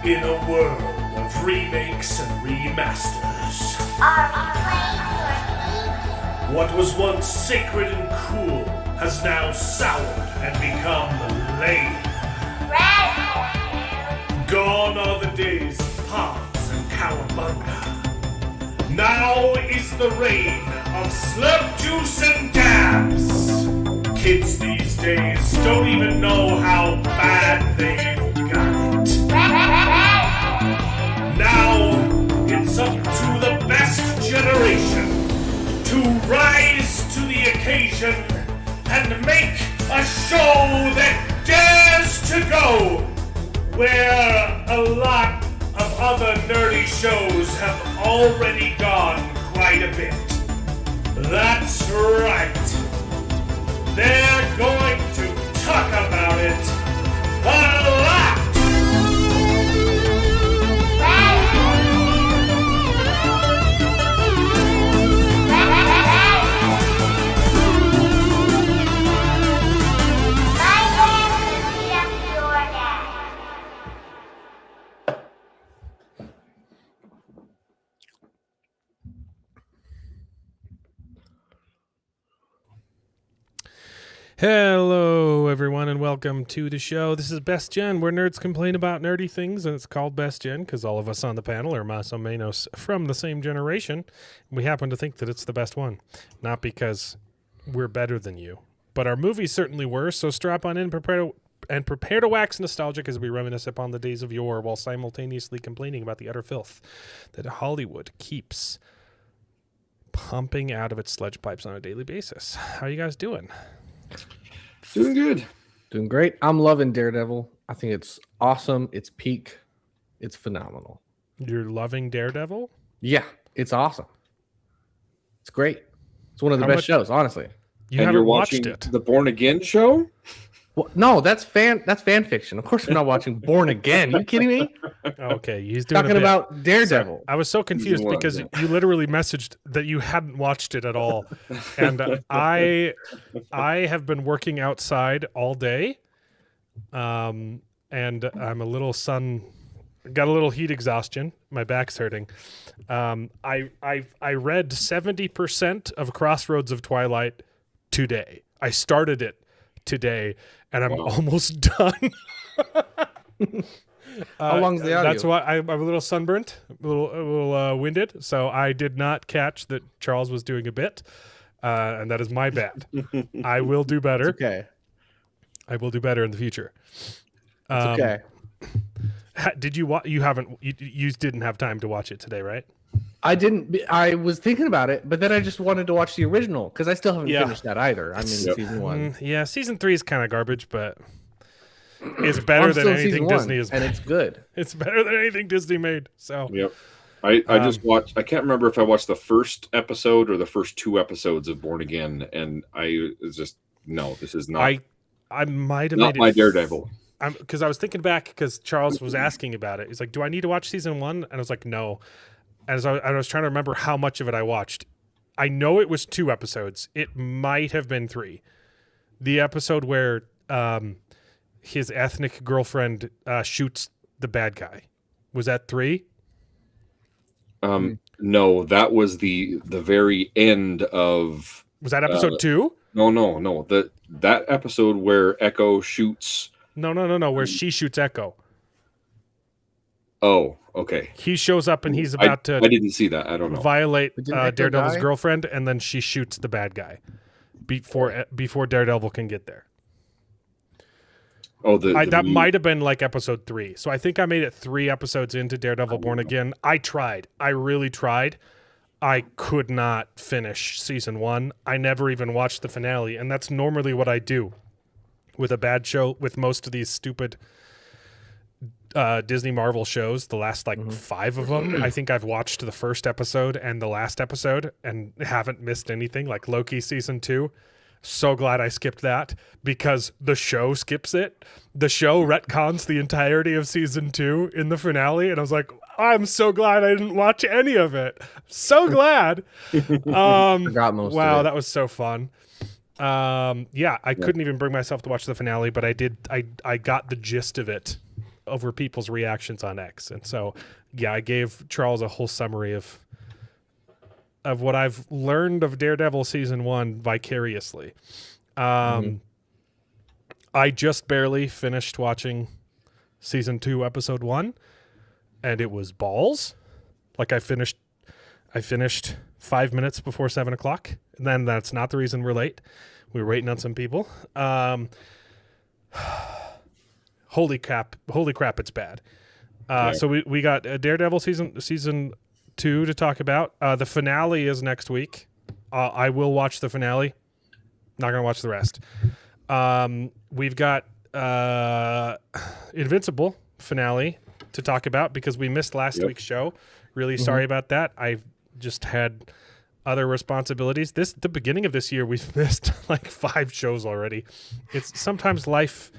In a world of remakes and remasters, Are we playing for what was once sacred and cool has now soured and become lame. Red? Gone are the days of Pops and Cowabunga. Now is the reign of slurp juice and dabs. Kids these days don't even know how bad they've got it. Now it's up to the best generation to rise to the occasion and make a show that dares to go where a lot of other nerdy shows have already gone quite a bit. That's right. They're going to talk about it a lot. Hello, everyone, and welcome to the show. This is Best Gen, where nerds complain about nerdy things, and it's called Best Gen because all of us on the panel are más o menos from the same generation. We happen to think that it's the best one, not because we're better than you, but our movies certainly were. So strap on in, prepare to wax nostalgic as we reminisce upon the days of yore, while simultaneously complaining about the utter filth that Hollywood keeps pumping out of its sludge pipes on a daily basis. How are you guys doing? Doing good. Doing great. I'm loving Daredevil. I think it's awesome. It's peak. It's phenomenal. You're loving Daredevil? Yeah, it's awesome. It's great. It's one of the How best much- shows, honestly. You And haven't you're watched watching it. the Born Again show? Well, no, that's fan fiction. Of course, I'm not watching Born Again. You kidding me? Okay, he's doing a Talking bit. about Daredevil. I was so confused one, because yeah. you literally messaged that you hadn't watched it at all, and I have been working outside all day, and I'm a little got a little heat exhaustion. My back's hurting. I read 70% of Crossroads of Twilight today. I started it today, and I'm almost done. How long's the audio? That's why I'm a little sunburnt, a little winded. So I did not catch that Charles was doing a bit, and that is my bad. I will do better. Okay. I will do better in the future. It's okay. Did you watch? You haven't. You didn't have time to watch it today, right? I didn't. I was thinking about it, but then I just wanted to watch the original because I still haven't Yeah. finished that either. I'm in season one. Yeah, season 3 is kind of garbage, but it's better I'm than still in season anything one, Disney has. and it's good. It's better than anything Disney made. So Yep. I just watched, I can't remember if I watched the first episode or the first 2 episodes of Born Again, and I was just, no, this is not, I might have not made my it Daredevil. because I was thinking back because Charles was asking about it. He's like, "Do I need to watch season 1?" And I was like, "No." And so I was trying to remember how much of it I watched. I know it was 2 episodes. It might have been 3. The episode where his ethnic girlfriend shoots the bad guy, was that 3? No, that was the very end of, Was that episode 2? no, that episode where Echo shoots, No. Where she shoots Echo. oh, okay. He shows up and he's I about to didn't see that, I don't know. violate But didn't Echo Daredevil's die? girlfriend, and then she shoots the bad guy before Daredevil can get there. Oh, That might have been like episode 3. So I think I made it 3 episodes into Daredevil Born Again. I tried. I really tried. I could not finish season 1. I never even watched the finale, and that's normally what I do with a bad show, with most of these stupid Disney Marvel shows, the last 5 of them. I think I've watched the first episode and the last episode and haven't missed anything, like Loki season 2. So glad I skipped that because the show skips it. The show retcons the entirety of season 2 in the finale, and I was like, I'm so glad I didn't watch any of it. So glad. Forgot most Wow, of it. that was so fun. I couldn't even bring myself to watch the finale, but I did. I got the gist of it over people's reactions on X. And so, yeah, I gave Charles a whole summary of what I've learned of Daredevil season 1 vicariously. I just barely finished watching season 2, episode 1, and it was balls. Like I finished 5 minutes before 7 o'clock. And then that's not the reason we're late. We were waiting on some people. Holy crap, it's bad. So we got Daredevil season 2 to talk about. The finale is next week. I will watch the finale. Not going to watch the rest. We've got Invincible finale to talk about because we missed last week's show. Really sorry about that. I've just had other responsibilities. The beginning of this year, we've missed like 5 shows already. It's sometimes life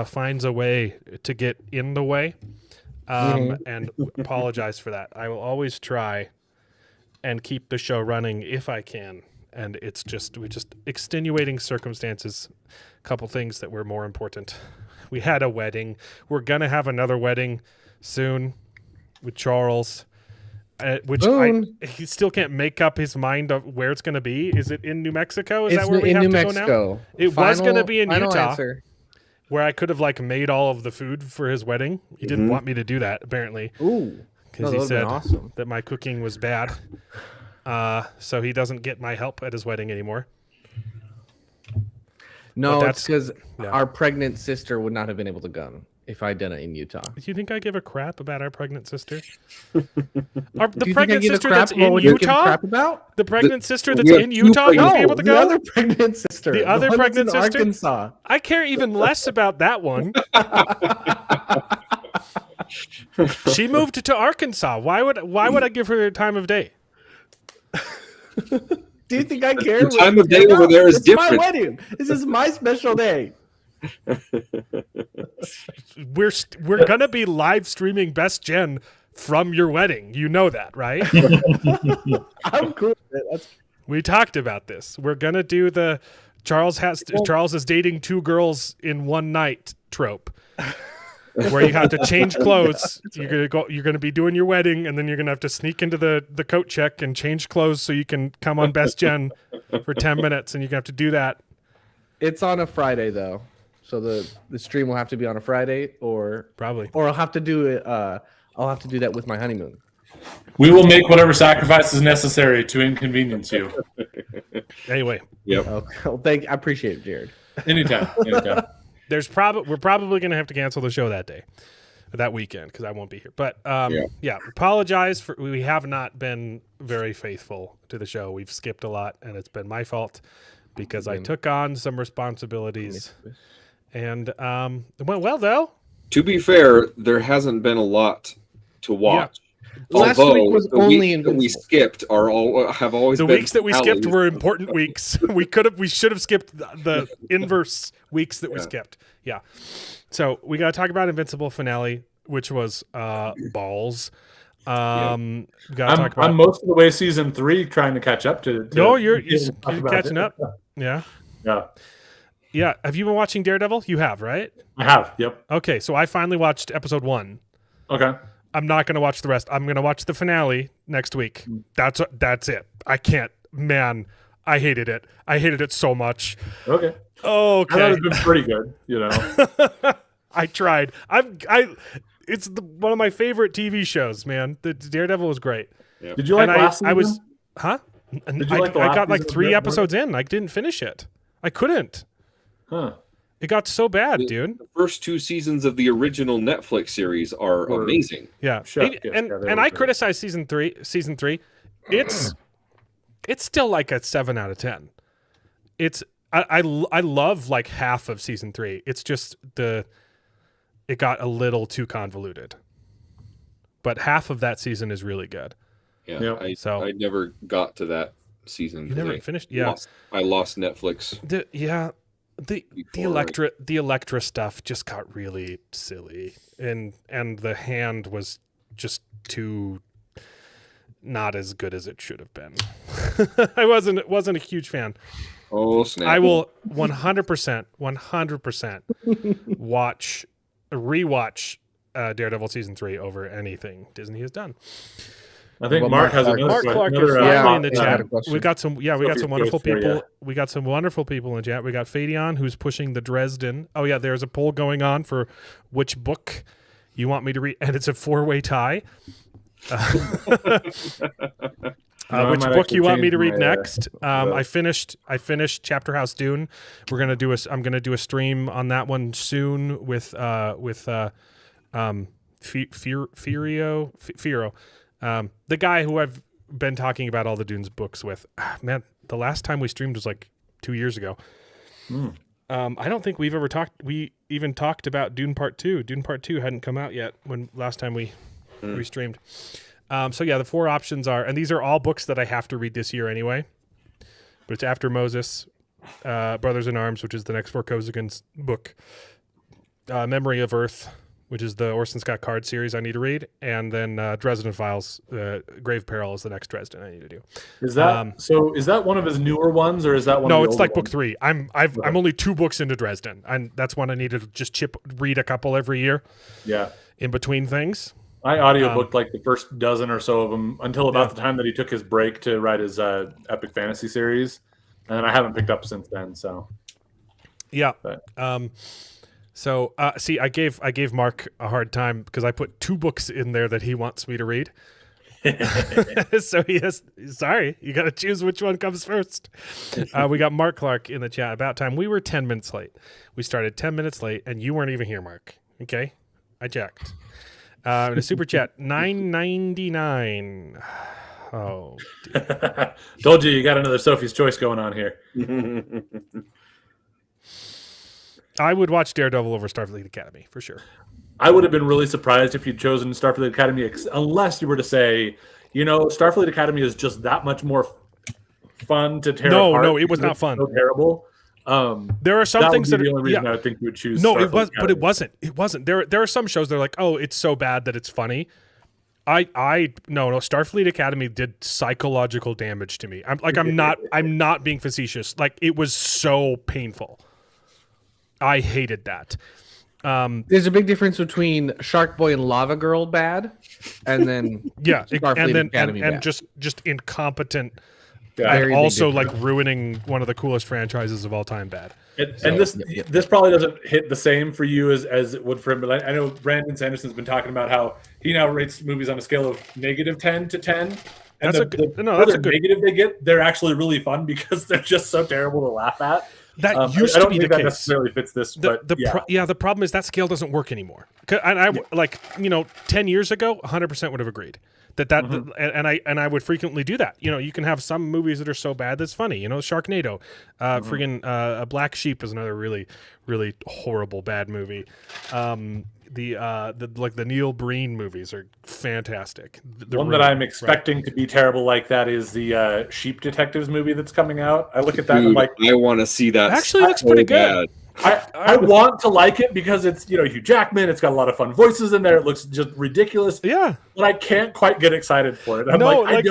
finds a way to get in the way, and apologize for that. I will always try and keep the show running if I can. And it's just extenuating circumstances. A couple things that were more important. We had a wedding. We're gonna have another wedding soon with Charles. Which he still can't make up his mind of where it's going to be. Is it in New Mexico? Is that where we have to go now? It was going to be in Utah, where I could have like made all of the food for his wedding. He didn't want me to do that, apparently. Ooh, because he said that my cooking was bad. So he doesn't get my help at his wedding anymore. No, it's because our pregnant sister would not have been able to come if I'd done it in Utah. Do you think I give a crap about our pregnant sister? The pregnant sister that's in Utah? The pregnant sister that's in Utah would be able to go? The other pregnant sister. The other pregnant sister? Arkansas. I care even less about that one. She moved to Arkansas. Why would I give her the time of day? Do you think I care? The time of day over there is different. It's my wedding. This is my special day. We're gonna be live streaming Best Gen from your wedding. You know that, right? I'm cool with it. We talked about this. We're gonna do the Charles is dating 2 girls in one night trope. Where you have to change clothes. You're gonna be doing your wedding, and then you're gonna have to sneak into the coat check and change clothes so you can come on Best Gen for 10 minutes, and you're gonna have to do that. It's on a Friday though. So the stream will have to be on a Friday, or I'll have to do it. I'll have to do that with my honeymoon. We will make whatever sacrifices necessary to inconvenience you. Anyway. Yep. Okay. Well, I appreciate it, Jared. Anytime. We're probably going to have to cancel the show that weekend because I won't be here. But apologize we have not been very faithful to the show. We've skipped a lot, and it's been my fault because I took on some responsibilities. And it went well, though. To be fair, there hasn't been a lot to watch. Yeah. Last week was only Invincible. We skipped have always the been weeks that we skipped were important weeks. We should have skipped the inverse weeks that we skipped. Yeah. So we got to talk about Invincible finale, which was balls. I'm most of the way season 3 trying to catch up to no, you're catching up. Yeah. Yeah. Have you been watching Daredevil? You have, right? I have. Yep. Okay, so I finally watched episode 1. Okay. I'm not going to watch the rest. I'm going to watch the finale next week. That's it. I can't. Man, I hated it. I hated it so much. Okay. Okay. I thought it's been pretty good, you know. I tried. It's one of my favorite TV shows, man. The Daredevil was great. Yep. Did you like last season? I got like 3 episodes in. I didn't finish it. I couldn't. Huh. It got so bad, dude. The first 2 seasons of the original Netflix series are amazing. Yeah. And I criticize season 3. It's still like a 7 out of 10. I love like half of season 3. It's just it got a little too convoluted. But half of that season is really good. Yeah. I never got to that season. You never finished? Yeah. I lost Netflix. The Elektra stuff just got really silly, and the hand was just too not as good as it should have been. I wasn't a huge fan. Oh snap! I will 100% rewatch Daredevil season 3 over anything Disney has done. I think Mark has another Mark question. Clark is Another, finally in the I had chat. a question. We got some wonderful choice for people. ya. We got some wonderful people in the chat. We got Fadion, who's pushing the Dresden. Oh yeah, there's a poll going on for which book you want me to read, and it's a 4-way tie. Which book you want me to read next? I finished Chapter House Dune. I'm gonna do a stream on that one soon with Firo, the guy who I've been talking about all the Dunes books with. Man, the last time we streamed was like 2 years ago. I don't think we've ever talked. We even talked about Dune Part 2. Dune Part 2 hadn't come out yet when last time we streamed. So yeah, the 4 options are, and these are all books that I have to read this year anyway. But it's After Moses, Brothers in Arms, which is the next for Kozagin's book, Memory of Earth, which is the Orson Scott Card series I need to read, and then Dresden Files, Grave Peril is the next Dresden I need to do. Is that so? Is that one of his newer ones, or is that one? No, of the it's like older book 3. I'm only 2 books into Dresden, and that's one I need to just read a couple every year. Yeah, in between things. I audiobooked like the first dozen or so of them until about the time that he took his break to write his epic fantasy series, and then I haven't picked up since then. So yeah. But. See, I gave Mark a hard time because I put 2 books in there that he wants me to read. So sorry, you got to choose which one comes first. We got Mark Clark in the chat. About time. We were 10 minutes late. We started 10 minutes late, and you weren't even here, Mark. Okay, I checked. In a super chat, $9.99. Oh, dear. Told you got another Sophie's Choice going on here. I would watch Daredevil over Starfleet Academy for sure. I would have been really surprised if you'd chosen Starfleet Academy, unless you were to say, Starfleet Academy is just that much more fun to tear apart. No, it was not fun. So terrible. There are some things that are the only reason I would think you would choose. No, Starfleet it was, Academy. but it wasn't. It wasn't. There are some shows that are like, oh, it's so bad that it's funny. No. Starfleet Academy did psychological damage to me. I'm not being facetious. Like, it was so painful. I hated that. There's a big difference between Shark Boy and Lava Girl bad, and then Starfleet Academy and bad. just incompetent. Very And also big like difference. ruining one of the coolest franchises of all time bad. And this probably doesn't hit the same for you as it would for him, but I know Brandon Sanderson's been talking about how he now rates movies on a scale of -10 to 10. And That's a good negative they get, they're actually really fun because they're just so terrible to laugh at. That I used to don't be think the that case. necessarily fits this, but The problem is that scale doesn't work anymore. And I 10 years ago, 100% would have agreed that and I would frequently do that. You can have some movies that are so bad that's funny. Sharknado, friggin' Black Sheep is another really, really horrible bad movie. The Neil Breen movies are fantastic. One that I'm expecting to be terrible like that is the Sheep Detectives movie that's coming out. I look at that and I'm like, I want to see that. Actually, looks pretty good. I want to like it because it's Hugh Jackman. It's got a lot of fun voices in there. It looks just ridiculous. Yeah, but I can't quite get excited for it. I'm I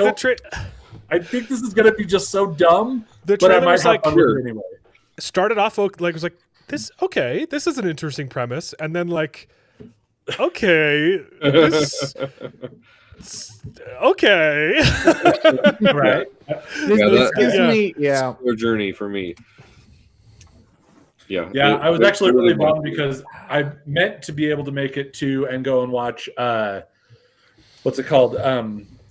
think this is going to be just so dumb. But I might have fun with it anyway. Started off was like this. Okay, this is an interesting premise, and then okay, this. Okay. Right. This gives me a journey for me. Yeah, I was actually really bummed because I meant to be able to make it to and go and watch what's it called?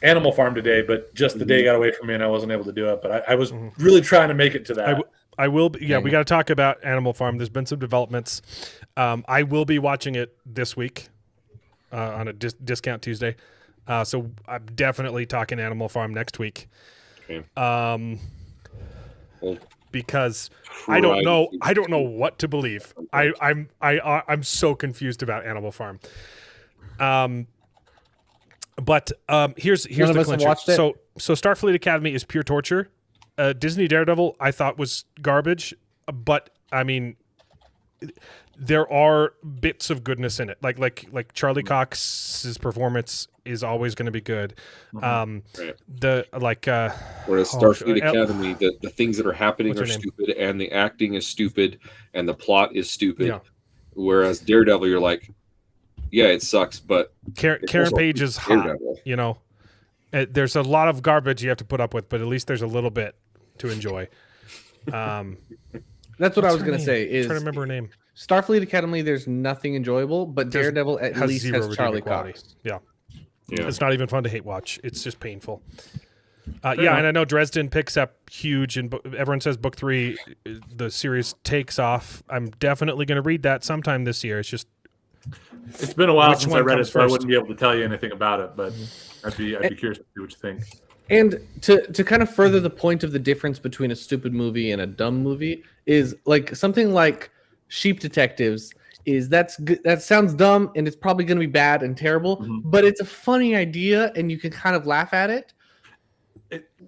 Animal Farm today, but just the day got away from me and I wasn't able to do it. But I was really trying to make it to that. I will be, we got to talk about Animal Farm. There's been some developments. I will be watching it this week on a discount Tuesday. So I'm definitely talking Animal Farm next week. Okay. Because I don't know what to believe. I'm so confused about Animal Farm. But here's the clincher. So Starfleet Academy is pure torture. Disney Daredevil I thought was garbage, but I mean there are bits of goodness in it. Like Charlie Cox's performance is always going to be good. Whereas Starfleet Academy, the things that are happening are stupid, and the acting is stupid, and the plot is stupid. Yeah. Whereas Daredevil, you're like, yeah, it sucks, but Karen also Page is hot. Daredevil. You know, there's a lot of garbage you have to put up with, but at least there's a little bit to enjoy. That's what I was going to say. Is trying to remember her name. Starfleet Academy? There's nothing enjoyable, but Daredevil at least has Charlie Cox. Yeah. Yeah. It's not even fun to hate watch. It's just painful. Yeah, and I know Dresden picks up huge, and everyone says book 3, the series takes off. I'm definitely going to read that sometime this year. It's been a while which since one I read it, comes so I first? wouldn't be able to tell you anything about it. But I'd be curious to see what you think. And to kind of further the point of the difference between a stupid movie and a dumb movie is like something like Sheep Detectives. That sounds dumb and it's probably going to be bad and terrible, but it's a funny idea and you can kind of laugh at it.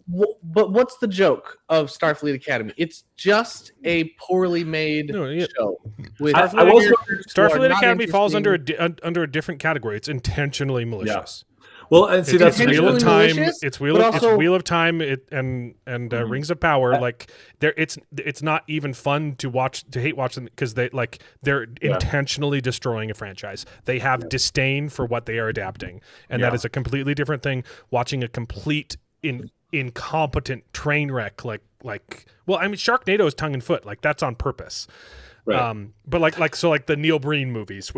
But what's the joke of Starfleet Academy? It's just a poorly made show. With Starfleet Academy falls under a different category. It's intentionally malicious. Well, and see, that's Wheel of Time. It's Wheel of Time. And Rings of Power. Like it's not even fun to hate watch them because they're intentionally destroying a franchise. They have disdain for what they are adapting, and that is a completely different thing. Watching a complete incompetent train wreck, well, I mean, Sharknado is tongue and foot. Like that's on purpose. Right. But like the Neil Breen movies,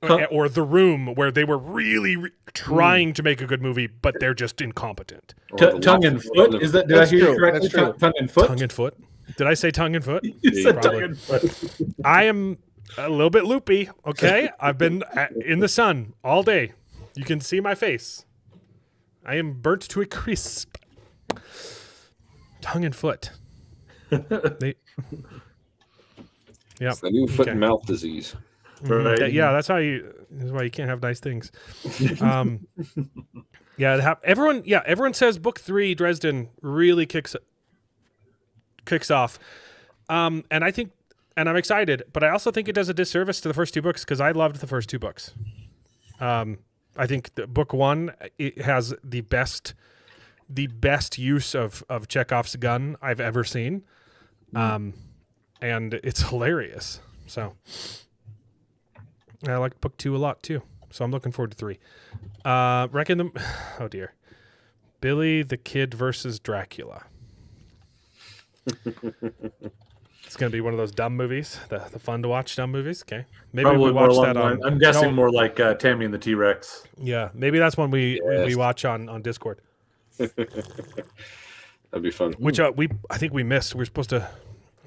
or The Room, where they were really trying to make a good movie, but they're just incompetent. Tongue and foot? Is that? Did I hear you correctly? Tongue and foot. Tongue and foot. Did I say tongue and foot? You said tongue and foot. I am a little bit loopy. Okay, I've been in the sun all day. You can see my face. I am burnt to a crisp. Tongue and foot. Yeah, it's the new foot and mouth disease. Right. That's why you can't have nice things. Everyone says book 3 Dresden really kicks off. And I'm excited, but I also think it does a disservice to the first 2 books because I loved the first 2 books. I think book 1 it has the best use of Chekhov's gun I've ever seen. And it's hilarious. So I like book 2 a lot too. So I'm looking forward to 3. Oh dear. Billy the Kid versus Dracula. It's going to be one of those dumb movies, the fun to watch dumb movies. Okay. Maybe probably we watch that on. I'm guessing more like Tammy and the T-Rex. Yeah. Maybe that's one we watch on Discord. That'd be fun. Which I think we missed. We're supposed to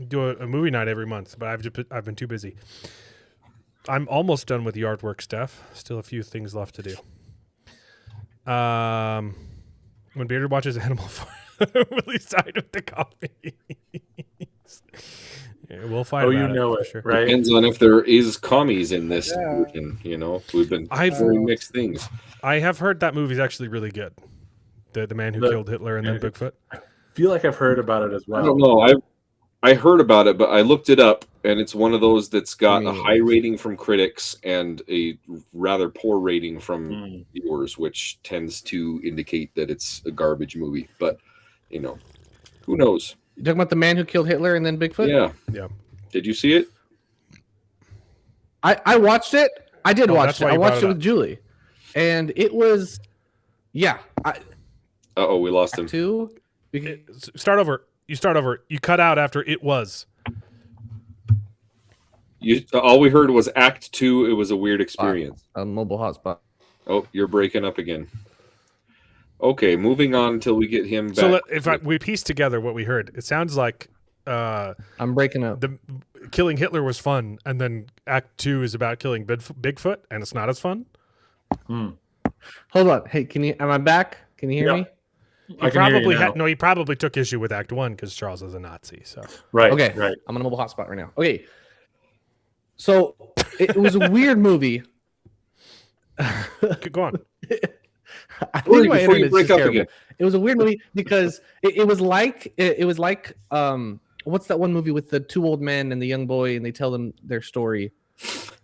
do a movie night every month, but I've been too busy. I'm almost done with the artwork stuff. Still a few things left to do. When Bearded watches Animal Farm, will he side with the commies? Yeah, we'll find out. You know it, sure. Right? Depends on if there is commies in this version. You know, we've been hearing mixed things. I have heard that movie's actually really good. The Man Who Killed Hitler and then Bigfoot. I feel like I've heard about it as well. I don't know. I heard about it, but I looked it up, and it's one of those that's got a high rating from critics and a rather poor rating from viewers, which tends to indicate that it's a garbage movie. But, you know, who knows? You talking about The Man Who Killed Hitler and then Bigfoot? Yeah. Did you see it? I watched it. I did watch it. I watched it with up. Julie. And it was, we lost him. Two. Start over. You start over. You cut out after it was. All we heard was Act 2. It was a weird experience. A mobile hotspot. Oh, you're breaking up again. Okay, moving on until we get him back. So we piece together what we heard, it sounds like I'm breaking up. The killing Hitler was fun, and then Act 2 is about killing Bigfoot, and it's not as fun. Hold on. Hey, am I back? Can you hear me? He probably took issue with Act 1 because Charles is a Nazi. So right. Okay. Right. I'm on a mobile hotspot right now. Okay. So it was a weird movie. Go on. I think my before you internet's break just up terrible. again. It was a weird movie because it was like what's that one movie with the 2 old men and the young boy and they tell them their story?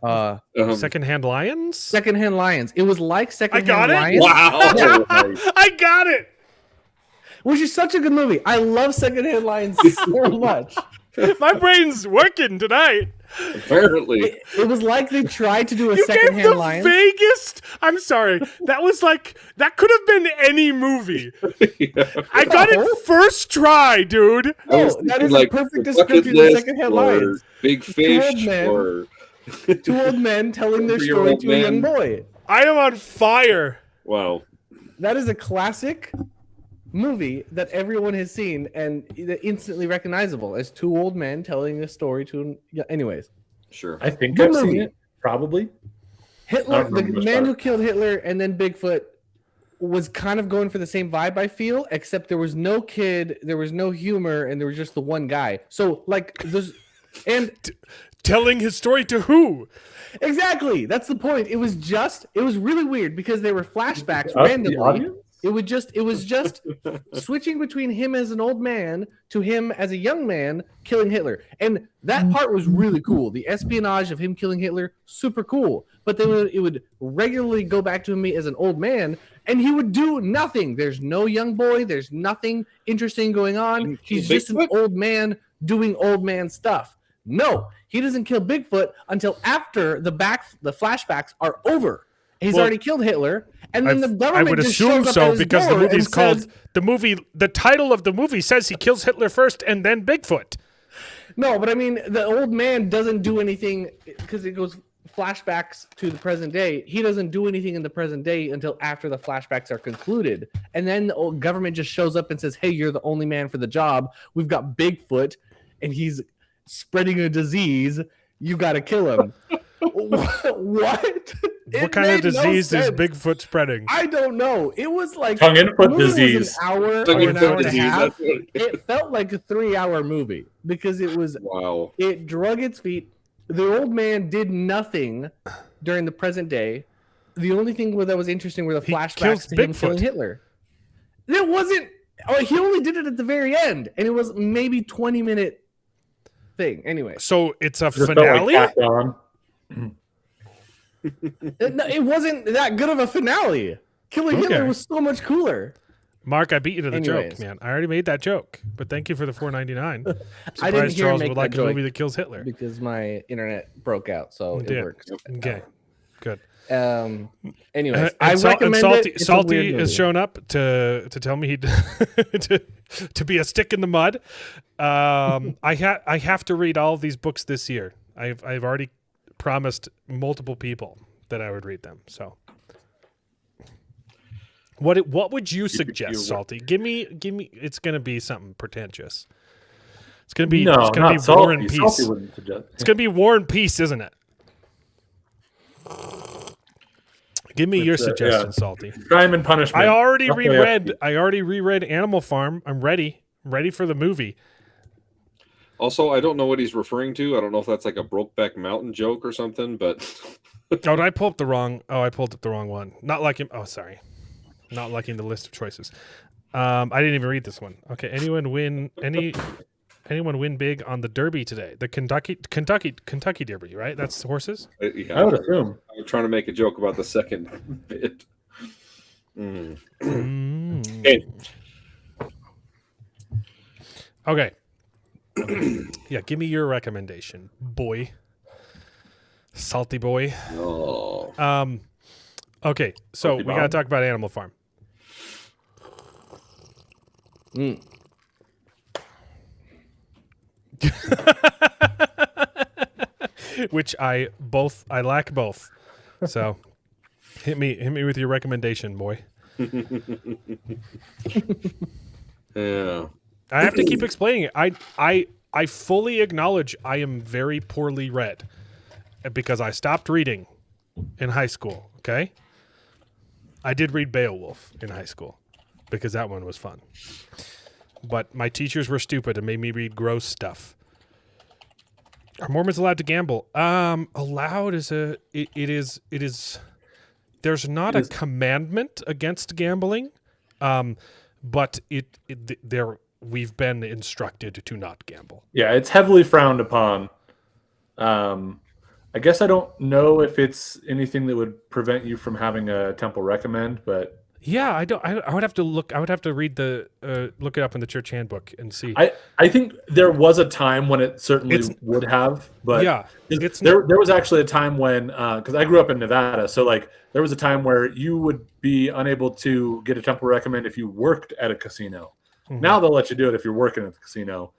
Secondhand Lions? Secondhand Lions. It was like Secondhand Lions. Wow. I got it. Which is such a good movie. I love Secondhand Lions so much. My brain's working tonight. Apparently. It was like they tried to do a You gave secondhand the line. vaguest. I'm sorry. That was like that could have been any movie. I got it first try, dude. No, was that thinking, is like, a perfect the bucket description of list secondhand or lines. Big old Fish men. or 2 old men telling their 3-year-old story to a young man. boy. I am on fire. wow. That is a classic movie that everyone has seen and instantly recognizable as 2 old men telling a story to. Anyways, Sure. I think Good I've seen movie. it. Probably. Hitler, I the don't remember this man part. who killed Hitler and then Bigfoot, was kind of going for the same vibe, I feel, except there was no kid, there was no humor, and there was just the one guy. So, like, there's. And Telling his story to who? exactly, that's the point. It was really weird because there were flashbacks The randomly. audience? It was just switching between him as an old man to him as a young man killing Hitler. And that part was really cool. The espionage of him killing Hitler, super cool. But then it would regularly go back to him as an old man, and he would do nothing. There's no young boy. There's nothing interesting going on. He's just an old man doing old man stuff. No, he doesn't kill Bigfoot until after the flashbacks are over. He's already killed Hitler, and then the I government would just assume shows up so at his because the door movie's and called says, the title of the movie says he kills Hitler first and then Bigfoot. No, but I mean, the old man doesn't do anything because it goes flashbacks to the present day. He doesn't do anything in the present day until after the flashbacks are concluded. And then the old government just shows up and says, hey, you're the only man for the job. We've got Bigfoot, and he's spreading a disease. You got to kill him. What? What kind of disease is Bigfoot spreading? I don't know. It was like Tongue and foot the movie was disease. an hour or Tongue an and foot hour and a disease, half. that's what it is. It felt like a 3-hour movie because it was. Wow. It drug its feet. The old man did nothing during the present day. The only thing that was interesting were the He kills flashbacks to him Bigfoot. killing Hitler. It wasn't. Oh, he only did it at the very end, and it was maybe 20-minute thing. Anyway, So it's a Just felt like finale? tacked on. it wasn't that good of a finale. Killing Okay. Hitler was so much cooler. Mark, I beat you to the joke, Anyways. man. I already made that joke, but thank you for the $4.99. I didn't Surprised hear him Charles make would that like a joke movie that kills Hitler. because my internet broke out, so it did. works. Okay, good. Anyways, I recommend Salty, it. It's a Salty weird has movie. shown up to tell me to be a stick in the mud. I have to read all of these books this year. I've already promised multiple people that I would read them. So, what would you suggest, Salty? Give me. It's going to be something pretentious. It's going to be. No, it's going not to be War and salty. Peace. Salty wouldn't suggest. It's going to be War and Peace, isn't it? Give me your suggestion, yeah. Salty. Crime and punishment. I already Roughly reread. up. I already reread Animal Farm. I'm ready. I'm ready for the movie. Also, I don't know what he's referring to. I don't know if that's like a Brokeback Mountain joke or something, but Oh, did I pull up the wrong? Oh, I pulled up the wrong one. Not liking. Oh, sorry. Not liking the list of choices. I didn't even read this one. Okay. Anyone win big on the Derby today? The Kentucky Derby, right? That's horses. yeah, I would assume. I was trying to make a joke about the second bit. Okay. Okay. Yeah, give me your recommendation, boy. Salty boy. Oh. Okay, so we got to talk about Animal Farm. Which I lack both. So hit me with your recommendation, boy. Yeah. I have to keep explaining it. I fully acknowledge I am very poorly read because I stopped reading in high school, okay? I did read Beowulf in high school because that one was fun. But my teachers were stupid and made me read gross stuff. Are Mormons allowed to gamble? Allowed is it is there's not a commandment against gambling. But we've been instructed to not gamble. Yeah, it's heavily frowned upon. I guess I don't know if it's anything that would prevent you from having a temple recommend, but Yeah, I don't. I would have to look. I would have to read the look it up in the church handbook and see. I think there was a time when it certainly It's- would have, but Yeah, it's there was actually a time when because I grew up in Nevada, so like there was a time where you would be unable to get a temple recommend if you worked at a casino. Mhm. Now they'll let you do it if you're working at the casino,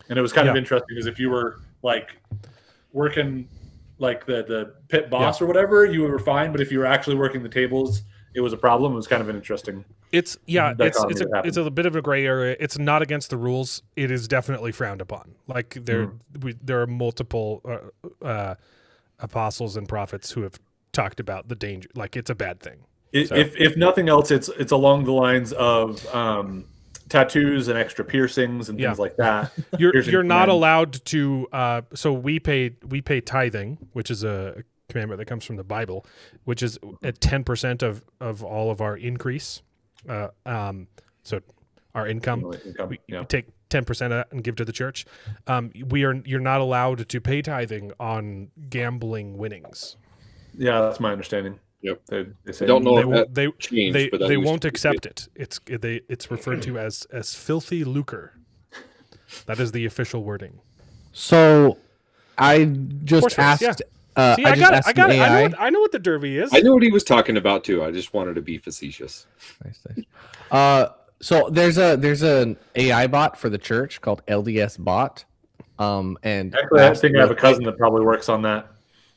and it was kind of Yeah. interesting because if you were like working like the pit boss or whatever, you were fine, but if you were actually working the tables, it was a problem. It was kind of an interesting. It's dichotomy that happened. it's a bit of a gray area. It's not against the rules. It is definitely frowned upon. Like there are multiple apostles and prophets who have talked about the danger. Like it's a bad thing. If nothing else, it's along the lines of tattoos and extra piercings and things like that. You're not allowed to. So we pay tithing, which is a commandment that comes from the Bible, which is at 10% of all of our increase. So our income, we take 10% of that and give to the church. You're not allowed to pay tithing on gambling winnings. Yeah, that's my understanding. Yep. They say I don't know They if won't. that changed, but that They used won't to be accept it. it. It's referred to as filthy lucre. That is the official wording. So I just Horse race, asked. yeah. See, I just asked an AI. I know what the Derby is. I know what he was talking about too. I just wanted to be facetious. Nice. So there's an AI bot for the church called LDS Bot. And Actually, I think I have a cousin that probably works on that.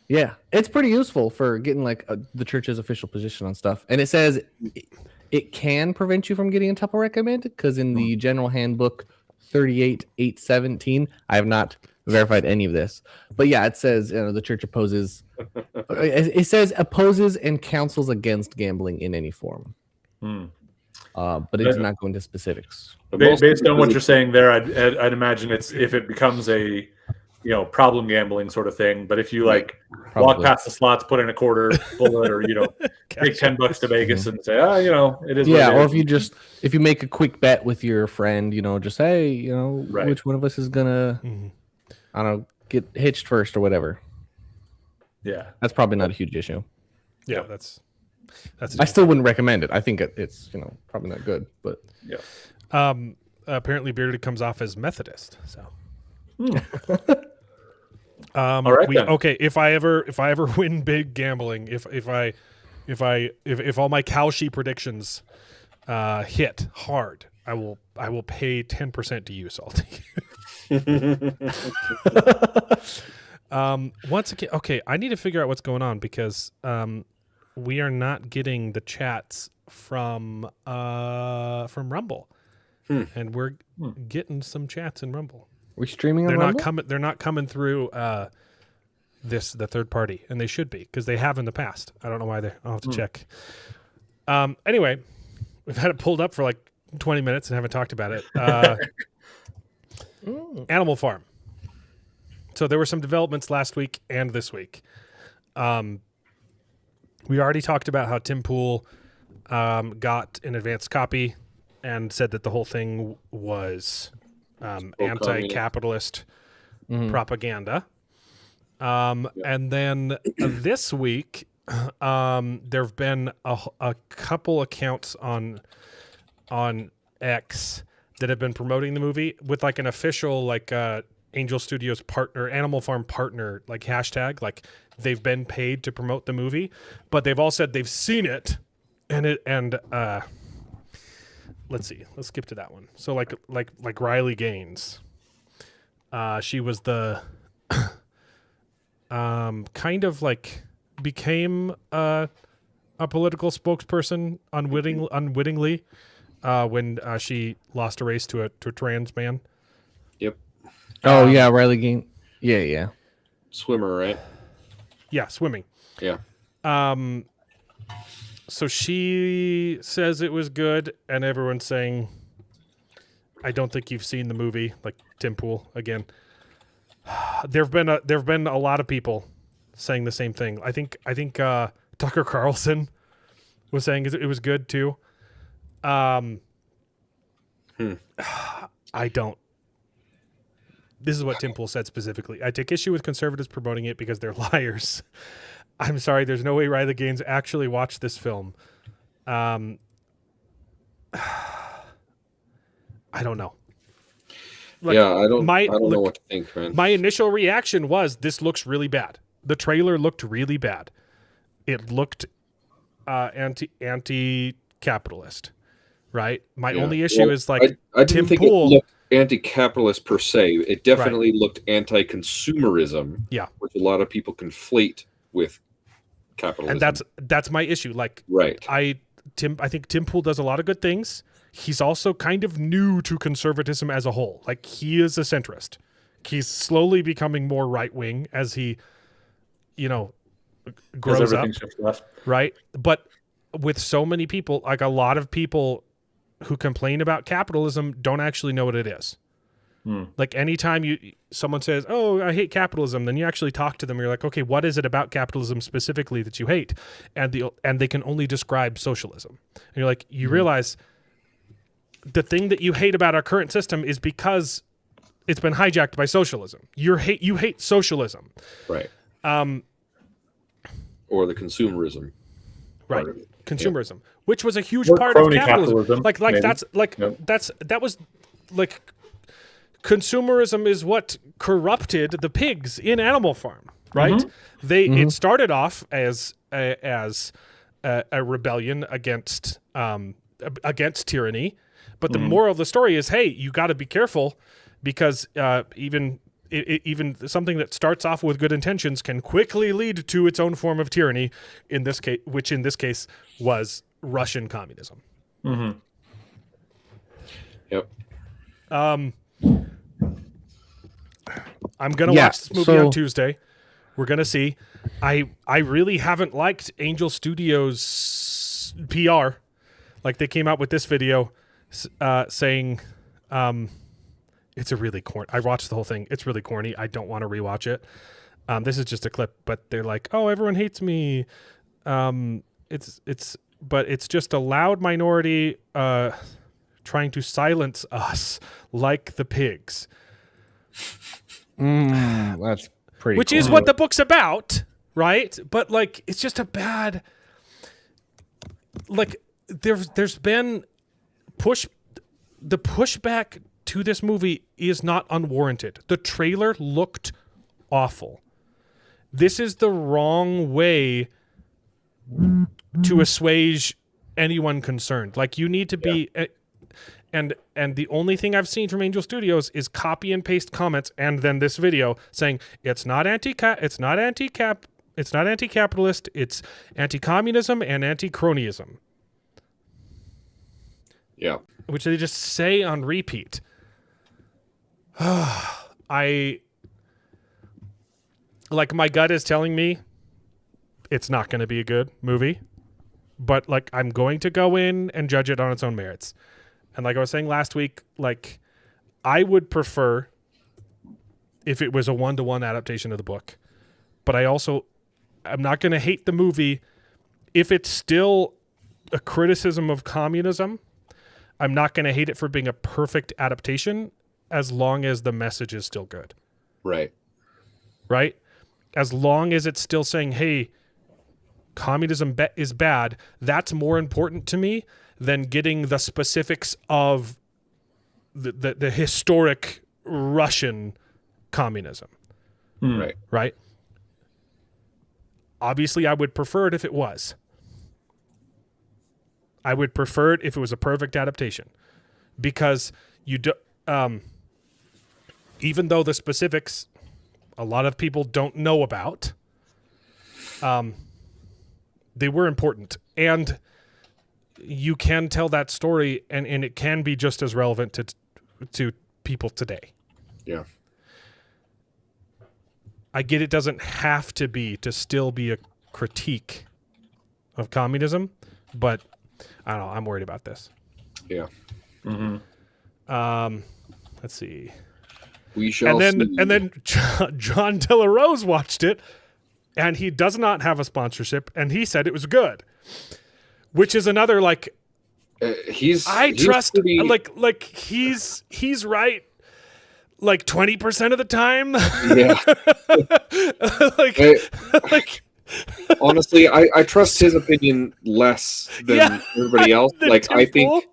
yeah, it's pretty useful for getting like the church's official position on stuff. And it says it can prevent you from getting a temple recommended because in the general handbook 38.817, I have not verified any of this, but yeah, it says the church opposes. It says opposes and counsels against gambling in any form. But it did not go into specifics. But most Based on what people- you're saying there, I'd imagine it's if it becomes a problem gambling sort of thing. But if you like walk Probably. past the slots, put in a quarter bullet, or take $10 to Vegas and say, it is. Yeah, what or it is. if you make a quick bet with your friend, just hey, Right. which one of us is gonna, I don't know, get hitched first or whatever. Yeah. That's probably not a huge issue. Yeah, that's. I still wouldn't recommend it. I think it's probably not good, but Yeah. Apparently Bearded comes off as Methodist. So. All right. Then. Okay. If I ever win big gambling, if all my cow sheep predictions hit hard, I will pay 10% to you, Salty. Once again, okay, I need to figure out what's going on because we are not getting the chats from Rumble, and we're getting some chats in Rumble. we're streaming on They're Rumble? not coming. They're not coming through the third party, and they should be because they have in the past. I don't know why. I'll have to check. Anyway, we've had it pulled up for like 20 minutes and haven't talked about it. Animal Farm. So there were some developments last week and this week. We already talked about how Tim Pool got an advanced copy and said that the whole thing was anti-capitalist propaganda. And then this week, there have been a couple accounts on X that have been promoting the movie with like an official Angel Studios partner, Animal Farm partner, like hashtag, like they've been paid to promote the movie, but they've all said they've seen it, and let's see, let's skip to that one. So like Riley Gaines, she was the kind of like became a political spokesperson unwittingly when she lost a race to a trans man. Yep. Oh yeah, Riley Gaines. Yeah. Swimmer, right? Yeah, swimming. Yeah. So she says it was good, and everyone's saying, "I don't think you've seen the movie." Like Tim Pool again. There've been a lot of people saying the same thing. I think Tucker Carlson was saying it was good too. I don't. This is what Tim Pool said specifically. I take issue with conservatives promoting it because they're liars. I'm sorry, there's no way Riley Gaines actually watched this film. I don't know. I don't know what to think, man. My initial reaction was, this looks really bad. The trailer looked really bad. It looked anti-capitalist, right? My only issue is like I didn't Tim think Pool. it looked anti-capitalist per se. It definitely looked anti-consumerism, which a lot of people conflate with capitalism. And that's my issue. Like, I think Tim Pool does a lot of good things. He's also kind of new to conservatism as a whole. Like, he is a centrist. He's slowly becoming more right-wing as he, grows up. Right? But with so many people, like a lot of people who complain about capitalism don't actually know what it is. Like, anytime someone says, "Oh, I hate capitalism," then you actually talk to them. You're like, "Okay, what is it about capitalism specifically that you hate?" And they can only describe socialism. And you're like, you realize the thing that you hate about our current system is because it's been hijacked by socialism. You hate socialism, right? Or the consumerism, right? Consumerism, which was a huge part of capitalism. Like maybe. That was consumerism is what corrupted the pigs in Animal Farm, right? It started off as a rebellion against tyranny, but the moral of the story is, hey, you got to be careful because even something that starts off with good intentions can quickly lead to its own form of tyranny. In this case, which in this case was Russian communism. Yep. I'm gonna watch this movie on Tuesday. We're gonna see. I really haven't liked Angel Studios' PR. Like, they came out with this video saying it's a really corny. I watched the whole thing. It's really corny. I don't want to rewatch it. This is just a clip, but they're like, "Oh, everyone hates me." But it's just a loud minority trying to silence us like the pigs. That's pretty. Which is what the book's about, right? But like, it's just a bad. Like, there's been the pushback to this movie is not unwarranted. The trailer looked awful. This is the wrong way to assuage anyone concerned. Like, you need to be. And the only thing I've seen from Angel Studios is copy and paste comments and then this video saying it's not anti-capitalist, it's anti-communism and anti-cronyism. Yeah. Which they just say on repeat. My gut is telling me it's not going to be a good movie, but like, I'm going to go in and judge it on its own merits. And like I was saying last week, like, I would prefer if it was a 1-to-1 adaptation of the book. But I'm not going to hate the movie if it's still a criticism of communism. I'm not going to hate it for being a perfect adaptation as long as the message is still good. Right. Right? As long as it's still saying, hey, communism is bad, that's more important to me than getting the specifics of the historic Russian communism. Right. Right? Obviously, I would prefer it if it was. I would prefer it if it was a perfect adaptation. Because even though the specifics a lot of people don't know about, they were important. And you can tell that story, and it can be just as relevant to people today. Yeah. I get it doesn't have to still be a critique of communism, but I don't know. I'm worried about this. Yeah. Let's see. We shall see. And then John De La Rose watched it, and he does not have a sponsorship, and he said it was good. Which is another he's pretty... he's right 20% of the time. Yeah. Honestly, I trust his opinion less than everybody else. I think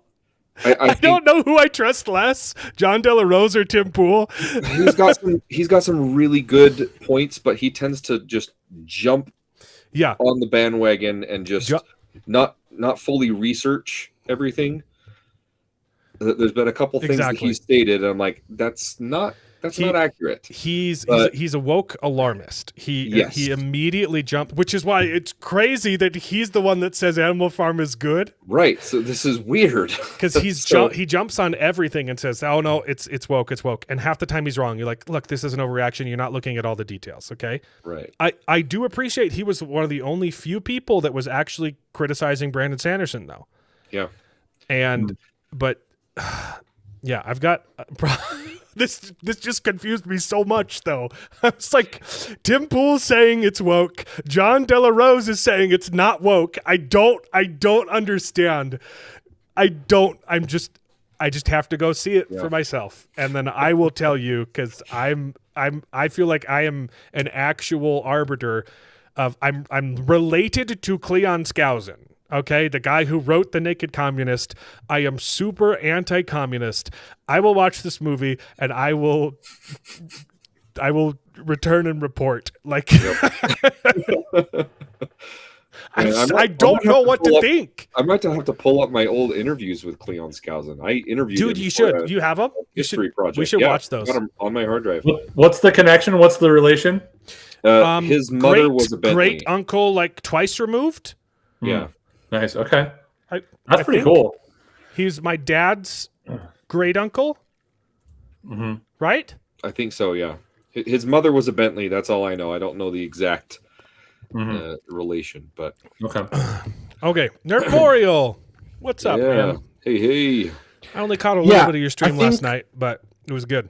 I don't know who I trust less, John De La Rose or Tim Pool. he's got some really good points, but he tends to just jump on the bandwagon and just not fully research everything. There's been a couple things that he stated, and I'm like, that's not accurate. He's a woke alarmist. He immediately jumped, which is why it's crazy that he's the one that says Animal Farm is good. Right. So this is weird because he jumps on everything and says, "Oh no, it's woke, it's woke," and half the time he's wrong. You're like, "Look, this is an overreaction. You're not looking at all the details." Okay. Right. I do appreciate he was one of the only few people that was actually criticizing Brandon Sanderson, though. Yeah. But yeah, I've got. This just confused me so much, though. It's like Tim Pool's saying it's woke. John De La Rose is saying it's not woke. I don't understand. I just have to go see it for myself, and then I will tell you, because I feel like I am an actual arbiter of. I'm related to Cleon Skousen. Okay, the guy who wrote The Naked Communist. I am super anti-communist. I will watch this movie and I will return and report. Like, I don't know what to think. I might have to pull up my old interviews with Cleon Skousen. I interviewed him. Dude, you should. You have them? History project. We should watch those. I got them on my hard drive. What's the connection? What's the relation? His mother was a Bentley. Great uncle, like twice removed. Yeah. Nice. Okay. That's pretty cool. He's my dad's great uncle. Mm-hmm. Right? I think so, yeah. His mother was a Bentley. That's all I know. I don't know the exact relation, but... Okay. Okay. Nerdmorial. What's up, man? Hey. I only caught a little bit of your stream last night, but it was good.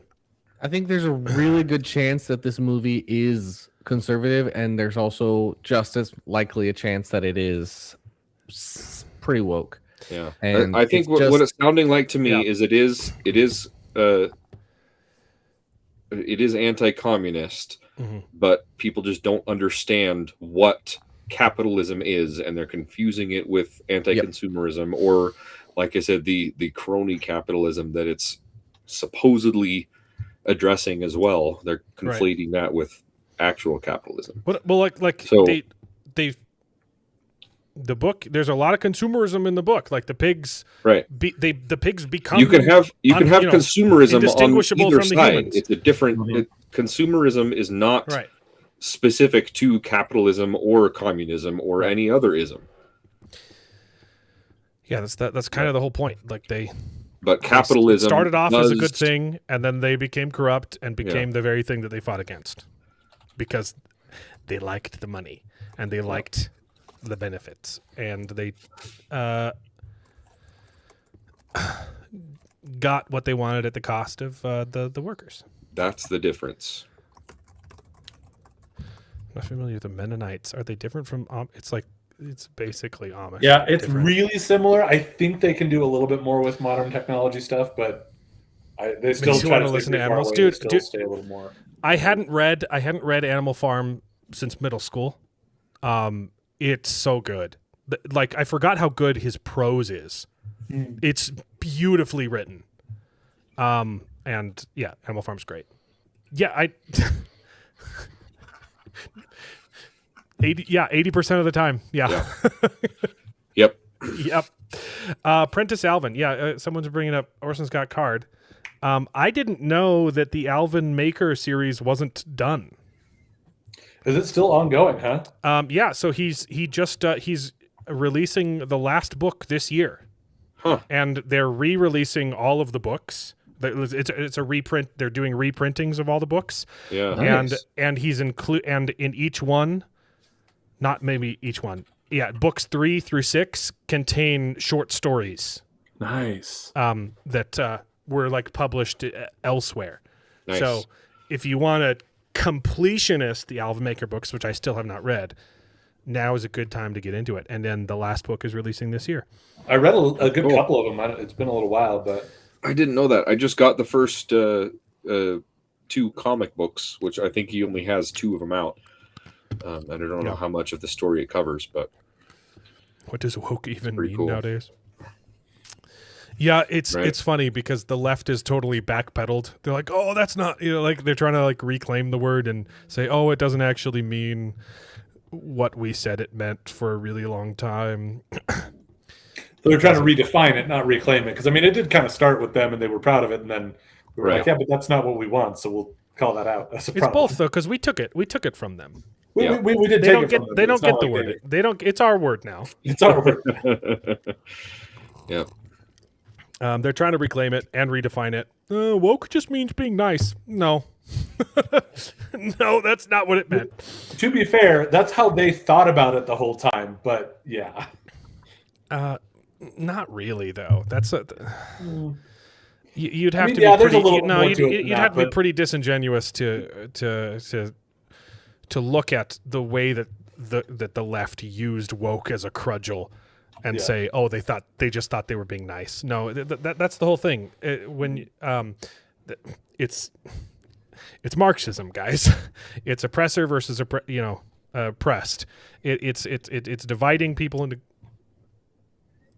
I think there's a really good chance that this movie is conservative, and there's also just as likely a chance that it is pretty woke. Yeah, and I think what it's sounding like to me is it is anti-communist, but people just don't understand what capitalism is, and they're confusing it with anti-consumerism or, like I said, the crony capitalism that it's supposedly addressing as well. They're conflating that with actual capitalism. Well, so, the book, there's a lot of consumerism in the book. Like the pigs, the pigs become. You can have consumerism on either from side. Humans. It's a different. Consumerism is not specific to capitalism or communism or any other ism. Yeah, that's kind of the whole point. Like but capitalism started off as a good thing, and then they became corrupt and became the very thing that they fought against, because they liked the money and they liked the benefits, and they got what they wanted at the cost of the workers. That's the difference. I'm not familiar with the Mennonites. Are they different from it's basically Amish? Yeah, it's really similar. I think they can do a little bit more with modern technology stuff, but they still try to listen to animals. Dude, stay a little more. I hadn't read Animal Farm since middle school. It's so good. Like, I forgot how good his prose is. It's beautifully written. And yeah, Animal Farm's great. Yeah, 80% of the time. Yeah. Yep. Prentice Alvin. Yeah, someone's bringing up Orson Scott Card. I didn't know that the Alvin Maker series wasn't done. Is it still ongoing, huh? Yeah, so he's releasing the last book this year. Huh. And they're re-releasing all of the books. It's a reprint. They're doing reprintings of all the books. Yeah. Nice. And he's and in each one, not maybe each one. Yeah, books 3 through 6 contain short stories. Nice. That were like published elsewhere. Nice. So if you want a completionist, the Alvin Maker books, which I still have not read, now is a good time to get into it. And then the last book is releasing this year. I read a good couple of them. It's been a little while, but I didn't know that. I just got the first 2 comic books, which I think he only has 2 of them out. And I don't know how much of the story it covers, but what does woke even mean nowadays? Yeah, it's Right. it's funny because the left is totally backpedaled. They're like, "Oh, that's not," like they're trying to like reclaim the word and say, "Oh, it doesn't actually mean what we said it meant for a really long time." They're trying to redefine it, not reclaim it. Because I mean, it did kind of start with them, and they were proud of it, and then we were Right. like, "Yeah, but that's not what we want." So we'll call that out. That's a It's problem. both though, because we took it from them. We Yeah. did They take don't it get from them. they but don't it's not get the like word. They don't. It's our word now. It's our word. Yeah. They're trying to reclaim it and redefine it. Woke just means being nice. No, no, that's not what it meant. To be fair, that's how they thought about it the whole time. But yeah, Not really though. That's a. You'd have mean, to yeah, be there's a pretty. little more to it than You'd that, have to be but- pretty disingenuous to look at the way that the left used woke as a crudgel and Yeah. say, oh, they just thought they were being nice. No, that's the whole thing. It's Marxism, guys. It's oppressor versus oppressed. It's dividing people into.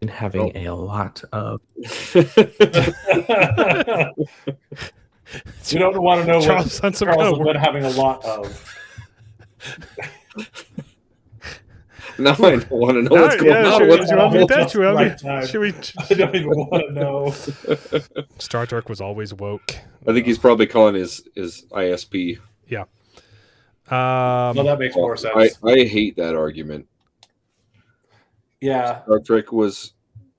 And having a lot of you don't want to know Charles what Hanson Charles has Code. been having a lot of. Now I don't want to know what's going on. Should, What's you want me to Just that? right time. Should we? I don't even want to know. Star Trek was always woke. I think he's probably calling his ISP. Yeah. Well, that makes more sense. I hate that argument. Yeah, Star Trek was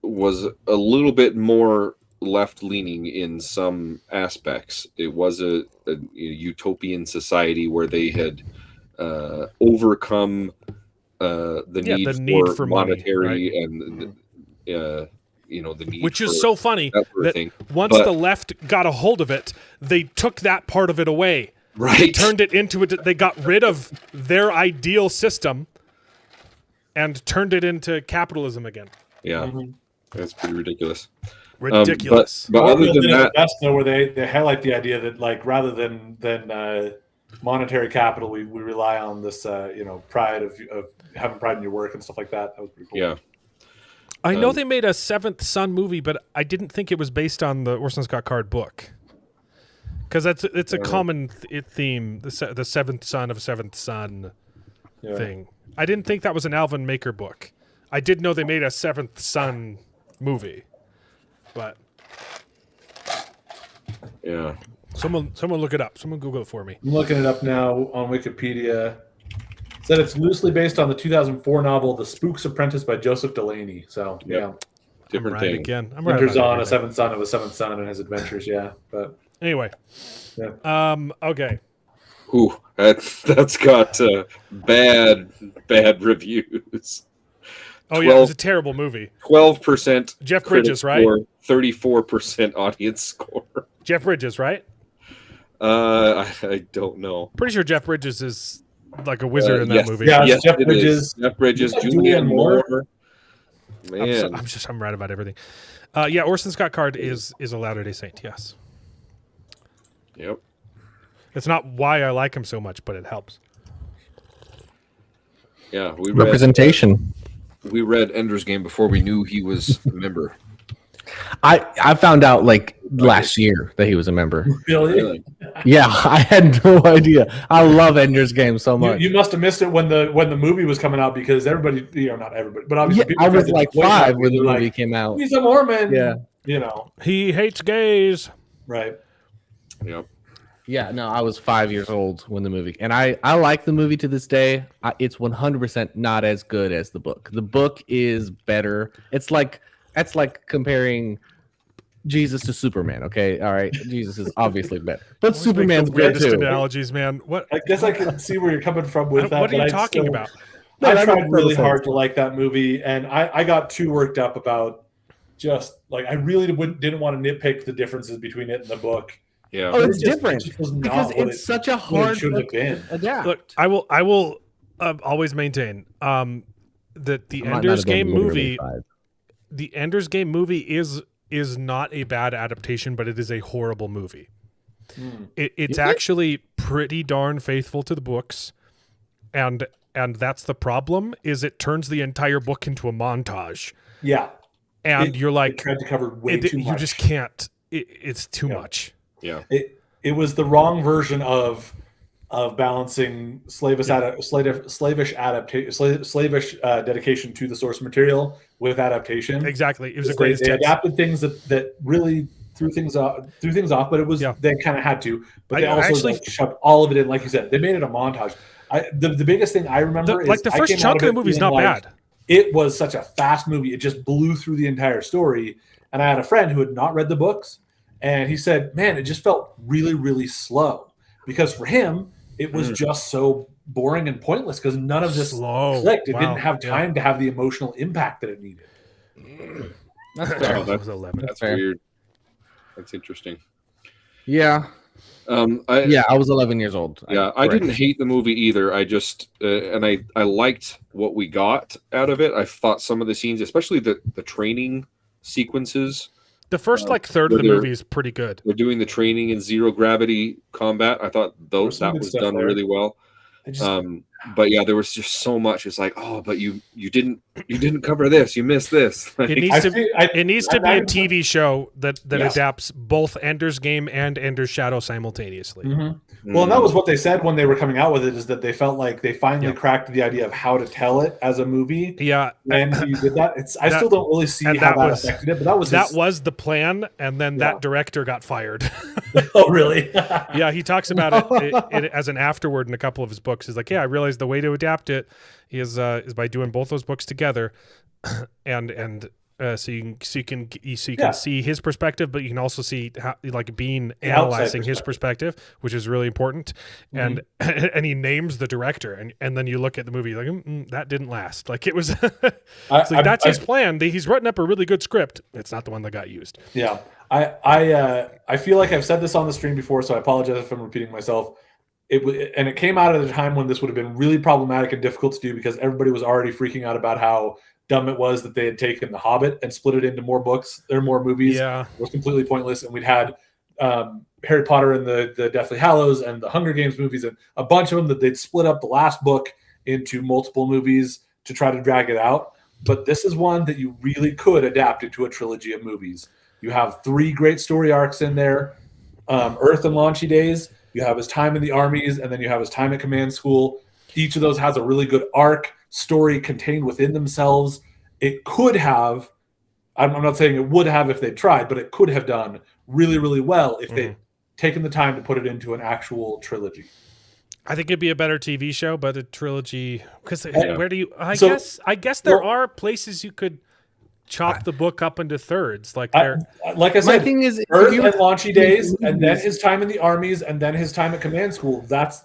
a little bit more left leaning in some aspects. It was a utopian society where they had overcome the need for money, monetary right? and the need, Which is for so funny that sort of that thing. once But- the left got a hold of it, they took that part of it away. They Right. turned it into it. They got rid of their ideal system and turned it into capitalism again. Yeah, that's pretty ridiculous. Ridiculous. But other Orville than did it that, the best though, where they highlight the idea that like rather than monetary capital, we rely on this pride of having pride in your work and stuff like that. That was pretty cool. yeah, I know they made a Seventh Son movie, but I didn't think it was based on the Orson Scott Card book. Because it's a common theme, the Seventh Son of a Seventh Son Yeah. thing. I didn't think that was an Alvin Maker book. I did know they made a Seventh Son movie, but yeah. someone look it up. Someone Google it for me. I'm looking it up now on Wikipedia. It said it's loosely based on the 2004 novel *The Spook's Apprentice* by Joseph Delaney. So yeah, Different I'm right thing. again. I'm right Winters about on a everything. seventh son of a seventh son and his adventures. Yeah, but Anyway, yeah. okay. Ooh, that's got bad reviews. Oh yeah, it was a terrible movie. 12% Jeff Bridges, right? 34% audience score. Jeff Bridges, right? I don't know. Pretty sure Jeff Bridges is like a wizard in that yes. movie. Yeah, Yes, Jeff it Bridges. is. Jeff Bridges, Is that Julianne Julianne Moore. Moore? Man, I'm right about everything. Yeah, Orson Scott Card is a Latter-day Saint. Yes, yep. it's not why I like him so much, but it helps. Yeah, representation. we read Ender's Game before we knew he was a member. I found out like last year that he was a member. Really? Yeah, I had no idea. I love Ender's Game so much. You must have missed it when the movie was coming out because everybody, not everybody, but obviously Yeah, people I was tried to like boycott 5 it. when the They're movie like, came out. he's a Mormon. Yeah. He hates gays. Right. Yep. Yeah, no, I was 5 years old when the movie, and I like the movie to this day. It's 100% not as good as the book. The book is better. That's like comparing Jesus to Superman. Okay, all right, Jesus is obviously better, but Always make Superman's the good weirdest too. analogies, man. What? I guess I can see where you're coming from with that. What are but you I talking still- about? No, I that makes tried really total hard sense. to like that movie, and I got too worked up about just like I really didn't want to nitpick the differences between it and the book. Yeah. Oh, it's It just- different it just was not because what it's it- such a what it hard should have book been. to adapt. Look, I will always maintain that the I'm not Ender's a bad Game literally movie, 5. the Ender's Game movie is not a bad adaptation, but it is a horrible movie. It's actually pretty darn faithful to the books, and that's the problem. Is it turns the entire book into a montage, Yeah. and you're It like, tried to cover way too much. You just can't. It's too much. Yeah. It was the wrong version of balancing slavish dedication to the source material with adaptation. Exactly, it was a They greatest hits. adapted things that really threw things off, but it was they kind of had to. But they also shoved all of it in, like you said. They made it a montage. The biggest thing I remember is the first chunk of the movie is not bad. It was such a fast movie; it just blew through the entire story. And I had a friend who had not read the books, and he said, "Man, it just felt really, really slow." Because for him, it was just so boring and pointless because none of this clicked. It didn't have time to have the emotional impact that it needed. That's fair. Oh, that's weird. That's interesting. Yeah. I was 11 years old. Yeah, I didn't hate the movie either. I just and I liked what we got out of it. I thought some of the scenes, especially the training sequences. The first third of the movie is pretty good. They're doing the training in zero gravity combat. I thought that was done really well. But yeah, there was just so much. It's like, oh, but you didn't cover this. You missed this. Like, it needs to be a TV show that adapts both Ender's Game and Ender's Shadow simultaneously. Mm-hmm. Well, and that was what they said when they were coming out with it, is that they felt like they finally cracked the idea of how to tell it as a movie. Yeah, and you did that. I still don't really see how that affected it, but that was the plan. And then that director got fired. Oh, really? Yeah, he talks about it as an afterword in a couple of his books. He's like, yeah, I realized the way to adapt it is by doing both those books together, and so you can see his perspective, but you can also see how, like, Bean analyzing his perspective, which is really important. And and he names the director, and then you look at the movie like, that didn't last. Like, it was that's his plan. He's written up a really good script. It's not the one that got used. Yeah, I feel like I've said this on the stream before, so I apologize if I'm repeating myself. It came out at a time when this would have been really problematic and difficult to do because everybody was already freaking out about how dumb it was that they had taken The Hobbit and split it into more books or more movies. Yeah, it was completely pointless. And we'd had Harry Potter and the Deathly Hallows and the Hunger Games movies and a bunch of them that they'd split up the last book into multiple movies to try to drag it out. But this is one that you really could adapt into a trilogy of movies. You have 3 great story arcs in there: Earth and Launchy Days. You have his time in the armies, and then you have his time at command school. Each of those has a really good arc story contained within themselves. It could have, I'm not saying it would have if they tried, but it could have done really, really well if they'd taken the time to put it into an actual trilogy. I think it'd be a better TV show, but a trilogy, because where do you? I guess there are places you could chop the book up into thirds, like I said. My thing is, Earth and Launchy Days, and then his time in the armies, and then his time at command school. That's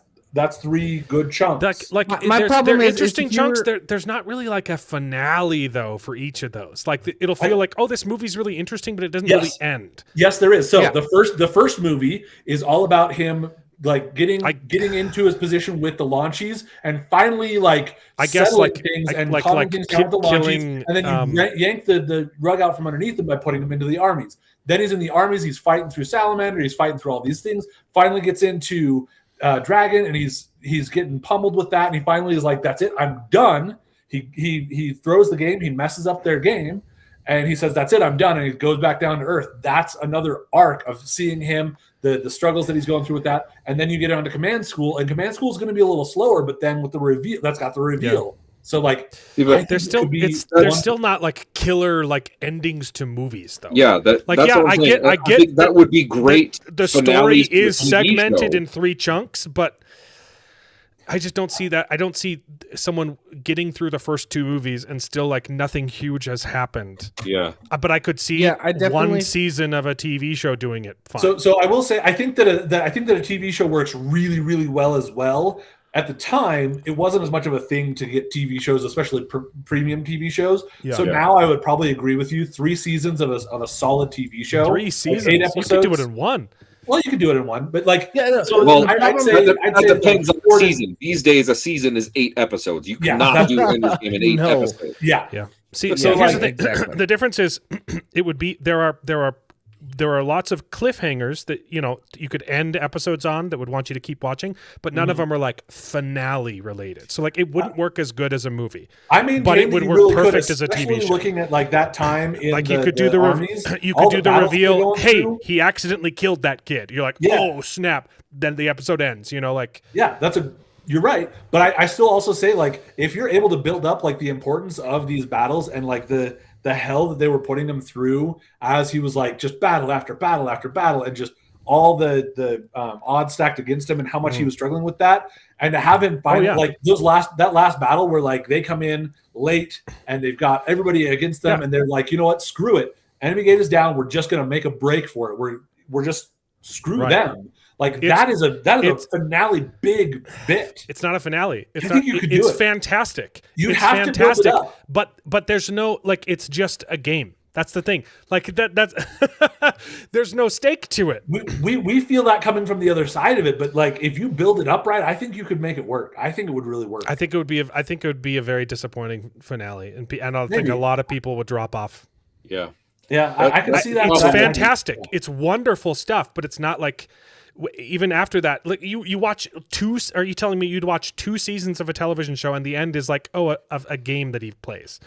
3 good chunks. My problem is interesting chunks. There's not really like a finale though for each of those. Like it'll feel like, oh, this movie's really interesting, but it doesn't really end. Yes, there is. So the first movie is all about him like getting into his position with the launchies and finally settling things and calming things down with the launchies, and then you yank the rug out from underneath him by putting him into the armies. Then he's in the armies. He's fighting through Salamander. He's fighting through all these things. Finally gets into Dragon, and he's getting pummeled with that. And he finally is like, "That's it. I'm done." He throws the game. He messes up their game, and he says, "That's it. I'm done." And he goes back down to Earth. That's another arc of seeing him, the struggles that he's going through with that. And then you get onto command school, and command school is going to be a little slower, but then with the reveal, that's got the reveal. Yeah. So there's still not like killer like endings to movies though. Yeah, I get that would be great. The story is segmented in 3 chunks, but I just don't see that. I don't see someone getting through the first 2 movies and still like nothing huge has happened. Yeah, but I could see one season of a TV show doing it fine. So I will say I think that a TV show works really, really well as well. At the time, it wasn't as much of a thing to get TV shows, especially premium TV shows. Yeah. So now I would probably agree with you. 3 seasons of a solid TV show. 3 seasons. 8 episodes. You could do it in 1. Well, you can do it in 1, but I'd say that depends on the season. These days, a season is 8 episodes. You cannot do Ender's Game in 8 episodes. Yeah. See, so here's the thing. Exactly. The difference is, it would be there are there are lots of cliffhangers that you could end episodes on that would want you to keep watching, but none of them are like finale related. So like it wouldn't work as good as a movie. I mean, but it would work really perfect as a TV show. Looking at like that time in like you could do the armies, you could do the reveal. Hey, through. he accidentally killed that kid. You're like, oh snap! Then the episode ends. You're right, but I still also say like if you're able to build up like the importance of these battles and like the hell that they were putting him through as he was like just battle after battle after battle and just all the odds stacked against him and how much he was struggling with that, and to have him find like that last battle where like they come in late and they've got everybody against them and they're like, you know what, screw it, enemy gate is down, we're just gonna make a break for it, we're just screw them. Like that is a finale big bit. It's not a finale. I think you could do it. It's fantastic. It's have fantastic, to build it up. But there's no like it's just a game. That's the thing. Like that's there's no stake to it. We feel that coming from the other side of it, but like if you build it up right, I think you could make it work. I think it would really work. I think it would be a very disappointing finale, and I think a lot of people would drop off. Yeah, I can see that. It's fantastic. It's wonderful stuff, but it's not like. Even after that, like you watch are you telling me you'd watch 2 seasons of a television show and the end is like a game that he plays?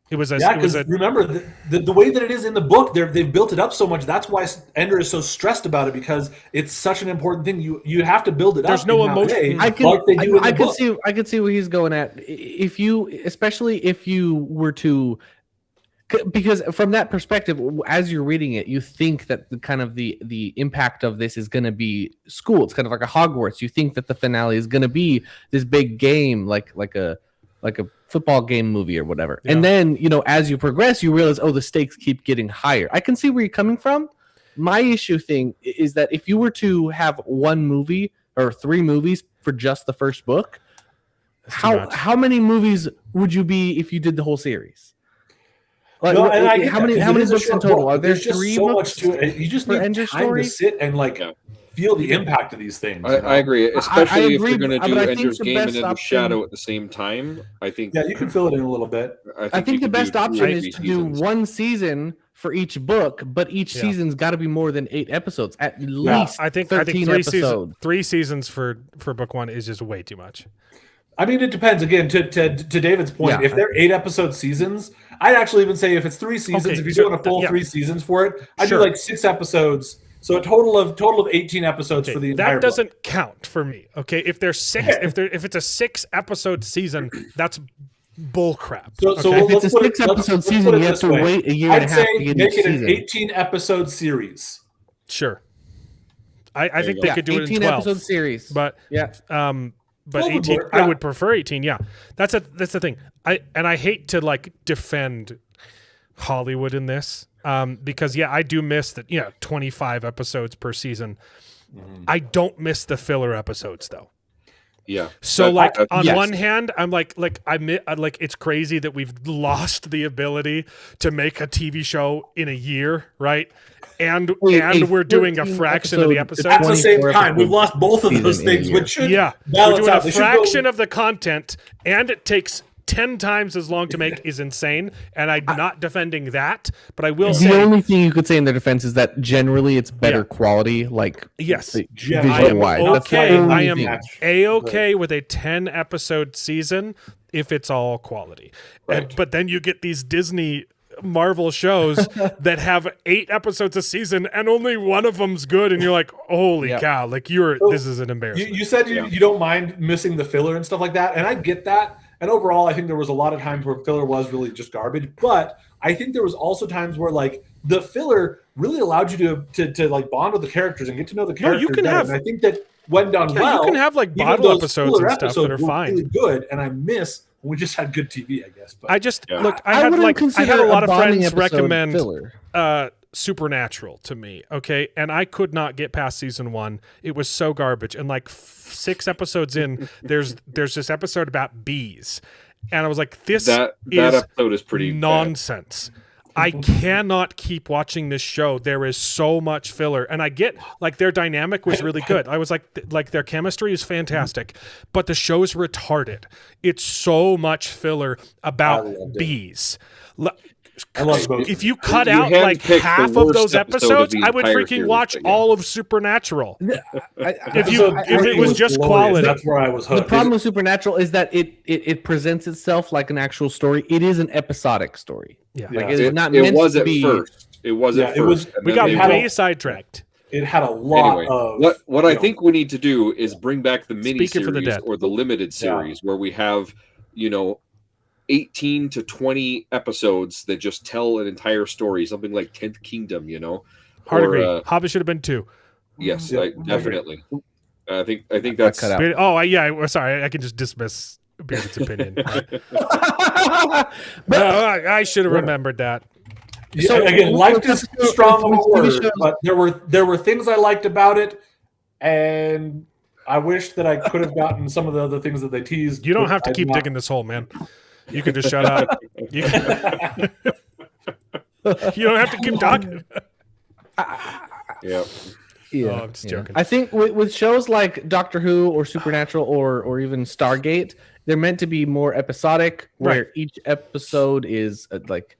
Remember the way that it is in the book, they've built it up so much. That's why Ender is so stressed about it, because it's such an important thing. You have to build it up. There's no emotion. I can see where he's going at. Especially if you were to. Because from that perspective, as you're reading it, you think that the impact of this is going to be school. It's kind of like a Hogwarts. You think that the finale is going to be this big game, like a football game movie or whatever. Yeah. And then, as you progress, you realize, the stakes keep getting higher. I can see where you're coming from. My issue thing is that if you were to have 1 movie or 3 movies for just the first book, how many movies would you be if you did the whole series? Like, how many books in total? Are there 3 so books? Much to it. You just need time to sit and feel the impact of these things. I agree, especially if you're going to do Ender's Game and Ender's Shadow at the same time. I think you can fill it in a little bit. I think the best option is to do 1 season for each book, but each season's got to be more than 8 episodes, at least. I think 13 episodes. 3 seasons for book 1 is just way too much. I mean, it depends. Again, to David's point, if they're 8-episode seasons, I'd actually even say if it's 3 seasons, if you're doing a full 3 seasons for it, I'd do like 6 episodes. So a total of 18 episodes for the entire that doesn't count for me. Okay, if there's 6, if it's a 6-episode season, that's bull crap. So if it's a 6-episode season, you have to wait a year and a half to get make it season. an 18-episode series. Sure, I think they could do it in 12 episode series, but But 18, I would prefer 18. Yeah, that's the thing. I hate to like defend Hollywood in this because I do miss that 25 episodes per season. I don't miss the filler episodes though. Yeah. So on one hand, I'm like it's crazy that we've lost the ability to make a TV show in a year, right? And we're doing a fraction of the episodes at the same time. We've lost both of those things, which should we're doing a fraction of the content, and it takes 10 times as long to make is insane, and I'm not defending that, but I will say the only thing you could say in their defense is that generally it's better quality, like visual wise. I am A-okay with a 10-episode season if it's all quality. Right. But then you get these Disney Marvel shows that have 8 episodes a season and only one of them's good, and you're like, holy cow, like this is an embarrassment. You said you don't mind missing the filler and stuff like that, and I get that. And overall, I think there was a lot of times where filler was really just garbage. But I think there was also times where like the filler really allowed you to like bond with the characters and get to know the characters. You can have. And I think that when done well, you can have like bottle episodes and stuff that are fine. Really good, and I miss when we just had good TV, I guess. But I just look. I had a lot of friends recommend Supernatural to me. Okay, and I could not get past season 1. It was so garbage, and like 6 episodes in, there's this episode about bees, and I was like, that episode is pretty nonsense. Bad. I cannot keep watching this show. There is so much filler, and I get like their dynamic was really good. I was like their chemistry is fantastic, but the show's retarded. It's so much filler about bees. I love both. If you cut You out like handpicked the half of worst those episode of episodes, the I would entire freaking series, watch but yeah. all of Supernatural. If Episode it 3 was just glorious. quality. That's where I was hooked. The problem with Supernatural is that it presents itself like an actual story. It is an episodic story. Yeah. Like Yeah. it is not It meant was to at be. first. It was Yeah, at it was- first. and We then got they had way a- sidetracked. it had a lot Anyway, of what I you know, think we need to do is bring back the mini Speaking for the series dead. or the limited series where we have, 18 to 20 episodes that just tell an entire story, something like 10th Kingdom, Hard Or, agree. Hobbit should have been 2. Yes, Yeah, definitely. I think that's cut out. Sorry, I can just dismiss Bearded's opinion. I should have remembered that. Yeah, So, again, liked let's is go strong of a with TV word, shows. but there were things I liked about it, and I wish that I could have gotten some of the other things that they teased. You don't but have to I keep did not. digging this hole, man. You can just shut up. You don't have to keep talking. yeah. Yeah, Oh, I'm just joking. I think with shows like Doctor Who or Supernatural or even Stargate, they're meant to be more episodic, where Right. each episode is like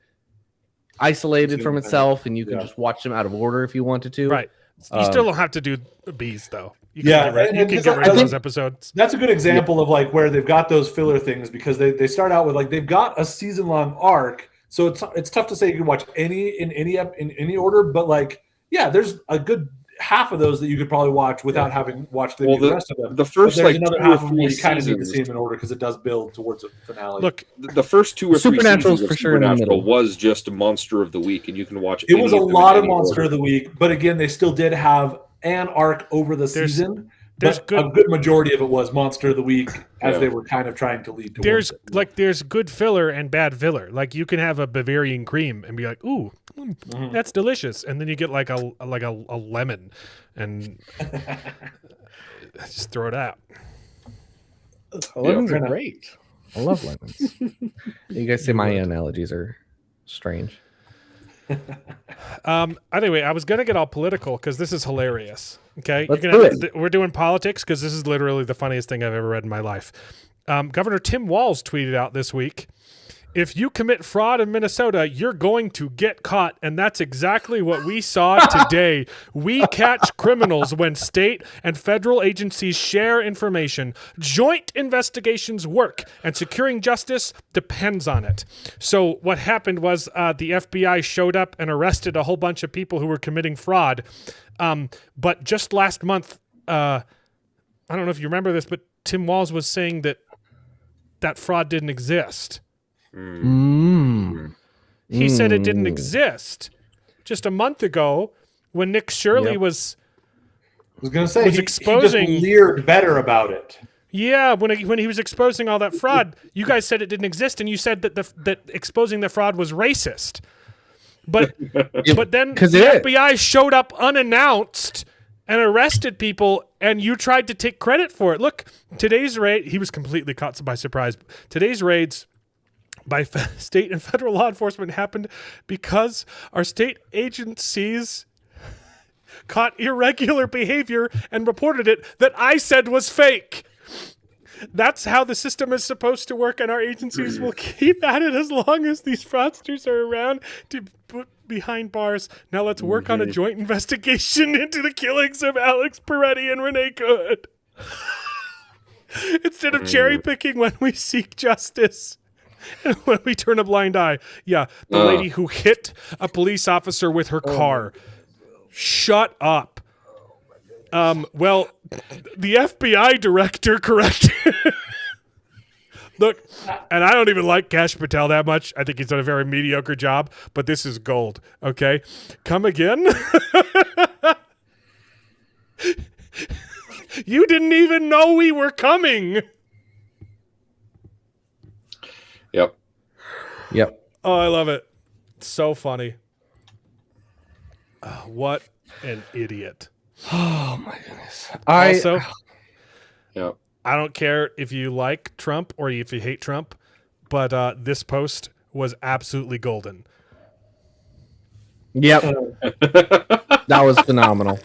isolated from itself, and you can Yeah. just watch them out of order if you wanted to. Right. You still don't have to do bees, though. You Yeah, can get rid, and you can because get rid I of think- those episodes. That's a good example of like where they've got those filler things because they start out with like they've got a season long arc, so it's tough to say you can watch in any order, but like there's a good half of those that you could probably watch without having watched the rest of them. the But first there's like another 2 or half of them 3 where you kind of need to seasons. see them in order because it does build towards a finale. Look, The first 2 or 3 Supernatural's seasons of for sure in the Supernatural middle. was just a Monster of the Week, and you can watch. it was a any them in lot of any Monster order. of the Week, but again, they still did have an arc over the There's- season. there's But a good majority of it was Monster of the Week as Yeah. they were kind of trying to lead towards there's good filler and bad filler. Like you can have a Bavarian cream and be like, "Ooh, that's delicious," and then you get like a lemon, and just throw it out. Lemons Yeah. are great. I love lemons. You guys say my analogies are strange. Anyway, I was gonna get all political because this is hilarious. Okay, Let's do it. We're doing politics because this is literally the funniest thing I've ever read in my life. Governor Tim Walz tweeted out this week, "If you commit fraud in Minnesota, you're going to get caught," and that's exactly what we saw today. We catch criminals when state and federal agencies share information. Joint investigations work, and securing justice depends on it. So what happened was the FBI showed up and arrested a whole bunch of people who were committing fraud. But just last month, I don't know if you remember this, but Tim Walz was saying that fraud didn't exist. He said it didn't exist just a month ago when Nick Shirley was I was going to say was he exposing- just leered better about it. when he was exposing all that fraud. You guys said it didn't exist, and you said that that exposing the fraud was racist. But then 'Cause the it is. FBI showed up unannounced and arrested people, and you tried to take credit for it. Look, today's raid, he was completely caught by surprise. Today's raids by state and federal law enforcement happened because our state agencies caught irregular behavior and reported it that I said was fake. That's how the system is supposed to work, and our agencies will keep at it as long as these fraudsters are around to put behind bars. Now let's work on a joint investigation into the killings of Alex Peretti and Renee Good. Instead of cherry picking when we seek justice. And when we turn a blind eye. Yeah, the lady who hit a police officer with her car. Shut up. Well, the FBI director corrected. Look, and I don't even like Kash Patel that much. I think he's done a very mediocre job, but this is gold. Okay, come again. You didn't even know we were coming. Yep. Oh, I love it. So funny. What an idiot. Oh my goodness. Also, Yep. I don't care if you like Trump or if you hate Trump, but this post was absolutely golden. Yep. That was phenomenal.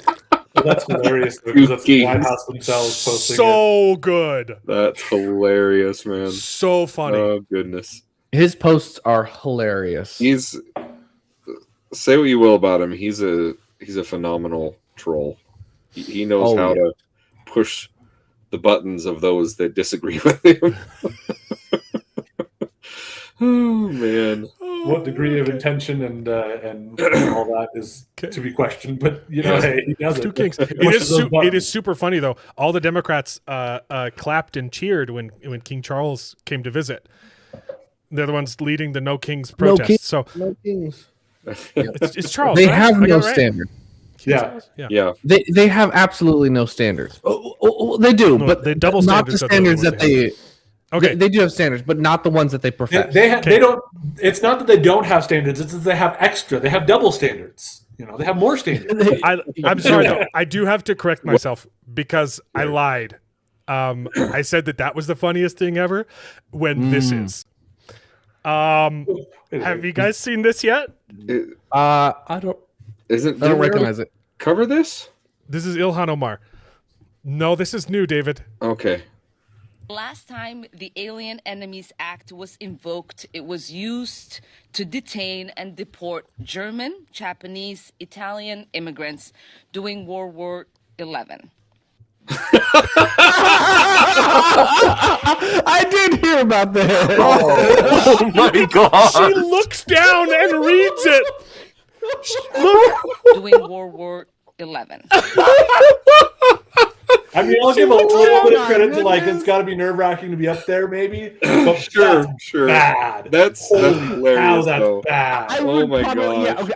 That's hilarious because that's the White House themselves posting it. So good. That's hilarious, man. So funny. Oh goodness. His posts are hilarious. He's say what you will about him. He's a phenomenal troll. He knows how to push the buttons of those that disagree with him. Oh man! What degree of intention and all that is to be questioned, but hey, he does it. Two kings. It is super funny though. All the Democrats clapped and cheered when King Charles came to visit. They're the ones leading the No Kings protest. No kings. It's Charles. They right? have I got no it right? standard. Yeah. They have absolutely no standards. They do, No, but they double not the standards standards that they. Okay. They do have standards, but not the ones that they profess. They don't. It's not that they don't have standards. It's that they have extra. They have double standards. They have more standards. I'm sorry though. I do have to correct myself because I lied. I said that was the funniest thing ever. When this is. Have you guys seen this yet? I don't recognize it. Cover this? This is Ilhan Omar. No, this is new, David. Okay. Last time the Alien Enemies Act was invoked, it was used to detain and deport German, Japanese, Italian immigrants during World War XI. I did hear about that. Oh my god! She looks down and reads it. Look. During World War XI. I mean, I'll give a little bit of credit to it's got to be nerve-wracking to be up there, maybe. But Sure. bad. That's Holy hilarious. cow, that's though. bad. Oh my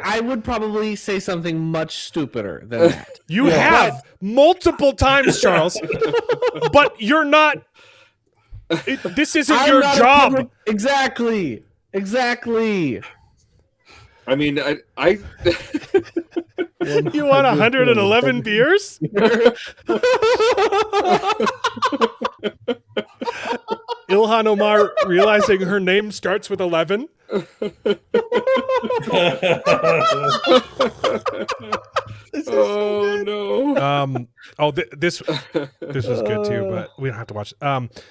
I would probably say something much stupider than that. You have multiple times, Charles, but you're not. This isn't I'm your not job. Exactly. I mean, I You want 111 beers? Ilhan Omar realizing her name starts with 11. Oh no! This was good too, but we don't have to watch it.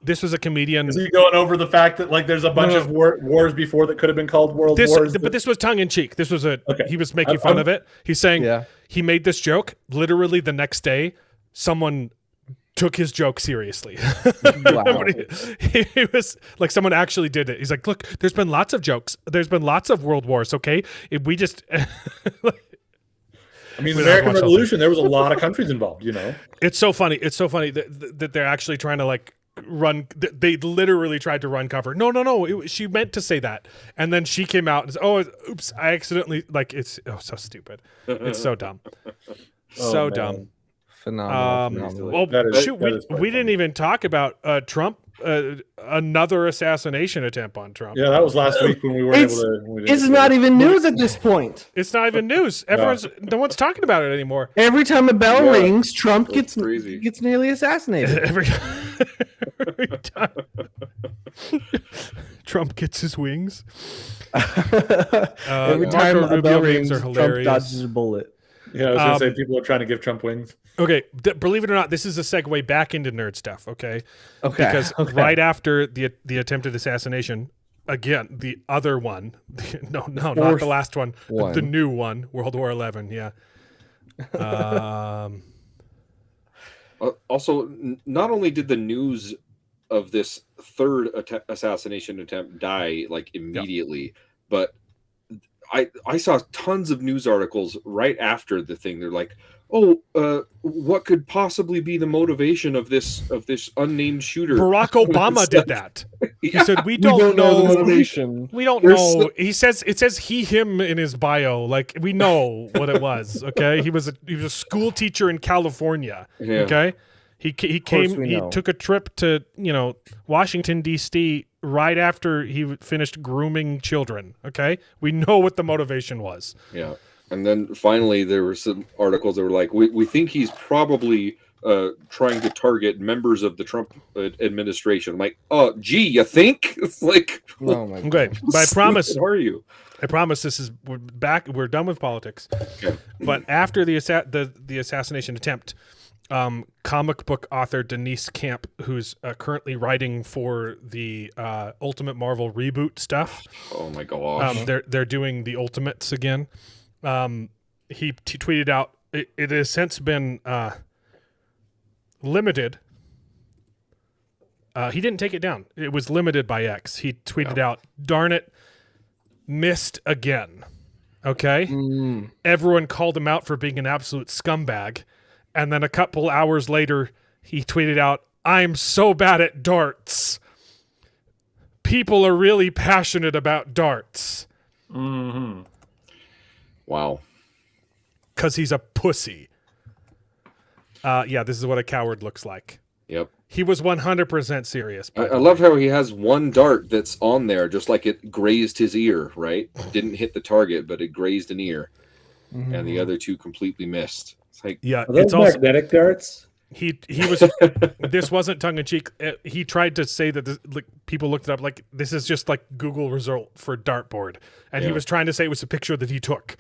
This was a comedian. Is he going over the fact that there's a bunch of wars before that could have been called world wars? But this was tongue in cheek. This was Okay. He was making fun of it. He's saying Yeah. he made this joke. Literally the next day, someone took his joke seriously. Wow. he was like, someone actually did it. He's like, look, there's been lots of jokes. There's been lots of world wars. Okay, if we just. I mean, We the don't have to American watch all Revolution, there was a lot of countries involved, It's so funny. It's so funny that they're actually trying to run. They literally tried to run cover. No. She meant to say that, and then she came out and said, "Oh, oops! I accidentally." It's so stupid. It's so dumb. So dumb. Phenomenal. Well, That is- shoot, that is quite we didn't even talk about Trump. Another assassination attempt on Trump. Yeah, that was last week when we weren't able to. It's not even news at this point. It's not even news. No one's talking about it anymore. Every time a bell Yeah. rings, Trump gets crazy. nearly assassinated. Every time Trump gets his wings. Every Marco time a Rubio bell memes rings, are Trump hilarious. dodges a bullet. Yeah, I was going to say people are trying to give Trump wings. Okay, believe it or not, this is a segue back into nerd stuff. Okay, Okay. because right after the attempted assassination, again, the other one, not the last one, the new one, World War XI. Yeah. Also, not only did the news of this third assassination attempt die immediately, but I saw tons of news articles right after the thing. They're like, what could possibly be the motivation of this unnamed shooter? Barack Obama did that. He said, "We don't know the motivation. We don't There's know." He says it says him in his bio. Like, we know what it was. Okay, he was a school teacher in California. Yeah. Okay, he came. we He know. took a trip to Washington D.C. right after he finished grooming children. Okay, we know what the motivation was. Yeah. And then finally, there were some articles that were like, we think he's probably trying to target members of the Trump administration. I'm like, oh, gee, you think? It's like, Oh my Okay, but I promise. How are you? I promise we're back. We're done with politics. Okay. But after the assassination attempt, comic book author Denise Camp, who's currently writing for the Ultimate Marvel reboot stuff. Oh my gosh. They're doing the Ultimates again. He tweeted out, it has since been limited. He didn't take it down. It was limited by X. He tweeted out, darn it, missed again. Okay? Everyone called him out for being an absolute scumbag. And then a couple hours later, he tweeted out, I'm so bad at darts. People are really passionate about darts. Mm-hmm. Wow. Because he's a pussy. Yeah, this is what a coward looks like. Yep. He was 100% serious. I love how he has one dart that's on there, just like it grazed his ear, right? Didn't hit the target, but it grazed an ear. And the other two completely missed. It's like, yeah, Are those it's also magnetic darts? he was. This wasn't tongue in cheek. He tried to say that people looked it up like this is just like Google result for dartboard, and he was trying to say it was a picture that he took.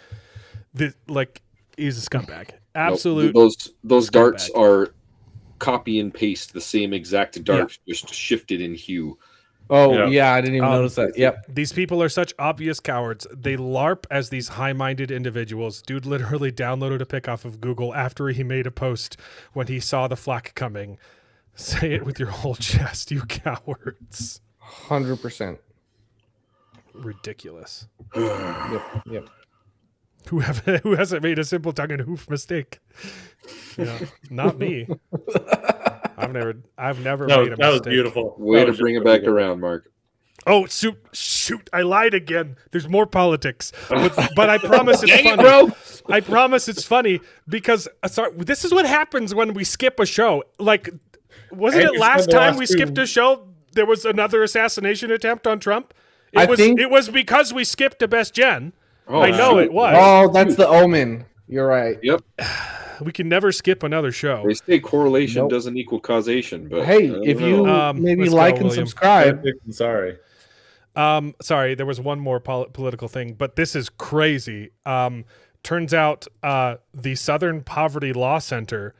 He's a scumbag. Absolute. Nope. Those scumbag. darts are copy and paste the same exact dart, just shifted in hue. Oh, yeah, I didn't even notice that. Yep. These people are such obvious cowards. They LARP as these high-minded individuals. Dude literally downloaded a pic off of Google after he made a post when he saw the flak coming. Say it with your whole chest, you cowards. 100%. Ridiculous. Yep. Who hasn't made a simple tongue and hoof mistake? Not me. I've never made a mistake. That was beautiful. Way to bring it back around, Mark. Oh, shoot! I lied again. There's more politics, but I promise it's funny. Bro. I promise it's funny because this is what happens when we skip a show. Like, wasn't it last time we skipped a show? There was another assassination attempt on Trump. It was because we skipped a Best Gen. Oh, I know it was. Oh, that's the omen. You're right. Yep. We can never skip another show. They say correlation doesn't equal causation, but hey, if you maybe like and subscribe. Sorry. Sorry, there was one more political thing, but this is crazy. Turns out the Southern Poverty Law Center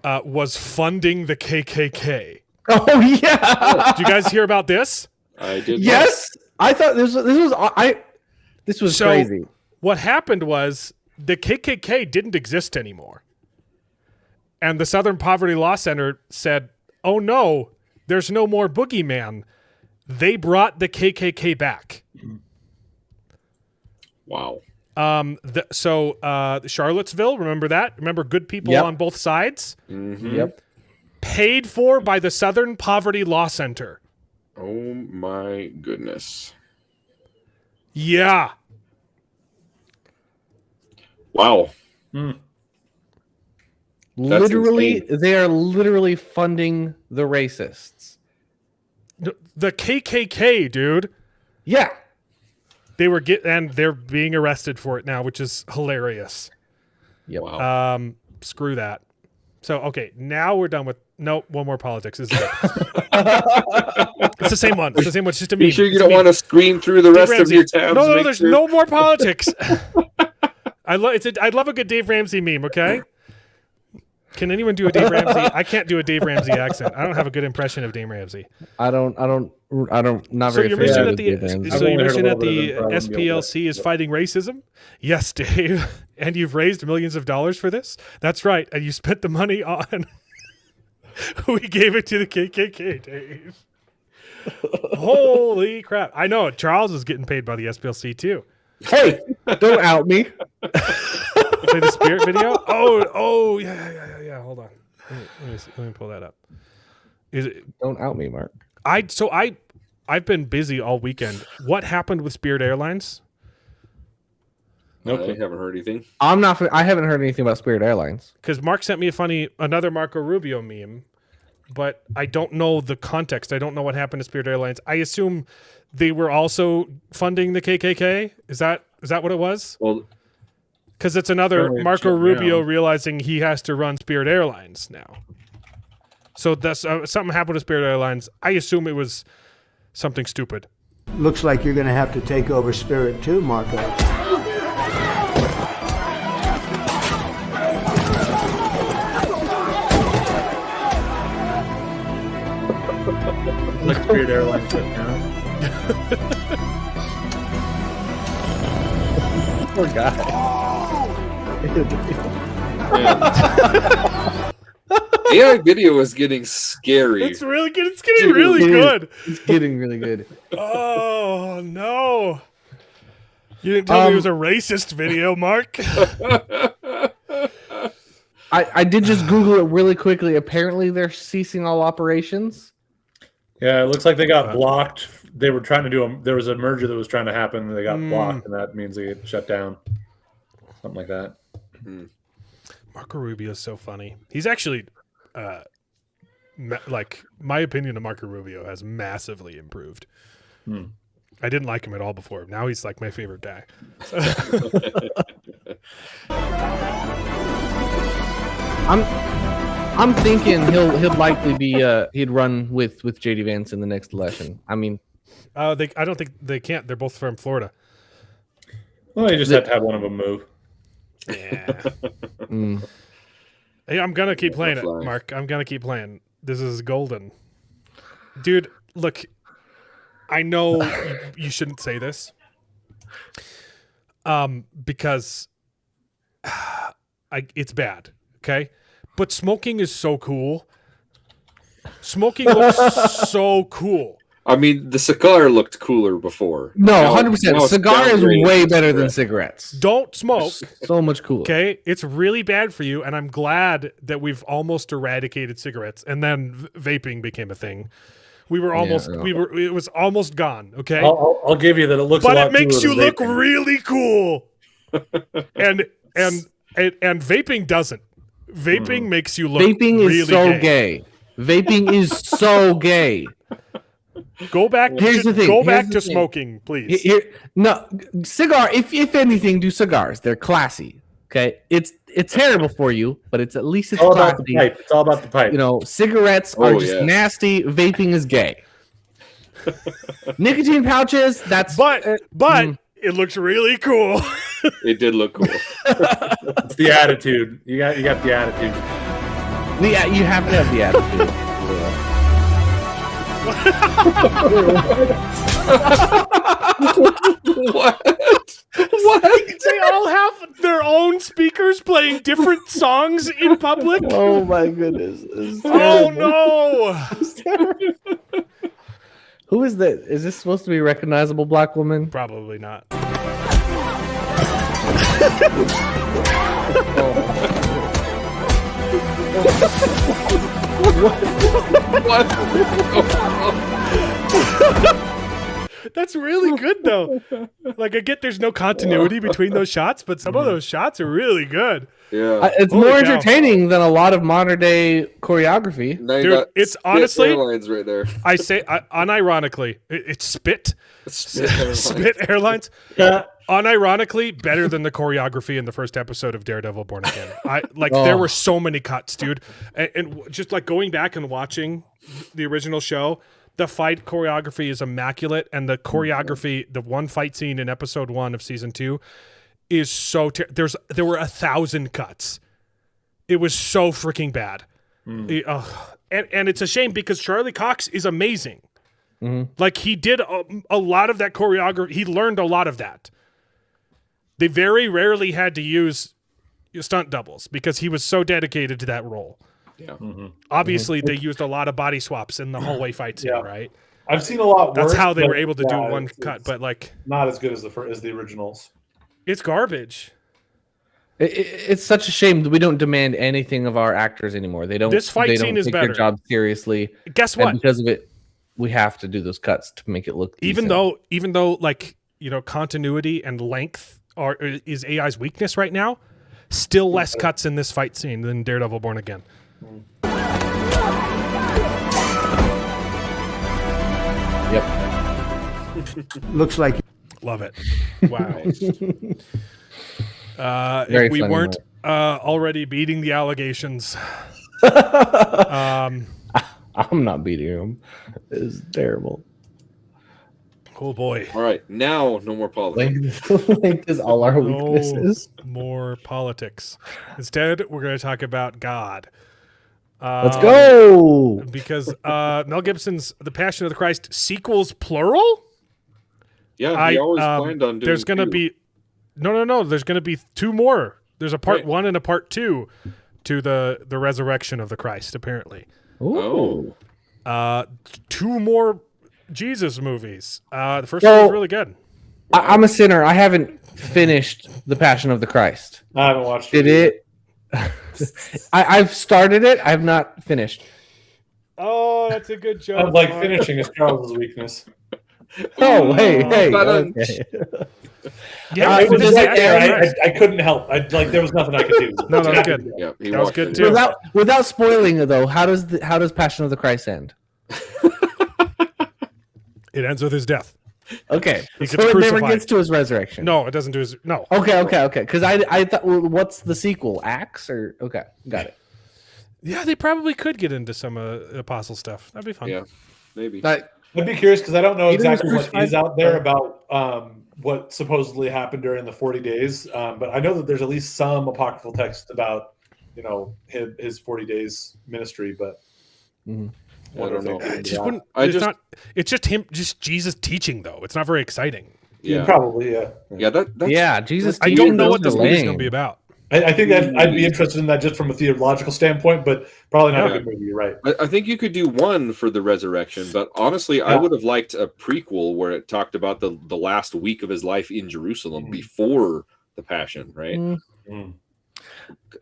was funding the KKK. Oh yeah. Did you guys hear about this? I did. Yes, I thought this was crazy. What happened was the KKK didn't exist anymore, and the Southern Poverty Law Center said, "Oh no, there's no more boogeyman." They brought the KKK back. Wow. Charlottesville, remember that? Remember good people on both sides? Mm-hmm. Yep. Paid for by the Southern Poverty Law Center. Oh my goodness. Yeah. Wow. Literally, insane. they are literally funding the racists. The KKK, dude. Yeah. And they're being arrested for it now, which is hilarious. Yep. Wow. Screw that. So, okay, now we're done with one more politics. This is it. It's the same one. It's the same one. It's just a meme. Be sure you It's don't a meme. want to screen through the Dave rest Ramsey. of your tabs. No, Make there's sure- no more politics. I love a good Dave Ramsey meme, okay? Can anyone do a Dave Ramsey? I can't do a Dave Ramsey accent. I don't have a good impression of Dave Ramsey. Not So very your familiar mission with Dave Ramsey. so your only heard mission a at little the bit of it, probably. SPLC is fighting racism? Yes, Dave. And you've raised millions of dollars for this? That's right. And you spent the money on we gave it to the KKK, Dave. Holy crap. I know. Charles is getting paid by the SPLC too. Hey, don't out me. Play the Spirit video? Oh, yeah. Hold on. Let me pull that up. Is it Don't out me, Mark. I've been busy all weekend. What happened with Spirit Airlines? I haven't heard anything. I haven't heard anything about Spirit Airlines. Because Mark sent me another Marco Rubio meme, but I don't know the context. I don't know what happened to Spirit Airlines. I assume they were also funding the KKK. Is that what it was? Well, because it's another Probably Marco shut Rubio down. realizing he has to run Spirit Airlines now. So that's something happened to Spirit Airlines. I assume it was something stupid. Looks like you're going to have to take over Spirit too, Marco. like Spirit Airlines shut down. Poor guy. AI video is getting scary. It's really good. It's getting really good. It's getting really good. Oh no! You didn't tell me it was a racist video, Mark. I did just Google it really quickly. Apparently, they're ceasing all operations. Yeah, it looks like they got blocked. They were trying to do there was a merger that was trying to happen, and they got blocked, and that means they get shut down. Something like that. Marco Rubio is so funny. He's actually, like, my opinion of Marco Rubio has massively improved. I didn't like him at all before. Now he's like my favorite guy. I'm thinking he'll likely be he'd run with JD Vance in the next election. I mean, I don't think they can't. They're both from Florida. Well, you just have to have one of them move. Yeah. Hey, I'm gonna keep playing it, Mark. I'm gonna keep playing. This is golden, dude. Look, I know you shouldn't say this, because it's bad. Okay, but smoking is so cool. Smoking looks so cool. I mean, the cigar looked cooler before. No, Now- 100%. now it's Cigar is downgraded way to better than cigarette. cigarettes. Don't smoke. So much cooler. Okay, it's really bad for you, and I'm glad that we've almost eradicated cigarettes, and then vaping became a thing. We were almost, it was almost gone. Okay, I'll give you that. It looks, but a lot it makes cooler you than look vaping. really cool, and vaping doesn't. Vaping makes you look. Vaping really is so gay. Vaping is so gay. Go back. Here's the thing. Go Here's back the to thing. smoking, please. No, cigar. If anything, do cigars. They're classy. Okay, it's terrible for you, but it's at least it's all about the classy. pipe. It's all about the pipe. You know, cigarettes are just yeah. nasty. Vaping is gay. Nicotine pouches. That's But it looks really cool. It did look cool. It's the attitude. You got the attitude. you have to have the attitude. What? They all have their own speakers playing different songs in public. Oh my goodness! Oh no! Who is that? Is this supposed to be a recognizable black woman? Probably not. What? That's really good though. Like I get there's no continuity between those shots, but some of those shots are really good. Yeah. It's Holy more cow. entertaining than a lot of modern day choreography. Now you Dude, got it's Spit honestly- Airlines right there. I say unironically, it's Spit Spit Airlines. Spit Airlines. Unironically, better than the choreography in the first episode of Daredevil Born Again. There were so many cuts, dude, and just like going back and watching the original show. The fight choreography is immaculate, and the choreography, the one fight scene in episode 1 of season 2, is so. There were 1,000 cuts. It was so freaking bad, and it's a shame because Charlie Cox is amazing. Like he did a lot of that choreography. He learned a lot of that. They very rarely had to use stunt doubles because he was so dedicated to that role. Yeah. Obviously, they used a lot of body swaps in the hallway fight scene, right? I've seen a lot That's worse. how they but were able to do yeah, one it's cut, but like not as good as the originals. it's garbage. It's such a shame that we don't demand anything of our actors anymore. They don't. This fight they scene don't is take better. their job seriously. Guess And what? because of it, we have to do those cuts to make it look. Even decent. though like, you know, continuity and length is AI's weakness right now, still less cuts in this fight scene than Daredevil Born Again. Yep. Looks like Love it. Wow. Very if we funny, weren't already beating the allegations. I'm not beating him. It's terrible. Oh boy. All right. Now, no more politics. Length is all our No weaknesses. more politics. Instead, we're going to talk about God. Let's go. Because Mel Gibson's The Passion of the Christ sequels plural. Yeah, he always planned on doing. There's going to be no. There's going to be 2 more. There's a part 1 and a part 2 to the resurrection of the Christ. Apparently. Ooh. 2 more Jesus movies. The first one was really good. I'm a sinner. I haven't finished The Passion of the Christ. I haven't watched Did it? I've started it. I have not finished. Oh, that's a good joke. Like finishing is Charles's weakness. Oh, hey. Okay. Yeah, I couldn't help. There was nothing I could do. No, that was good. Yeah, That was good too. Without spoiling it though, how does Passion of the Christ end? It ends with his death. Okay, He so gets it never crucified. gets to his resurrection. No, it doesn't do his. No. Okay. Because I thought, well, what's the sequel? Acts or okay, got it. Yeah, they probably could get into some apostle stuff. That'd be fun. Yeah, maybe. I'd be curious because I don't know Peter was exactly what crucified? is out there about what supposedly happened during the 40 days. But I know that there's at least some apocryphal text about, his 40 days ministry. But I don't know. It just wouldn't. It's It's just Jesus teaching though. It's not very exciting. Yeah, probably, yeah. yeah. That's, Jesus. I don't know what this movie's going to be about. I think I'd be interested in that just from a theological standpoint, but probably not a good movie. You're right. I think you could do one for the resurrection, but honestly, I would have liked a prequel where it talked about the last week of his life in Jerusalem before the Passion, right?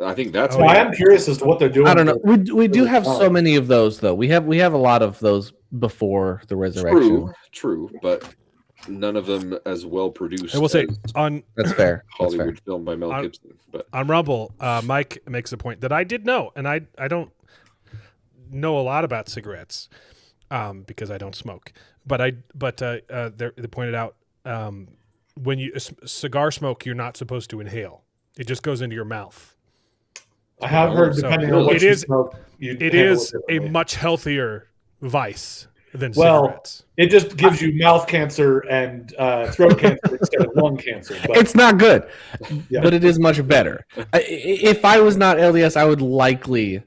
I think that's. I am curious as to what they're doing. I don't know. We do have so many of those though. We have a lot of those before the resurrection. True, but none of them as well produced. I will say as on That's fair. Hollywood film by Mel Gibson. But on Rumble, Mike makes a point that I did know, and I don't know a lot about cigarettes because I don't smoke. But they pointed out when you cigar smoke, you're not supposed to inhale. It just goes into your mouth. I have heard depending on what it you is. smoke, It is a much healthier vice than Well, cigarettes. it just gives you mouth cancer and throat cancer instead of lung cancer. But It's not good, Yeah. but it is much better. If I was not LDS, I would likely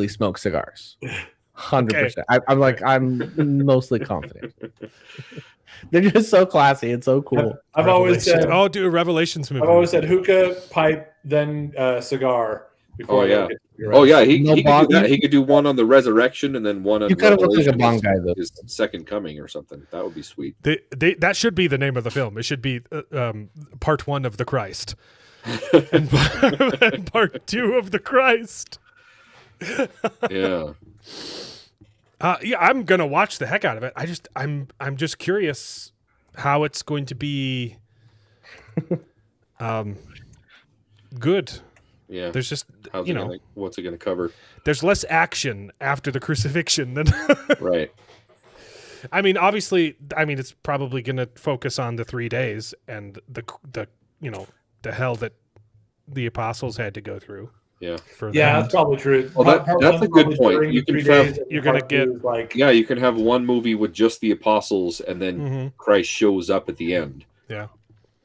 smoke cigars. 100%. I'm mostly confident. They're just so classy and so cool. I've always said, Oh, do a Revelations movie. I've always said hookah, pipe, then cigar. Before I get to cigarette. Oh yeah, he No could bong? do that. He could do one on the resurrection and then one on You kind of look like a Revelation, bong guy though. his second coming or something. That would be sweet. That should be the name of the film. It should be part 1 of the Christ and part 2 of the Christ. Yeah. Yeah, I'm gonna watch the heck out of it. I'm just curious how it's going to be good. Yeah. There's just what's it gonna cover? there's less action after the crucifixion than Right. I mean, obviously, it's probably going to focus on the 3 days and the hell that the apostles had to go through. Yeah. That's probably true. Well, that's a good point. You can have, you're going to get you can have one movie with just the apostles, and then Christ shows up at the end. Yeah.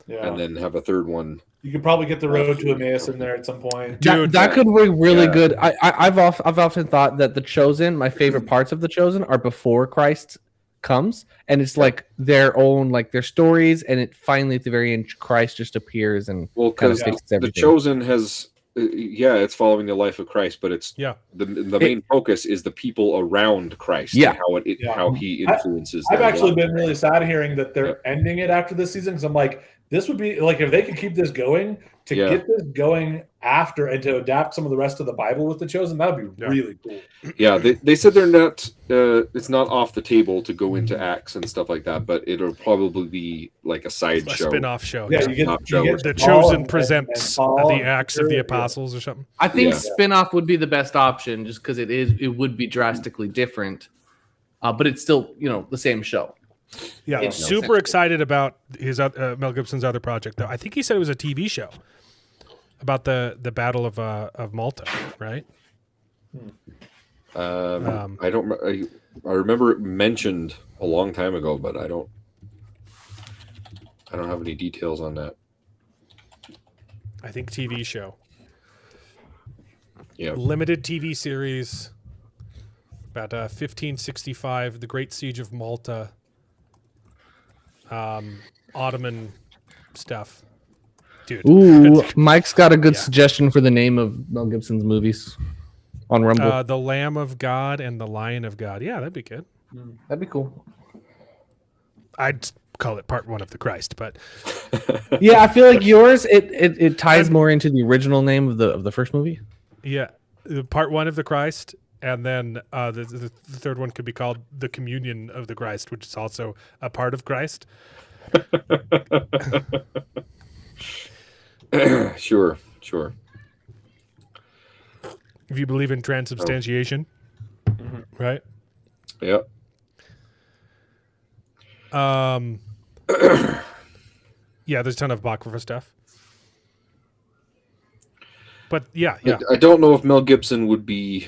And then have a third one. You could probably get the road to Emmaus in there at some point. Dude, that could be really good. I've often thought that the Chosen, my favorite parts of the Chosen, are before Christ comes, and it's like their own, like their stories, and it finally at the very end, Christ just appears and because the Chosen has. It's following the life of Christ, but it's the main focus is the people around Christ. Yeah, and how he influences. I've actually been really sad hearing that they're ending it after this season because I'm like, this would be like if they could keep this going get this going after and to adapt some of the rest of the Bible with the Chosen, that would be really cool. Yeah, they said they're not. It's not off the table to go into Acts and stuff like that, but it'll probably be like a side show, spin-off show. Yeah, the Chosen presents the Acts of the Apostles or something. I think spin-off would be the best option, just because it would be drastically different, but it's still the same show. Yeah, super excited about his Mel Gibson's other project though. I think he said it was a TV show about the Battle of Malta, right? I don't. I remember it mentioned a long time ago, but I don't have any details on that. I think TV show. Yeah. Limited TV series about 1565, the Great Siege of Malta, Ottoman stuff. Dude. Ooh, Mike's got a good Yeah. suggestion for the name of Mel Gibson's movies on Rumble. The Lamb of God and the Lion of God. Yeah, that'd be good. That'd be cool. I'd call it part 1 of the Christ, but Yeah, I feel like yours it ties more into the original name of the first movie. yeah, part 1 of the Christ, and then the third one could be called the Communion of the Christ, which is also a part of Christ. Sure. If you believe in transubstantiation, right? Yep. Yeah, there's a ton of Apocrypha stuff. But yeah. I don't know if Mel Gibson would be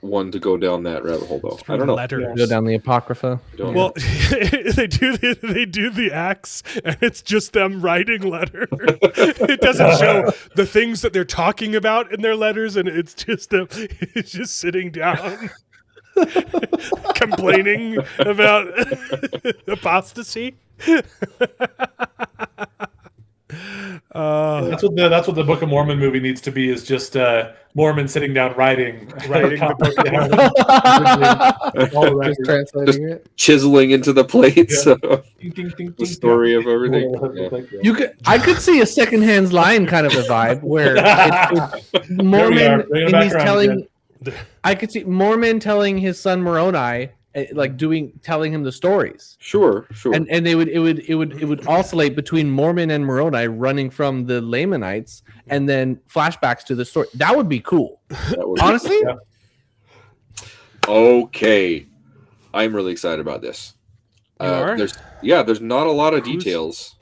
one to go down that rabbit hole, though. I don't know. Letters. Go down the Apocrypha. Well, they do the acts, and it's just them writing letters. It doesn't show the things that they're talking about in their letters, and it's just them. It's just sitting down, complaining about apostasy. That's what the Book of Mormon movie needs to be, is just Mormon sitting down writing the book. Just translating it. Chiseling into the plates Yeah. of the story of everything. Yeah. I could see a second hands lion kind of a vibe where it's Mormon Bring it and back he's around telling. I could see Mormon telling his son Moroni, like telling him the stories. Sure. And it would oscillate between Mormon and Moroni running from the Lamanites and then flashbacks to the story. That would be cool. That would Honestly, Yeah. Okay. I'm really excited about this. You are? There's not a lot of Who's- details.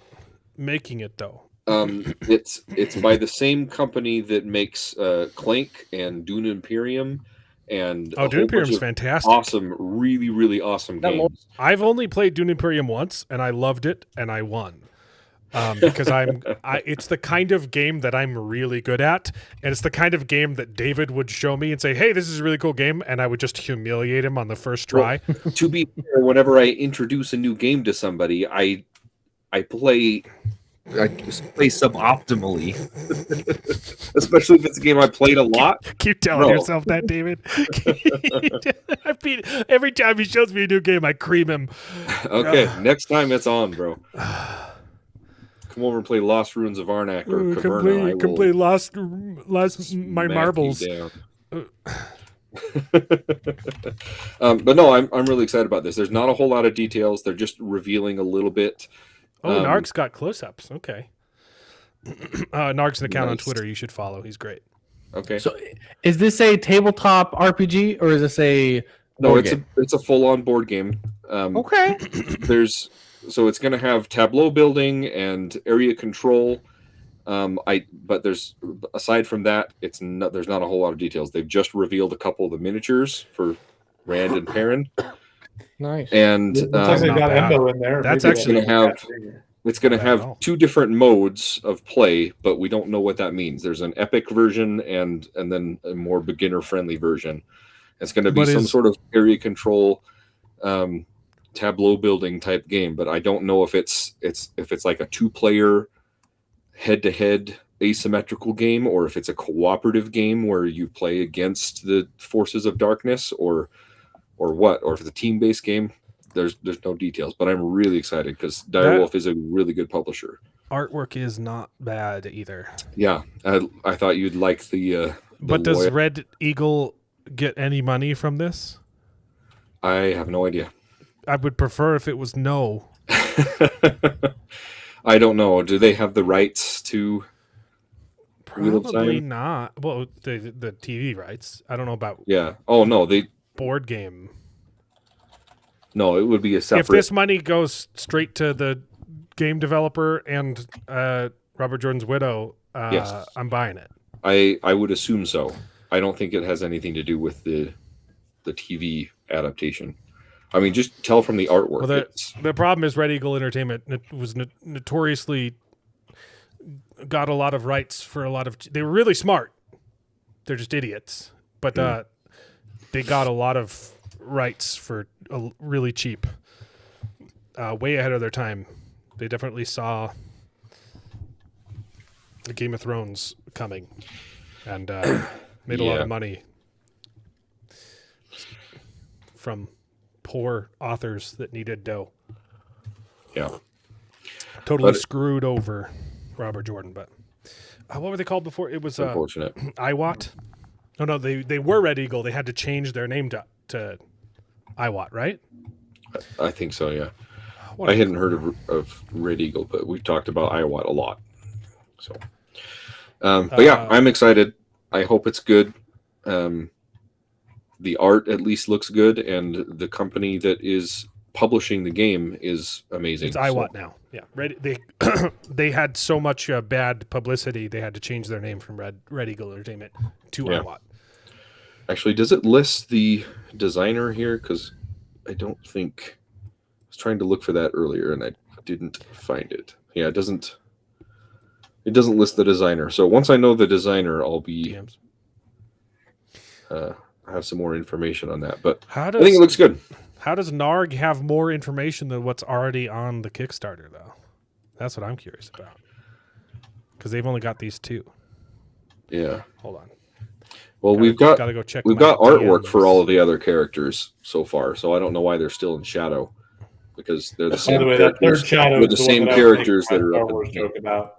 Making it though. It's by the same company that makes Clank and Dune Imperium and a Dune whole bunch Imperium's of fantastic. awesome, really, really awesome That games. I've only played Dune Imperium once, and I loved it, and I won. Because it's the kind of game that I'm really good at, and it's the kind of game that David would show me and say, "Hey, this is a really cool game," and I would just humiliate him on the first try. To be fair, whenever I introduce a new game to somebody, I play suboptimally, especially if it's a game I played a lot. Keep telling Bro. yourself that, David. Every time he shows me a new game, I cream him. Okay, next time it's on, bro. Come over and play Lost Ruins of Arnak or Caverna. I will Complete lost my smack you marbles. down. But no, I'm really excited about this. There's not a whole lot of details. They're just revealing a little bit. Oh, Narg's got close-ups. Okay. Narg's an account on Nice. Twitter. You should follow. He's great. Okay. so is this a tabletop RPG or is this a No, board it's game? a full-on board game. Okay. So it's going to have tableau building and area control. But there's, aside from that, there's not a whole lot of details. They've just revealed a couple of the miniatures for Rand and Perrin, Nice. and Looks like they not got bad. Embo in there. That's Maybe actually it's going to Not have at all. 2 different modes of play, but we don't know what that means. There's an epic version and then a more beginner-friendly version. It's going to be But some is- sort of area control, tableau building type game, but I don't know if it's like a 2-player head-to-head asymmetrical game, or if it's a cooperative game where you play against the forces of darkness, or what, or if it's a team-based game. There's no details, but I'm really excited because Direwolf is a really good publisher. Artwork is not bad either. Yeah, I thought you'd like the But does loyal- Red Eagle get any money from this? I have no idea. I would prefer if it was no. I don't know. Do they have the rights to Wheel of Probably Time? not. Well, the TV rights. I don't know about Yeah. Oh no, board game. no. It would be a separate. If this money goes straight to the game developer and Robert Jordan's widow, Yes. I'm buying it. I would assume so. I don't think it has anything to do with the TV adaptation. I mean, just tell from the artwork. Well, it's- the problem is Red Eagle Entertainment was notoriously got a lot of rights for a lot of. They were really smart. they're just idiots. But they got a lot of rights for really cheap, way ahead of their time. They definitely saw the Game of Thrones coming and made a lot of money from poor authors that needed dough. Yeah. Totally screwed over Robert Jordan, but what were they called before? It was unfortunate. IWAT. No, they were Red Eagle. They had to change their name to IWAT, right? I think so, yeah. I hadn't heard of Red Eagle, but we've talked about IWAT a lot. So, but yeah, I'm excited. I hope it's good. The art at least looks good, and the company that is publishing the game is amazing. It's IWAT now. Yeah, they had so much bad publicity, they had to change their name from Red Eagle Entertainment to IWAT. Actually, does it list the designer here? Because I don't think I was trying to look for that earlier, and I didn't find it. Yeah, it doesn't. It doesn't list the designer. So once I know the designer, I'll be have some more information on that. But I think it looks good. How does Narg have more information than what's already on the Kickstarter, though? That's what I'm curious about. Because they've only got these two. Yeah. Hold on. Well, we've got artwork for all of the other characters so far, so I don't know why they're still in shadow. Because they're the same characters. They're the same characters that are up in joke about.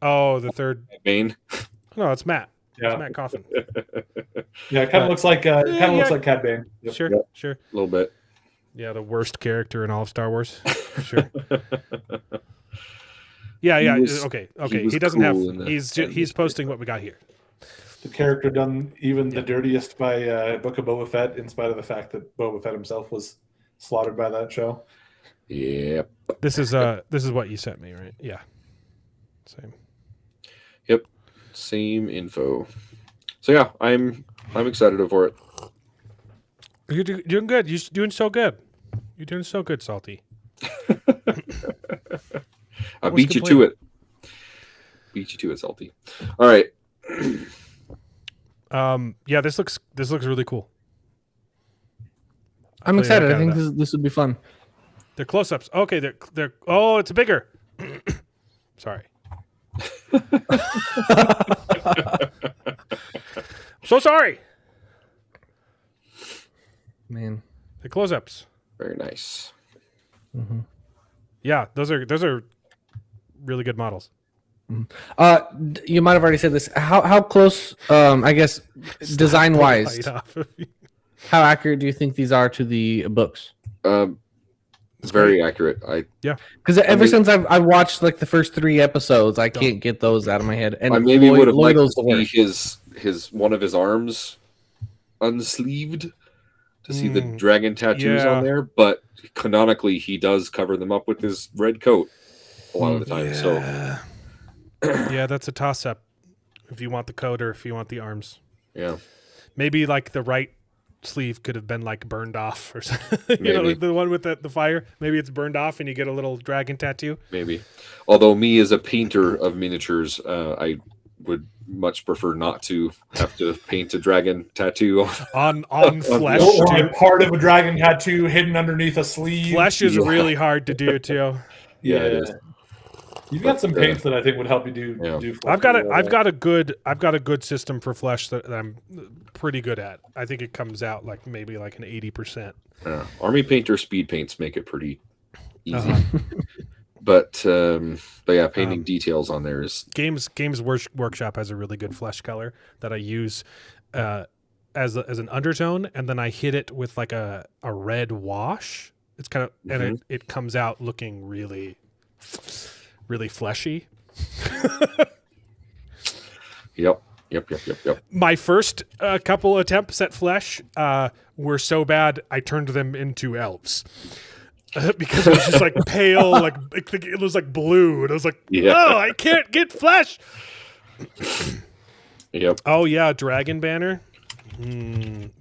Oh, the third Bane. No, it's Matt. Yeah. It's Matt Coffin. Yeah, it kind of looks like looks like Cad Bane. Yep. Sure, sure. A little bit. Yeah, the worst character in all of Star Wars. Sure. Yeah. Okay. He doesn't cool have. He's posting what we got here. The character done even the dirtiest by Book of Boba Fett, in spite of the fact that Boba Fett himself was slaughtered by that show. Yep. This is what you sent me, right? Yeah. Same. Yep. Same info. So yeah, I'm excited for it. You're doing good. You're doing so good. You're doing so good, Salty. I beat you to it. Beat you to it, Salty. All right. Yeah, this looks really cool. I'm excited. I think this would be fun. They're close-ups. Okay, they're oh, it's bigger. Sorry. So sorry. Man. The close-ups. Very nice. Mm-hmm. Yeah, those are really good models. You might have already said this. How close? I guess design wise, how accurate do you think these are to the books? It's very accurate. Because ever since I've watched like the first 3 episodes, I can't get those out of my head. And I maybe would have liked to see his one of his arms unsleeved to see the dragon tattoos on there, but canonically he does cover them up with his red coat a lot of the time. So yeah, that's a toss-up if you want the coat or if you want the arms. Yeah, maybe like the right sleeve could have been like burned off or something. You know, the one with the fire. Maybe it's burned off and you get a little dragon tattoo. Maybe. Although me as a painter of miniatures, I would much prefer not to have to paint a dragon tattoo on flesh. Or a part of a dragon tattoo hidden underneath a sleeve. Flesh is really hard to do too. Yeah, it is. You've got some paints that I think would help you do. I've got a good system for flesh that I'm pretty good at. I think it comes out like maybe like an 80%. Army painter speed paints make it pretty easy. But yeah, painting details on there is Games Workshop has a really good flesh color that I use as an undertone, and then I hit it with like a red wash. It's kind of and it comes out looking really fleshy. Yep. My first couple attempts at flesh were so bad I turned them into elves. Because it was just like pale, like it was like blue, and I was like, "Oh, I can't get flesh." Yep. Oh yeah, dragon banner.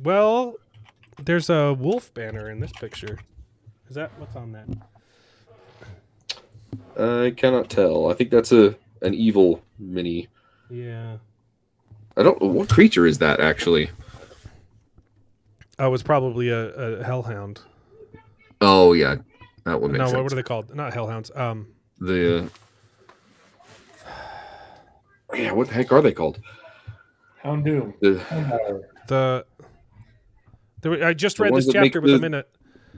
Well, there's a wolf banner in this picture. Is that what's on that? I cannot tell. I think that's an evil mini. Yeah. I don't. What creature is that actually? Oh, it was probably a hellhound. Oh yeah, that would make No, sense. what are they called? Not hellhounds. The yeah, what the heck are they called? Houndoom. I just read ones this that make chapter with a minute.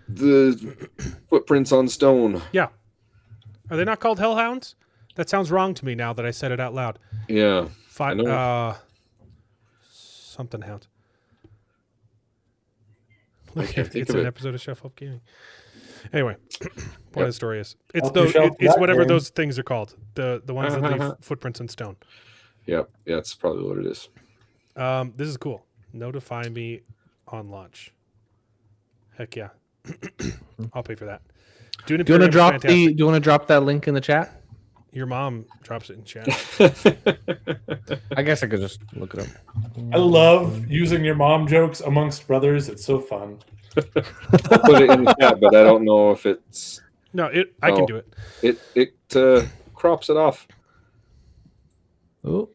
The footprints on stone. Yeah. Are they not called hellhounds? That sounds wrong to me now that I said it out loud. Yeah. I know. Something hounds. I can't think It's of an it. episode of Chef Up Gaming. Anyway, point of the story is it's Help yourself to it's that whatever game. those things are called. The ones that leave footprints in stone. Yep. Yeah, that's probably what it is. This is cool. Notify me on launch. Heck yeah. I'll pay for that. Do you want to drop that link in the chat? Your mom drops it in chat. I guess I could just look it up. I love using your mom jokes amongst brothers. It's so fun. I'll put it in the chat, but I don't know if it's. No, I can do it. It crops it off. Oh,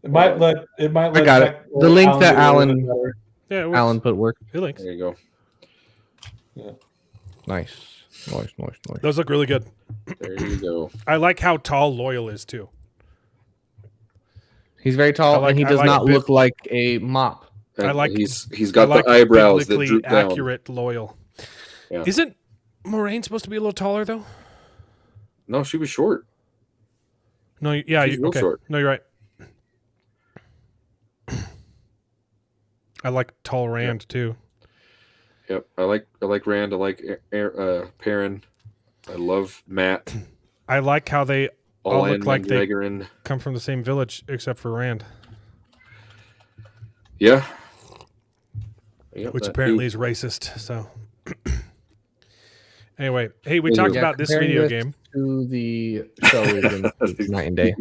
It might let. I got it. The link that Alan put work. It links. There you go. Yeah. Nice. Those look really good. There you go. I like how tall Loyal is too. He's very tall, and he does not look like a mop. And I like he's got the eyebrows that droop down. Accurate Loyal. Yeah. Isn't Moraine supposed to be a little taller though? No, she was short. No, yeah, She's real okay. short. No, you're right. I like tall Rand too. Yep, I like Rand. I like Perrin. I love Matt. I like how they all look like they Mandragoran. come from the same village, except for Rand, Yeah. Yep, which that apparently too. is racist. So, anyway, hey, we talked about this video game. To the show is night and day.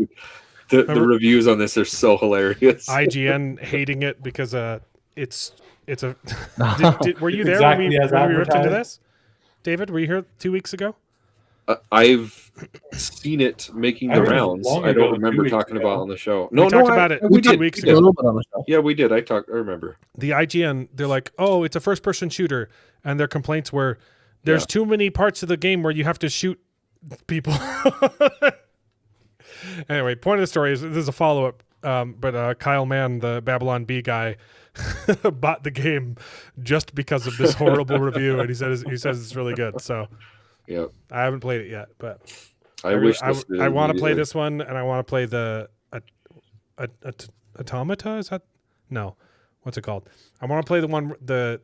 The reviews on this are so hilarious. IGN hating it because it's a. Were you there Exactly when as we ripped into advertised. this? David, were you here 2 weeks ago? I've seen it making I the was rounds. long I ago, don't 2 remember weeks talking ago. about it on the show. We talked about it we 2 did. weeks We did a ago. little bit on the show. Yeah, we did. I remember. The IGN, they're like, oh, it's a first-person shooter, and their complaints were, there's too many parts of the game where you have to shoot people. Anyway, point of the story is this is a follow-up, but Kyle Mann, the Babylon Bee guy, bought the game just because of this horrible review, and he says it's really good. So, Yeah. I haven't played it yet, but I wish this I want to play immediately. this one, and I want to play the Automata. Is that no? What's it called? I want to play the one the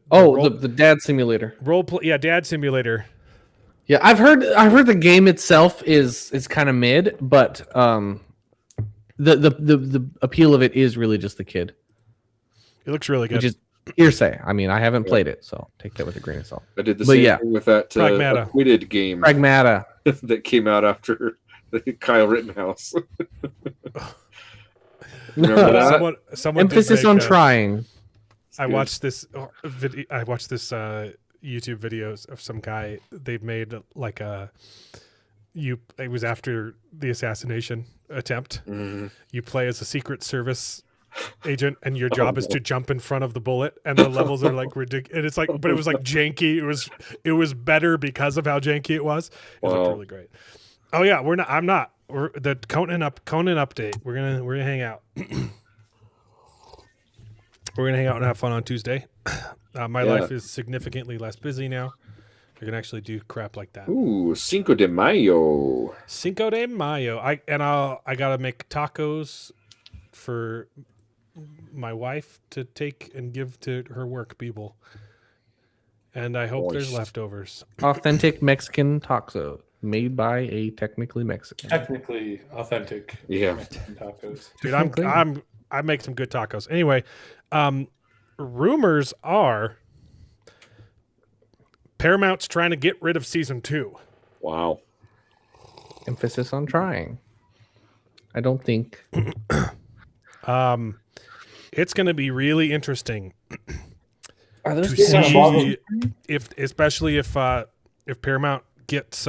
Dad Simulator. role play. Yeah, Dad Simulator. Yeah, I've heard the game itself is kind of mid, but the appeal of it is really just the kid, It looks really good. which is hearsay. I mean, I haven't played it, so take that with a grain of salt. I did the But same yeah. thing with that Pragmata. Acquitted game Pragmata. that came out after the Kyle Rittenhouse. Remember that? Someone did Emphasis make on a- trying. I good. watched this video. I watched this YouTube videos of some guy. They've made like a It was after the assassination attempt. Mhm. You play as a Secret Service agent, and your job is to jump in front of the bullet, and the levels are like ridiculous. And it's like, but it was like janky. It was better because of how janky it was. It looked Wow. really great. Oh yeah, we're not. I'm not. We're the Conan update. We're gonna hang out. We're gonna hang out and have fun on Tuesday. My life is significantly less busy now. I can actually do crap like that. Ooh, Cinco de Mayo. Cinco de Mayo. I gotta make tacos for my wife to take and give to her work people. And I hope there's Moist. leftovers. Authentic Mexican taco made by a technically Mexican. Technically authentic. Yeah. Tacos. Dude, I make some good tacos. Anyway, rumors are Paramount's trying to get rid of season 2. Wow. Emphasis on trying. I don't think. It's going to be really interesting Are to those see if Paramount gets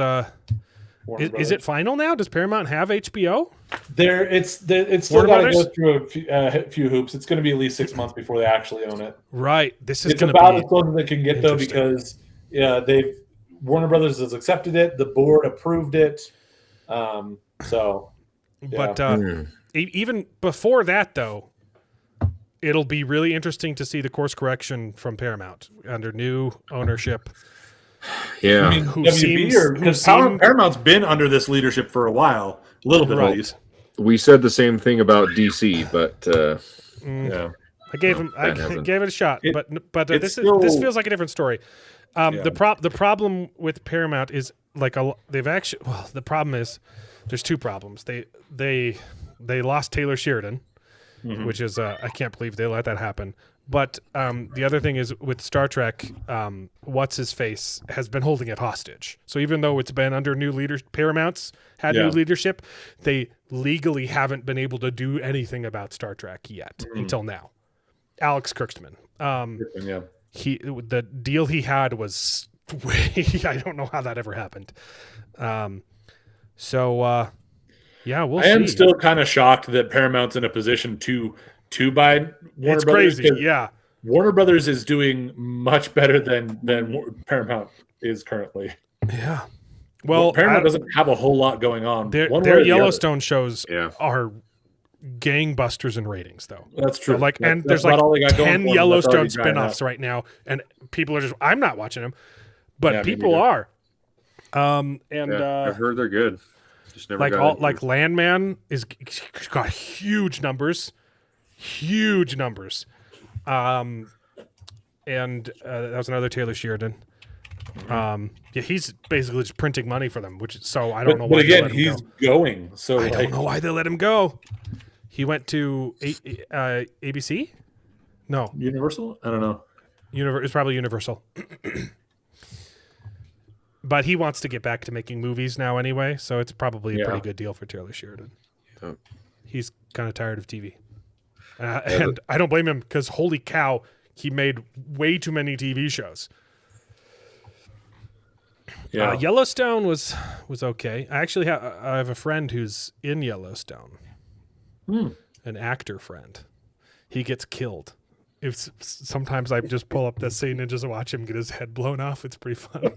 Is it final now? Does Paramount have HBO? It's still Warner got to Brothers? go through a few hoops. It's going to be at least 6 months before they actually own it. Right. This is It's going to about be as close as they can get though, interesting. because Warner Brothers has accepted it. The board approved it. So, But even before that, though, it'll be really interesting to see the course correction from Paramount under new ownership. Yeah. Who WB seems because Paramount's been under this leadership for a while, a little bit Right. at least. We said the same thing about DC, but Yeah. I gave him. I hasn't. gave it a shot, It- but it's this still- this feels like a different story. Yeah. The problem with Paramount is they've actually. Well, the problem is there's two problems. They lost Taylor Sheridan, which is I can't believe they let that happen. But the other thing is with Star Trek, what's his face has been holding it hostage. So even though it's been under new leadership, Paramount's had new leadership, they legally haven't been able to do anything about Star Trek yet until now. Alex Kurtzman, Yeah. the deal he had was I don't know how that ever happened. So we'll see. I am still kind of shocked that Paramount's in a position to buy Warner It's Brothers. crazy. 'Cause Yeah. Warner Brothers is doing much better than Paramount is currently. Yeah. Well, Paramount doesn't have a whole lot going on. Their one way or the other. Yellowstone shows Yeah. are gangbusters in ratings, though. That's true. So That's there's about all they got going 10 for them. That's Yellowstone already drying spinoffs up. right now, and people are just. I'm not watching them, but Yeah, me people neither. are. I've heard they're good. Just never got into it. Landman is got huge numbers. And that was another Taylor Sheridan. He's basically just printing money for them, so I don't know why. But again, they let him he's go. going. So I don't know why they let him go. He went to ABC. No, Universal. I don't know. It's probably Universal. But he wants to get back to making movies now anyway, so it's probably a pretty good deal for Taylor Sheridan. Oh. He's kind of tired of TV. And I don't blame him because holy cow, he made way too many TV shows. Yeah. Yellowstone was okay. I actually have a friend who's in Yellowstone. An actor friend. He gets killed. Sometimes I just pull up the scene and just watch him get his head blown off. It's pretty fun.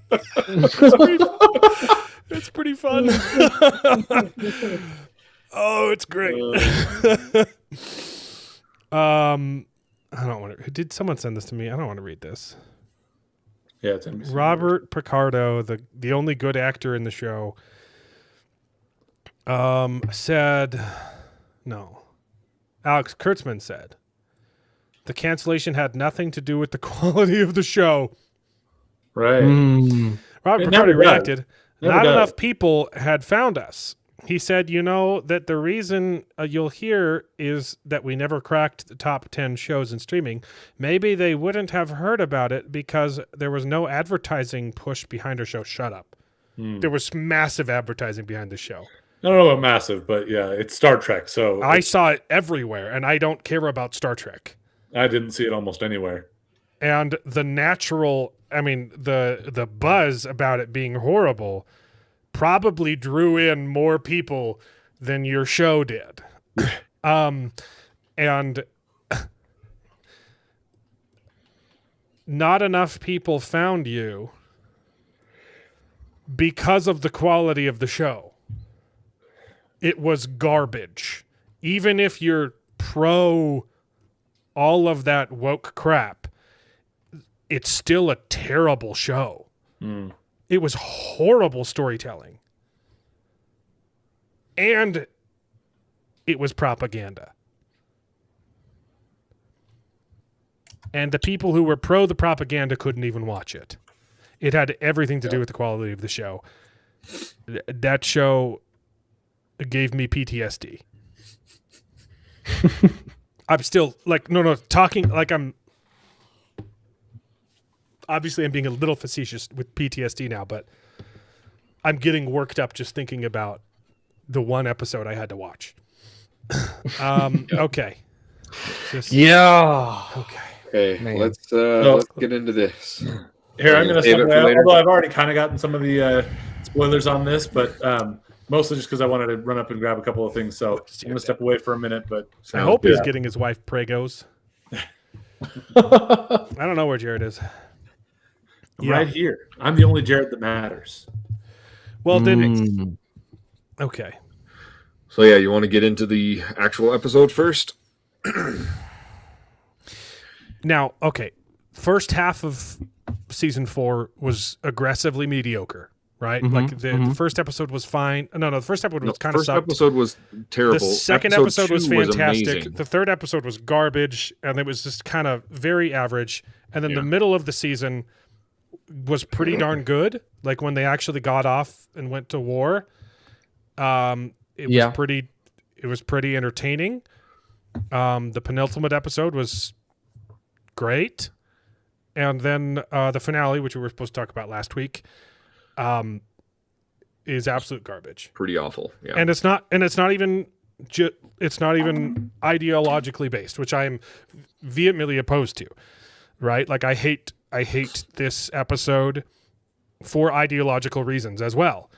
It's pretty fun. Oh, it's great. I don't want to. Did someone send this to me? I don't want to read this. Yeah, it's NBC. Robert Picardo, the only good actor in the show, said, no. Alex Kurtzman said, the cancellation had nothing to do with the quality of the show. Right. Robert It Picardo never does. reacted, Never not does. enough people had found us. He said, that the reason you'll hear is that we never cracked the top 10 shows in streaming. Maybe they wouldn't have heard about it because there was no advertising push behind our show. Shut up. There was massive advertising behind the show. I don't know about massive, but yeah, it's Star Trek. So I saw it everywhere, and I don't care about Star Trek. I didn't see it almost anywhere. And the the buzz about it being horrible probably drew in more people than your show did. And not enough people found you because of the quality of the show. It was garbage. Even if you're pro all of that woke crap, it's still a terrible show. It was horrible storytelling. And it was propaganda. And the people who were pro the propaganda couldn't even watch it. It had everything to do with the quality of the show. That show gave me PTSD. I'm still talking like I'm obviously I'm being a little facetious with PTSD now, but I'm getting worked up just thinking about the one episode I had to watch. Okay. Yeah. Okay. Okay, Man. let's get into this. Here, I'm going to Save step it for away. later. Although I've already kind of gotten some of the spoilers on this, but mostly just because I wanted to run up and grab a couple of things. So I'm going to step away for a minute. But I hope he's getting his wife Pregos. I don't know where Jared is. I'm right here. I'm the only Jared that matters. Well, then. Okay. So yeah, you want to get into the actual episode first? Now, okay. First half of season 4 was aggressively mediocre, right? Like the first episode was fine. No, the first episode was kind of sucked. First episode was terrible. The second episode was 2 fantastic. The third episode was garbage, and it was just kind of very average. And then the middle of the season was pretty darn good. Like when they actually got off and went to war, it was pretty entertaining. The penultimate episode was great. And then the finale, which we were supposed to talk about last week, is absolute garbage. Pretty awful. Yeah. And it's not even ideologically based, which I am vehemently opposed to. Right? Like I hate this episode for ideological reasons as well.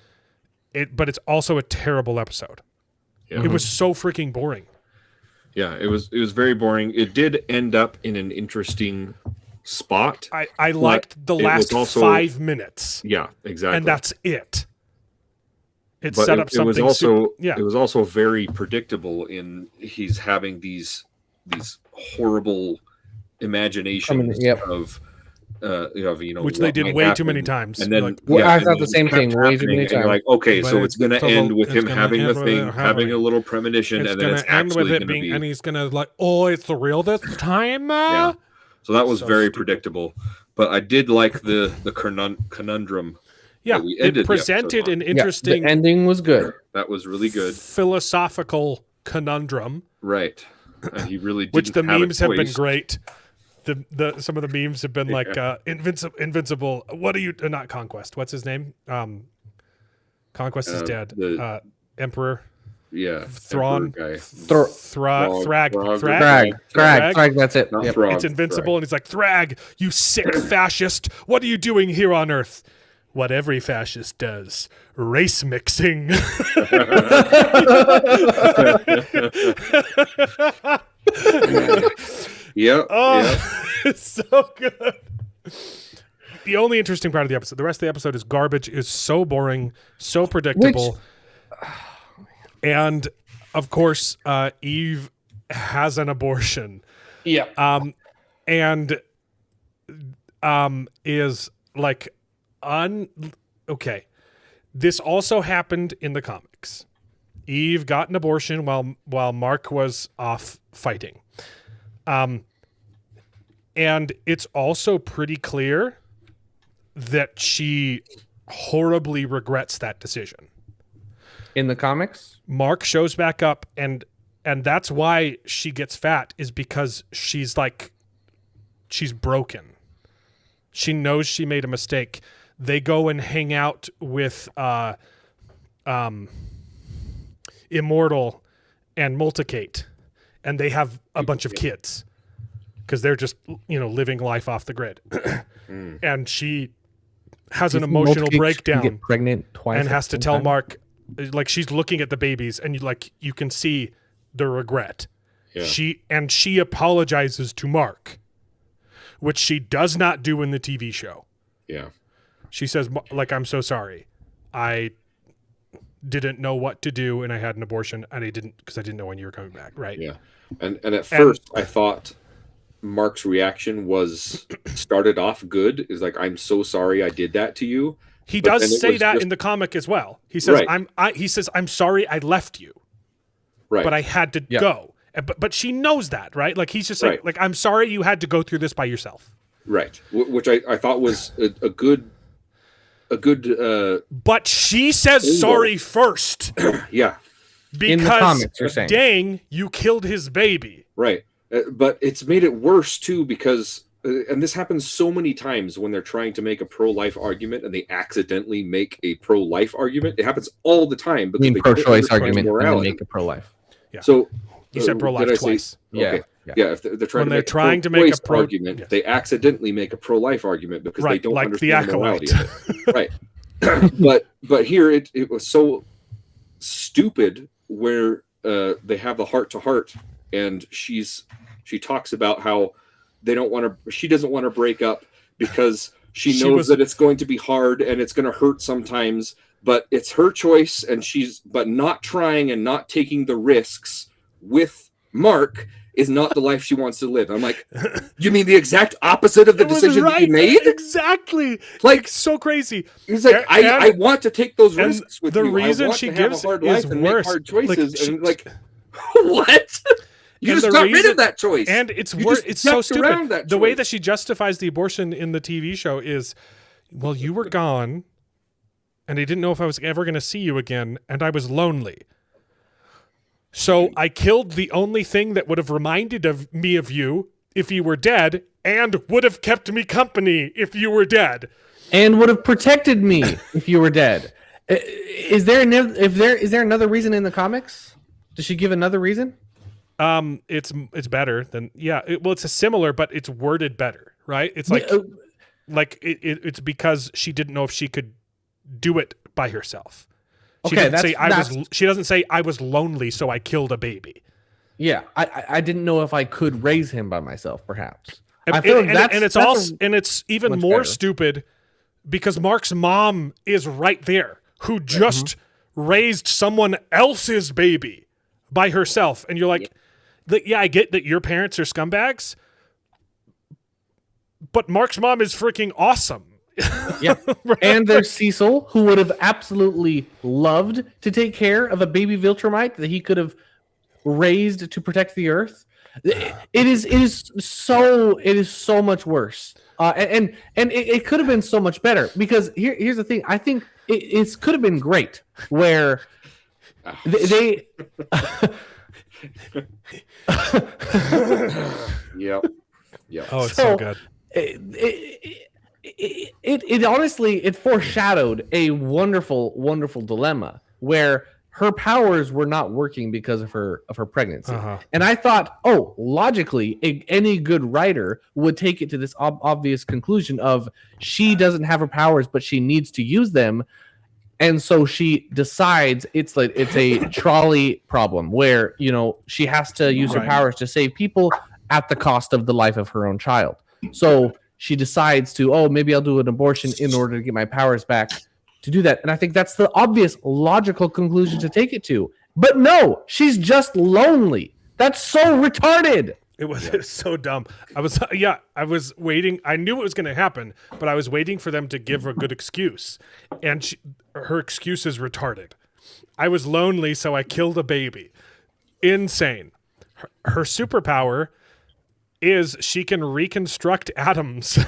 But it's also a terrible episode. Yeah. It was so freaking boring. Yeah, it was very boring. It did end up in an interesting spot. I liked the last 5 minutes. Yeah, exactly. And that's it. It set up something. It was also very predictable in he's having these horrible imaginations of which they did way too many times. And then I thought the same thing way too many times. You're like, okay, so it's going to end with him having the thing, having a little premonition, and then it's actually going to be, and he's going to like, oh, it's the real this time. Yeah. So that was very predictable, but I did like the conundrum. Yeah, it presented an interesting. The ending was good. That was really good. Philosophical conundrum. Right, and he really didn't which the have memes have been great. Some of the memes have been like Invincible. What are you? Not Conquest. What's his name? Conquest is dead. Emperor. Yeah. Thrawn. Thrag. That's it. Yep. It's Invincible, and he's like, Thrag, you sick fascist. What are you doing here on Earth? What every fascist does. Race mixing. Yep. It's so good. The only interesting part of the episode, the rest of the episode is garbage, is so boring, so predictable. And of course, Eve has an abortion. Yeah. And is like okay. This also happened in the comics. Eve got an abortion while Mark was off fighting. And it's also pretty clear that she horribly regrets that decision. In the comics? Mark shows back up, and that's why she gets fat, is because she's broken. She knows she made a mistake. They go and hang out with Immortal and Multicate, and they have a bunch of kids because they're just living life off the grid. And she has an emotional breakdown, get pregnant twice, and has to tell Mark, like, she's looking at the babies, and you can see the regret. Yeah. She apologizes to Mark, which she does not do in the TV show. Yeah. She says, like, I'm so sorry. I didn't know what to do, and I had an abortion, and I didn't know when you were coming back, right? Yeah. And at first, I thought Mark's reaction started off good. Is like, I'm so sorry I did that to you. He does say that in the comic as well. He says, right. I'm sorry I left you. Right. But I had to go. But she knows that, right? Like, he's just like, I'm sorry you had to go through this by yourself. Right. Which I thought was a good but she says sorry first. Yeah. Because in the comics, you're saying. Dang, you killed his baby. Right. But it's made it worse too, because and this happens so many times when they're trying to make a pro-life argument and they accidentally make a pro-life argument. It happens all the time. Because pro-choice argument and they make a pro-life. Yeah. So you said pro-life twice. Yeah. Okay. Yeah, if they're trying When to they're make trying a to make a pro-choice argument, yes. they accidentally make a pro-life argument because they don't like understand the morality acolyte. of it. Right. but here it was so stupid where they have the heart-to-heart, and she talks about how she doesn't want to break up because she knows that it's going to be hard and it's going to hurt sometimes, but it's her choice, and but not trying and not taking the risks with Mark is not the life she wants to live. I'm like, you mean the exact opposite of the decision that you made? Exactly. Like so crazy. He's like, I want to take those risks with the you. reason I want she to have gives a hard is life and worse. make hard choices. Like, what? You just got rid of that choice. And it's worse. It's so stupid. The way that she justifies the abortion in the TV show is, well, you were gone, and I didn't know if I was ever going to see you again, and I was lonely. So I killed the only thing that would have reminded me of you if you were dead, and would have kept me company if you were dead, and would have protected me if you were dead. Is there another reason in the comics? Does she give another reason? It's better than it's a similar, but it's worded better, right? It's like it's because she didn't know if she could do it by herself. She doesn't say I was lonely, so I killed a baby. Yeah, I didn't know if I could raise him by myself, perhaps. And it's even more stupid because Mark's mom is right there, who just raised someone else's baby by herself, and you're like, I get that your parents are scumbags, but Mark's mom is freaking awesome. Yeah. And there's Cecil, who would have absolutely loved to take care of a baby Viltrumite that he could have raised to protect the Earth. It is so much worse. And it could have been so much better, because here's the thing. I think it could have been great where they Yep. Oh, it's so good. It honestly foreshadowed a wonderful dilemma where her powers were not working because of her pregnancy. And I thought, logically, any good writer would take it to this obvious conclusion of she doesn't have her powers, but she needs to use them. And so she decides it's a trolley problem where, she has to use her powers to save people at the cost of the life of her own child. So she decides to, maybe I'll do an abortion in order to get my powers back to do that. And I think that's the obvious logical conclusion to take it to. But no, she's just lonely. That's so retarded. It was so dumb. I was waiting. I knew it was going to happen, but I was waiting for them to give a good excuse. And her excuse is retarded. I was lonely, so I killed a baby. Insane. Her superpower is she can reconstruct atoms.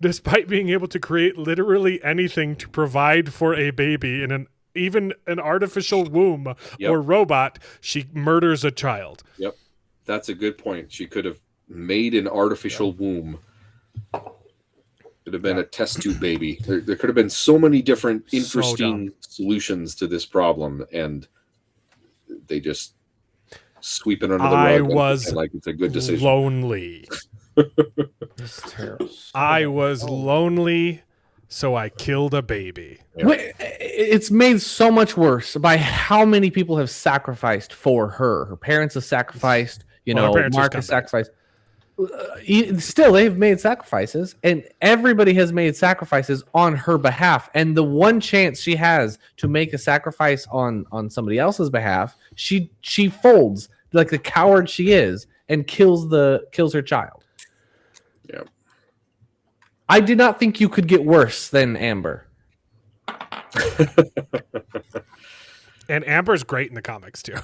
Despite being able to create literally anything to provide for a baby in even an artificial womb or robot, she murders a child. Yep. That's a good point. She could have made an artificial womb. Could have been a test tube baby. There could have been so many different interesting solutions to this problem, and they just sweep it under the rug. I was like it's a good decision. Lonely. I was lonely, so I killed a baby. Yeah. It's made so much worse by how many people have sacrificed for her. Her parents have sacrificed. Mark has sacrificed. Still, they've made sacrifices, and everybody has made sacrifices on her behalf. And the one chance she has to make a sacrifice on somebody else's behalf, she folds like the coward she is and kills her child. Yeah. I did not think you could get worse than Amber. And Amber's great in the comics too.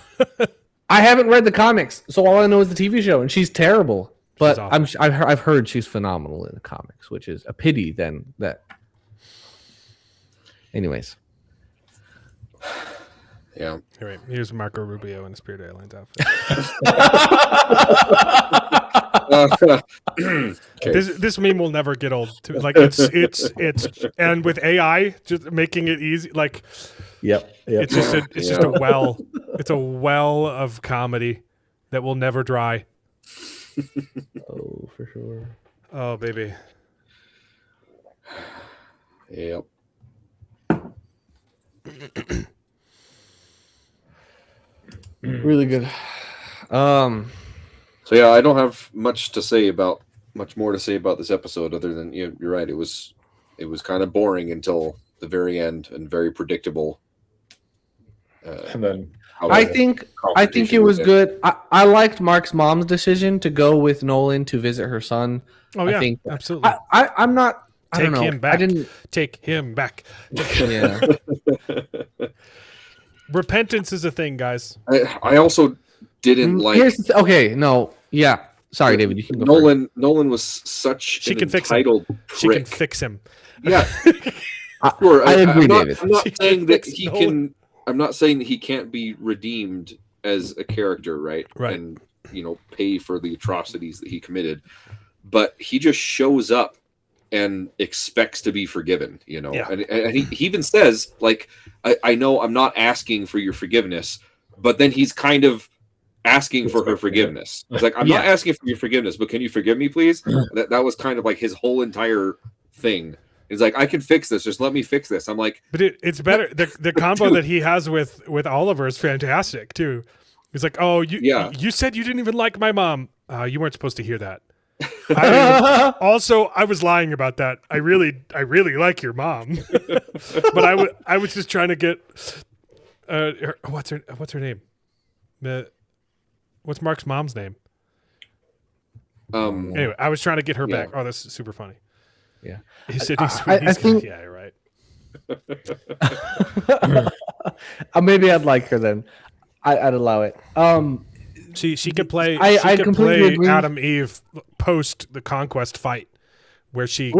I haven't read the comics, so all I know is the TV show, and she's terrible. But I've heard she's phenomenal in the comics, which is a pity then that. Anyways. Yeah. All right. Here's Marco Rubio in a Spirit Airlines outfit. This meme will never get old. Like it's and with AI just making it easy. Like, yep. It's just a well of comedy. that will never dry. Oh, for sure. Oh, baby. Yep. Really good. So yeah, I don't have much more to say about this episode other than you're right. It was kind of boring until the very end and very predictable. And then I think it was good. I liked Mark's mom's decision to go with Nolan to visit her son. Oh yeah, I think absolutely. I'm not. I Take don't know. him back. I didn't. Take him back. Yeah. Repentance is a thing, guys. I also didn't like. Okay, no, yeah. Sorry, David. You can go first. Nolan was such an entitled prick. She can fix him. Yeah, sure. I agree, David. I'm not saying that he Nolan. can. I'm not saying that he can't be redeemed as a character, right? Right. And pay for the atrocities that he committed, but he just shows up and expects to be forgiven. Yeah. And he even says, like, I know I'm not asking for your forgiveness, but then he's kind of asking for her forgiveness. It's like, I'm not asking for your forgiveness, but can you forgive me, please? That was kind of like his whole entire thing. He's like, I can fix this. Just let me fix this. I'm like, but it's better. The combo that he has with Oliver is fantastic too. He's like, oh, you said you didn't even like my mom. You weren't supposed to hear that. Also, I was lying about that. I really like your mom, but I was just trying to get what's her name? What's Mark's mom's name? Anyway, I was trying to get her back. Oh, that's super funny. Yeah, he said I think. Yeah, you're right. Maybe I'd like her then. I'd allow it. She could play. I could completely play agree. Adam Eve post the conquest fight, where she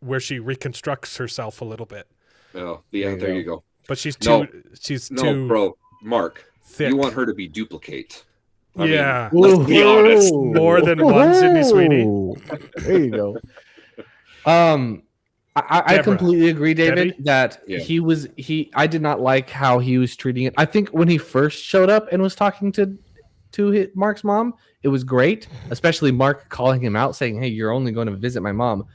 reconstructs herself a little bit. oh yeah, there you go. But she's too. Bro, Mark, thick. you want her to be duplicate. Yeah, let's be honest. More than one, Sydney Sweeney. There you go. I completely agree, David, Debbie? that I did not like how he was treating it. I think when he first showed up and was talking to Mark's mom, it was great, especially Mark calling him out, saying, "Hey, you're only going to visit my mom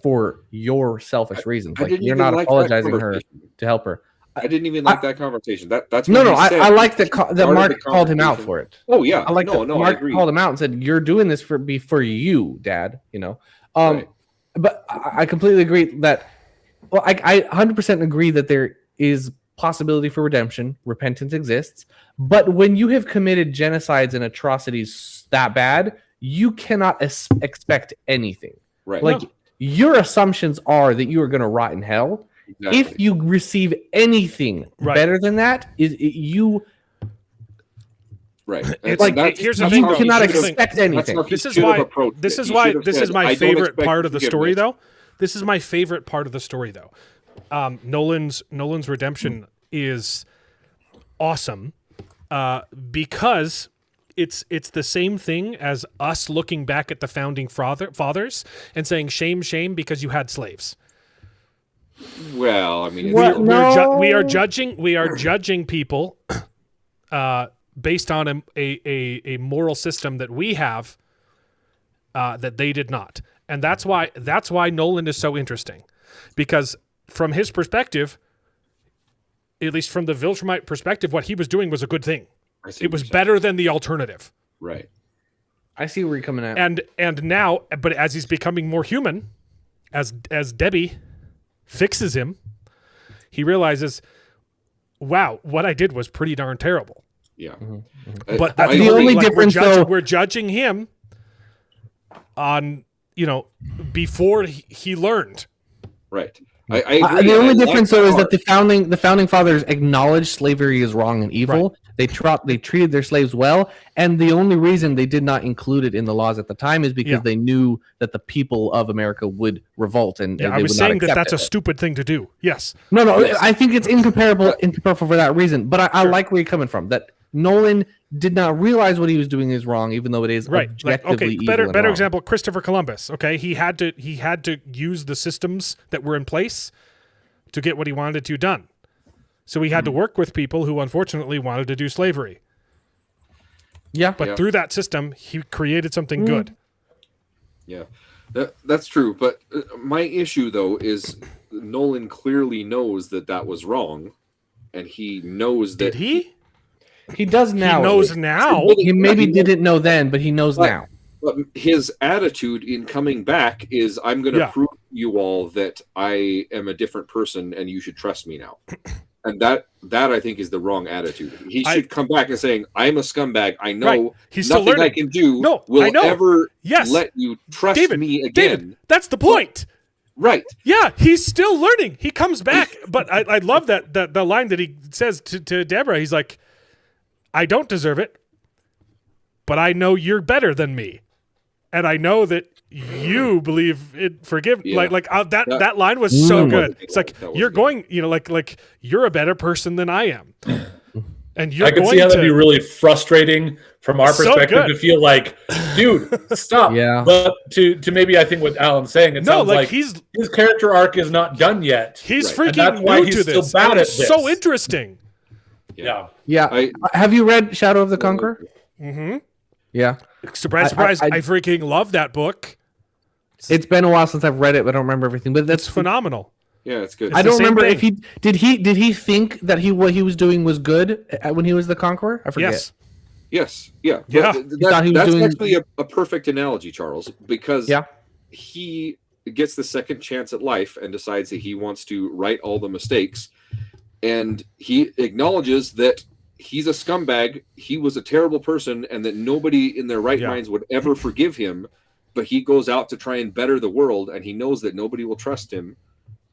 for your selfish reasons. Like you're not apologizing her to help her." I didn't even like that conversation. That's no. what he said. I like that Mark the called him out for it. Oh yeah, I like that I Mark agree. called him out and said, "You're doing this for you, Dad." Right. But I completely agree that. Well, I 100% agree that there is possibility for redemption. Repentance exists, but when you have committed genocides and atrocities that bad, you cannot expect anything. Right. Like your assumptions are that you are going to rot in hell. Exactly. If you receive anything better than that, you. Right. Here's the thing. You cannot expect anything. This is my favorite part of the story, though. This is my favorite part of the story, though. Nolan's redemption is awesome because it's the same thing as us looking back at the founding fathers and saying shame, shame because you had slaves. Well, I mean, we are judging people based on a moral system that we have that they did not. And that's why Nolan is so interesting, because from his perspective, at least from the Viltrumite perspective, what he was doing was a good thing. It was better than the alternative. Right. I see where you're coming at. And now, but as he's becoming more human, as Debbie fixes him, he realizes, wow, what I did was pretty darn terrible. Yeah. Mm-hmm. But that's the only difference, we're judging him on, before he learned. Right. I agree. The only difference, though, is that the founding fathers acknowledged slavery is wrong and evil. Right. They treated their slaves well, and the only reason they did not include it in the laws at the time is because they knew that the people of America would revolt, and I was saying that's a stupid thing to do. Yes. No. Yes. I think it's incomparable for that reason. But I like where you're coming from. That Nolan did not realize what he was doing is wrong, even though it is objectively evil. Better example: Christopher Columbus. Okay, he had to use the systems that were in place to get what he wanted to done. So he had to work with people who unfortunately wanted to do slavery. Yeah. But through that system, he created something good. Yeah, that's true. But my issue, though, is Nolan clearly knows that was wrong, and he knows that Did he? He does now. He knows now. He maybe didn't know then, but he knows now. But his attitude in coming back is, I'm going to prove to you all that I am a different person, and you should trust me now. And that I think is the wrong attitude. He should come back and saying, I'm a scumbag. I know He's still nothing learning. I can do I know. ever let you trust me again. David, that's the point. Right. Yeah, he's still learning. He comes back. But I love that the line that he says to Deborah. He's like, I don't deserve it, but I know you're better than me. And I know that you believe it. Forgive that line was so good. It's like you're going, like you're a better person than I am, and you're. I can see how that'd be really frustrating from our perspective to feel like, dude, stop. Yeah. But to maybe I think what Alan's saying, it sounds like his character arc is not done yet. He's freaking and that's why new he's to still this. bad at It's this. so interesting. Yeah. Have you read Shadow of the Conqueror? Mm-hmm. Yeah. Surprise! I freaking love that book. It's been a while since I've read it, but I don't remember everything. But that's phenomenal. Yeah, it's good. I don't remember if he did he think that what he was doing was good when he was the Conqueror. I forget. Yes. Yeah. Yeah. That's actually a perfect analogy, Charles, because he gets the second chance at life and decides that he wants to right all the mistakes, and he acknowledges that he's a scumbag, he was a terrible person, and that nobody in their right minds would ever forgive him, but he goes out to try and better the world, and he knows that nobody will trust him,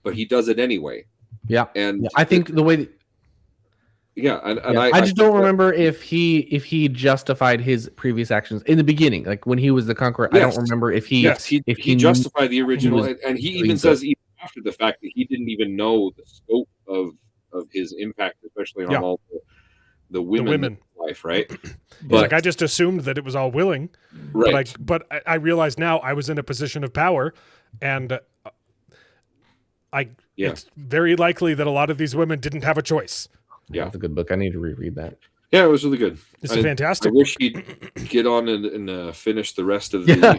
but he does it anyway. Yeah. And I think the way that, I just don't remember if he justified his previous actions in the beginning, like when he was the Conqueror. I don't remember if he he justified the original, and he even says even after the fact that he didn't even know the scope of his impact, especially on all the women life, right? But like I just assumed that it was all willing, right? But I realize now I was in a position of power, and it's very likely that a lot of these women didn't have a choice. Yeah, that's a good book. I need to reread that. Yeah, it was really good. It's fantastic. I wish he'd get on and finish the rest of the.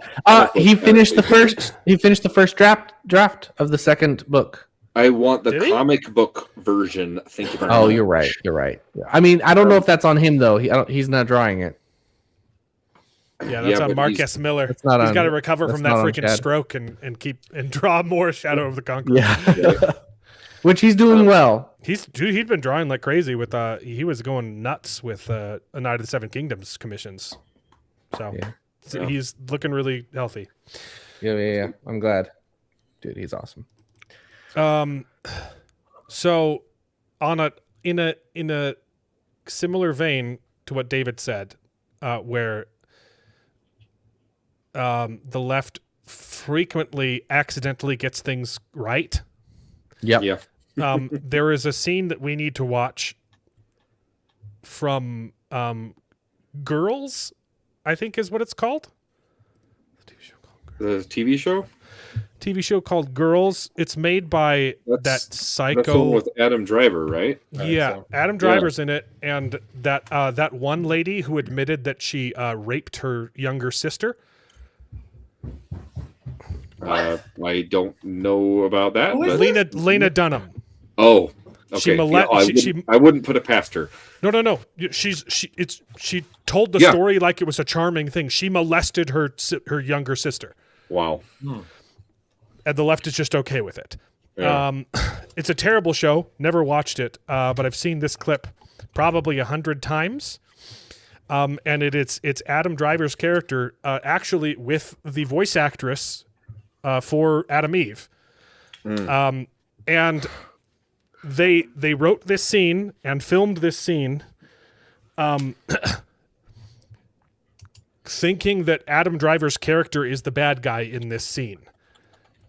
He finished the first. He finished the first draft of the second book. I want the comic book version. Think about. Oh, you're right. You're right. I mean, I don't know if that's on him though. He's not drawing it. Yeah, that's on Marcus Miller. He's got to recover from that freaking stroke and draw more Shadow of the Conqueror. Yeah. Which he's doing well. He'd been drawing like crazy with he was going nuts with a Knight of the Seven Kingdoms commissions. So he's looking really healthy. Yeah. I'm glad. Dude, he's awesome. So in a similar vein to what David said, where the left frequently accidentally gets things right. Yep. Yeah. There is a scene that we need to watch from Girls, I think is what it's called. The TV show? TV show called Girls. It's made by that psycho. That's the one with Adam Driver, right? Yeah, Adam Driver's in it, and that one lady who admitted that she raped her younger sister. I don't know about that. But... Lena Dunham. Oh, okay. I wouldn't put it past her. No. She told the story like it was a charming thing. She molested her younger sister. Wow. And the left is just okay with it. Yeah. It's a terrible show. Never watched it, but I've seen this clip probably 100 times. And it's Adam Driver's character actually with the voice actress for Adam Eve. And they wrote this scene and filmed this scene thinking that Adam Driver's character is the bad guy in this scene.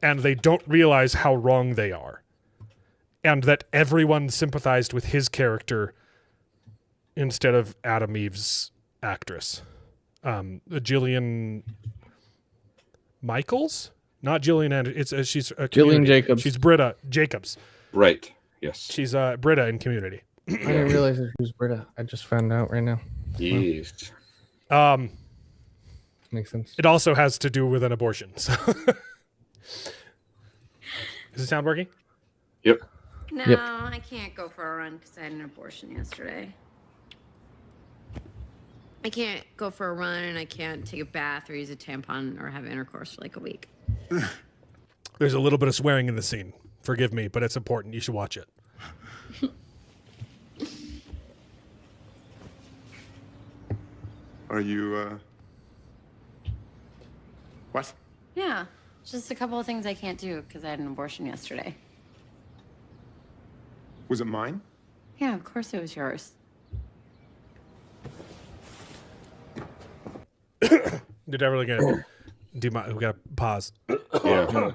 And they don't realize how wrong they are. And that everyone sympathized with his character instead of Adam Eve's actress. Jillian Michaels? Not Jillian Anderson. She's Jillian Jacobs. She's Britta Jacobs. Right. Yes. She's Britta in Community. I didn't realize that she was Britta. I just found out right now. Yes. Makes sense. It also has to do with an abortion. So. Is the sound working? Yep. No, Yep. I can't go for a run because I had an abortion yesterday. I can't go for a run and I can't take a bath or use a tampon or have intercourse for like a week. There's a little bit of swearing in the scene. Forgive me, but it's important. You should watch it. Are you, what? Yeah, just a couple of things I can't do because I had an abortion yesterday. Was it mine? Yeah, of course it was yours. You're definitely gonna do my. We gotta pause. Yeah.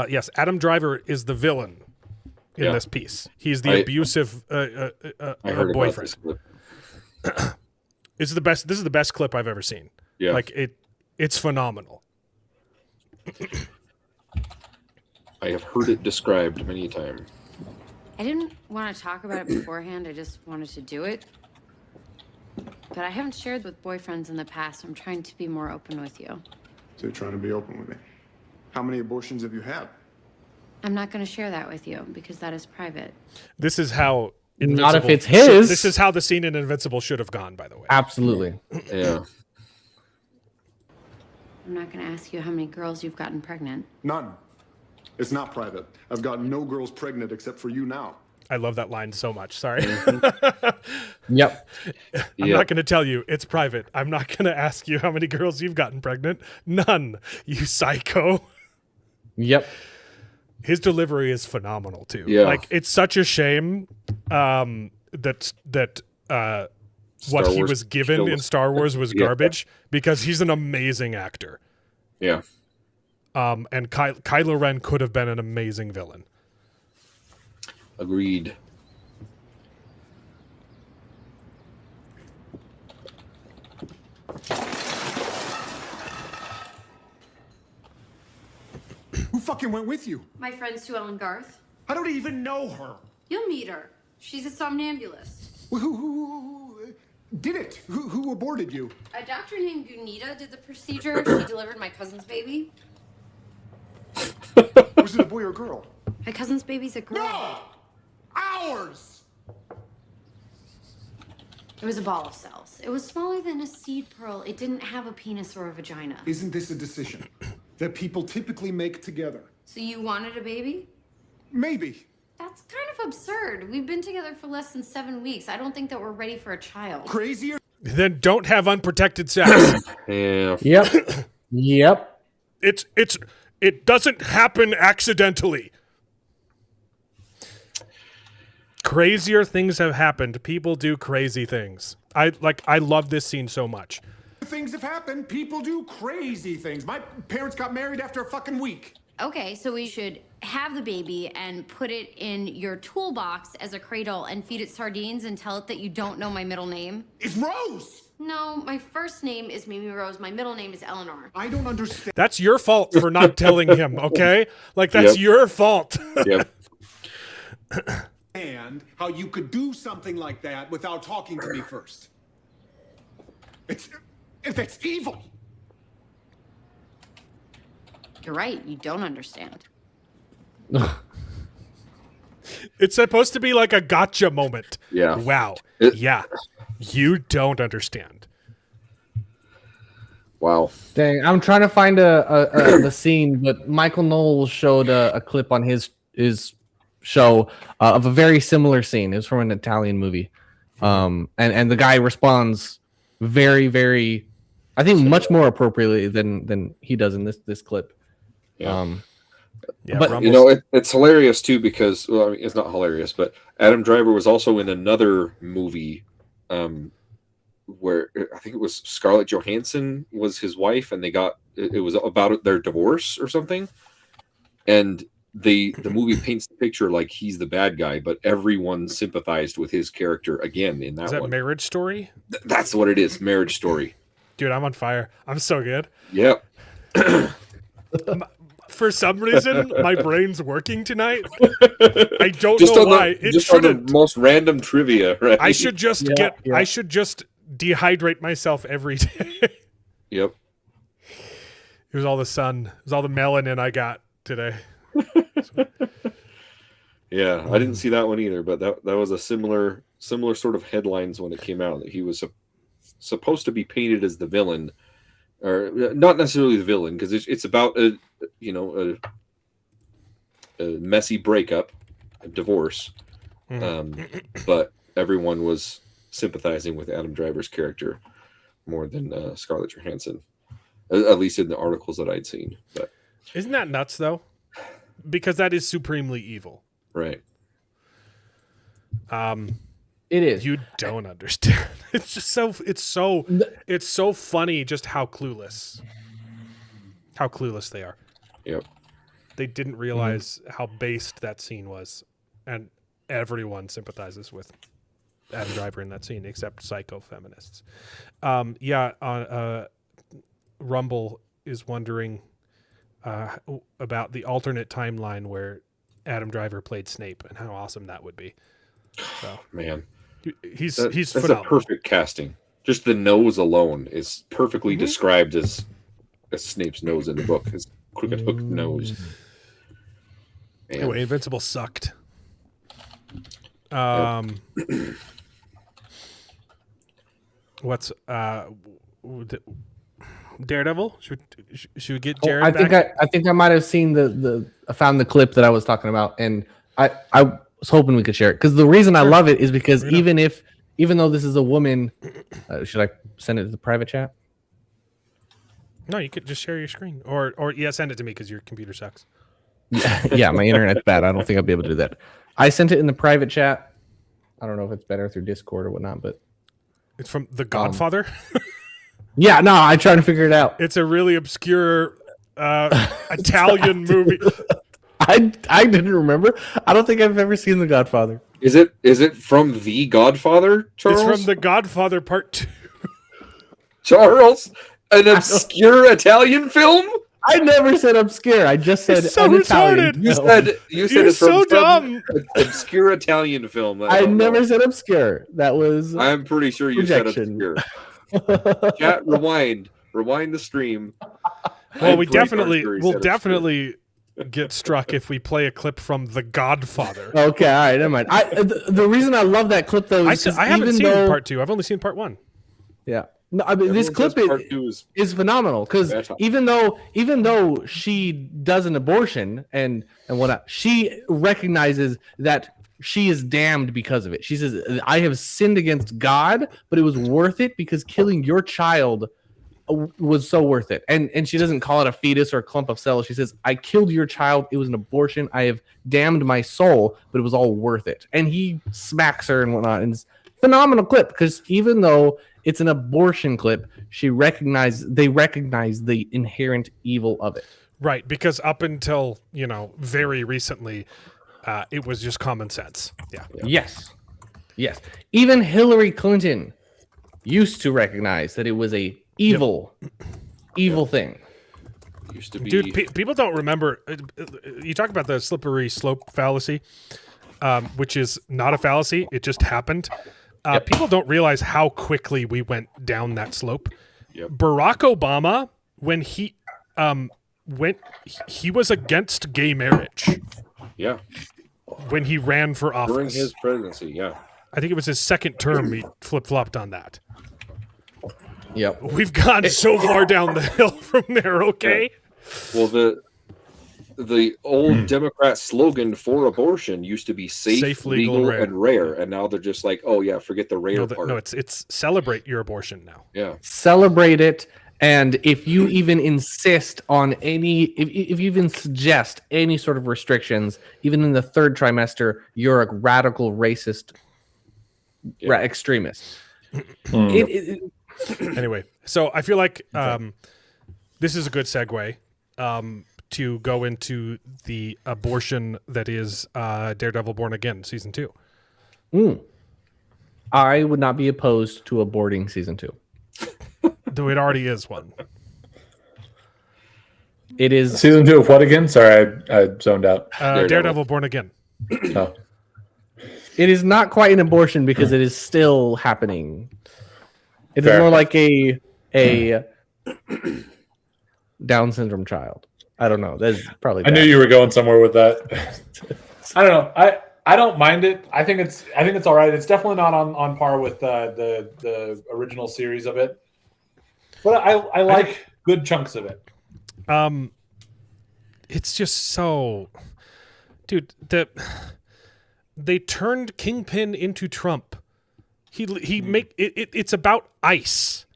Yes, Adam Driver is the villain in this piece. He's the abusive I heard boyfriend. About this clip. It's the best. This is the best clip I've ever seen. Yeah. Like it's phenomenal. I have heard it described many a time. I didn't want to talk about it beforehand. I just wanted to do it. But I haven't shared with boyfriends in the past. I'm trying to be more open with you. So you're trying to be open with me. How many abortions have you had? I'm not going to share that with you because that is private. This is how. Not if it's his. This is how the scene in Invincible should have gone. By the way. Absolutely. Yeah. I'm not going to ask you how many girls you've gotten pregnant. None. It's not private. I've got no girls pregnant except for you now. I love that line so much. Sorry. Yep. I'm not going to tell you. It's private. I'm not going to ask you how many girls you've gotten pregnant. None. You psycho. Yep. His delivery is phenomenal too. Yeah. Like it's such a shame that what he Wars was given killed in us. Star Wars was Yeah. garbage because he's an amazing actor. Yeah. And Kylo Ren could have been an amazing villain. Agreed. Who fucking went with you? My friend Sue Ellen Garth. I don't even know her. You'll meet her. She's a somnambulist. Who did it? Who aborted you? A doctor named Gunita did the procedure. She delivered my cousin's baby. Was it a boy or a girl? My cousin's baby's a girl. No! Ours! It was a ball of cells. It was smaller than a seed pearl. It didn't have a penis or a vagina. Isn't this a decision that people typically make together? So you wanted a baby? Maybe. That's kind of absurd. We've been together for less than 7 weeks. I don't think that we're ready for a child. Crazier? Then don't have unprotected sex. Yeah. Yep. Yep. It doesn't happen accidentally. Crazier things have happened. People do crazy things. I love this scene so much. Things have happened. People do crazy things. My parents got married after a fucking week. Okay, so we should have the baby and put it in your toolbox as a cradle and feed it sardines and tell it that you don't know my middle name? It's Rose! No, my first name is Mimi Rose. My middle name is Eleanor. I don't understand. That's your fault for not telling him, okay? Like, that's Yep. your fault. Yep. And how you could do something like that without talking to me first. It's evil. You're right, you don't understand. It's supposed to be like a gotcha moment. Yeah. Wow. Yeah. You don't understand. Wow. Dang, I'm trying to find the scene, but Michael Knowles showed a clip on his show of a very similar scene. It was from an Italian movie, and the guy responds very, very, I think, much more appropriately than he does in this clip. Yeah. But You know, it's hilarious too because, well, I mean, it's not hilarious, but Adam Driver was also in another movie where I think it was Scarlett Johansson was his wife, and it was about their divorce or something. And the movie paints the picture like he's the bad guy, but everyone sympathized with his character again in that Is that one. Marriage Story? That's what it is, Marriage Story. Dude, I'm on fire. I'm so good. Yep. For some reason, my brain's working tonight. I don't Just know on why. the most random trivia, right? I should just dehydrate myself every day. Yep. It was all the sun. It was all the melanin I got today. Yeah, I didn't see that one either, but that was a similar sort of headlines when it came out, that he was supposed to be painted as the villain, or not necessarily the villain, because it's about a messy breakup, a divorce, but everyone was sympathizing with Adam Driver's character more than Scarlett Johansson, at least in the articles that I'd seen. But isn't that nuts though? Because that is supremely evil. Right. It is. You don't understand. It's just it's so funny just how clueless they are. Yep. They didn't realize how based that scene was, and everyone sympathizes with Adam Driver in that scene except psycho feminists. Rumble is wondering about the alternate timeline where Adam Driver played Snape and how awesome that would be. So, man, he's that's phenomenal. a perfect casting. Just the nose alone is perfectly described as Snape's nose in the book. His crooked hooked nose. Man. Anyway, Invincible sucked. What's Daredevil? Should we get Jared back? I think I might have seen I found the clip that I was talking about, and I was hoping we could share it, because the reason I love it is because even though this is a woman, should I send it to the private chat? No, you could just share your screen, or send it to me because your computer sucks. Yeah, my internet's bad. I don't think I'll be able to do that. I sent it in the private chat. I don't know if it's better through Discord or whatnot, but it's from The Godfather. Yeah, no, I tried to figure it out. It's a really obscure Italian movie. I didn't remember. I don't think I've ever seen The Godfather. Is it from The Godfather, Charles? It's from The Godfather Part 2. Charles, an obscure Italian film? I never said obscure. I just said so an Italian. retarded. You said it's so from dumb. An obscure Italian film. I never said obscure. That was. I'm pretty sure you projection. said obscure. Chat, rewind the stream. Well, we'll definitely get struck if we play a clip from The Godfather. Okay, all right, never mind. The reason I love that clip though is I haven't seen Part 2. I've only seen Part 1. Yeah. No, I mean, this clip is phenomenal, because even though she does an abortion and whatnot, she recognizes that she is damned because of it. She says, "I have sinned against God, but it was worth it because killing your child was so worth it." And she doesn't call it a fetus or a clump of cells. She says, "I killed your child. It was an abortion. I have damned my soul, but it was all worth it." And he smacks her and whatnot. And it's a phenomenal clip, because even though it's an abortion clip, they recognize the inherent evil of it. Right, because up until, very recently, it was just common sense. Yeah. Yes. Even Hillary Clinton used to recognize that it was a evil thing. Used to be. Dude, people don't remember. You talk about the slippery slope fallacy, which is not a fallacy. It just happened. People don't realize how quickly we went down that slope. Yep. Barack Obama, when he was against gay marriage. Yeah. When he ran for office. During his presidency, yeah. I think it was his second term he flip-flopped on that. Yep. We've gone so far down the hill from there, okay? Yeah. Well, the old Democrat slogan for abortion used to be safe, legal, and rare. And now they're just like, oh, yeah, forget the rare part. No, it's celebrate your abortion now. Yeah. Celebrate it. And if you even insist on if you even suggest any sort of restrictions, even in the third trimester, you're a radical racist extremist. Anyway, so I feel like this is a good segue to go into the abortion that is Daredevil Born Again Season 2. I would not be opposed to aborting Season 2. Though it already is one. It is Season 2 of what again? Sorry, I zoned out. Daredevil Born Again. Oh. It is not quite an abortion because it is still happening. It is more like a Down syndrome child. I don't know. That's probably. I knew you were going somewhere with that. I don't know. I don't mind it. I think it's all right. It's definitely not on par with the original series of it, but I like good chunks of it. It's just so, dude. They turned Kingpin into Trump. He make it. It's about ICE.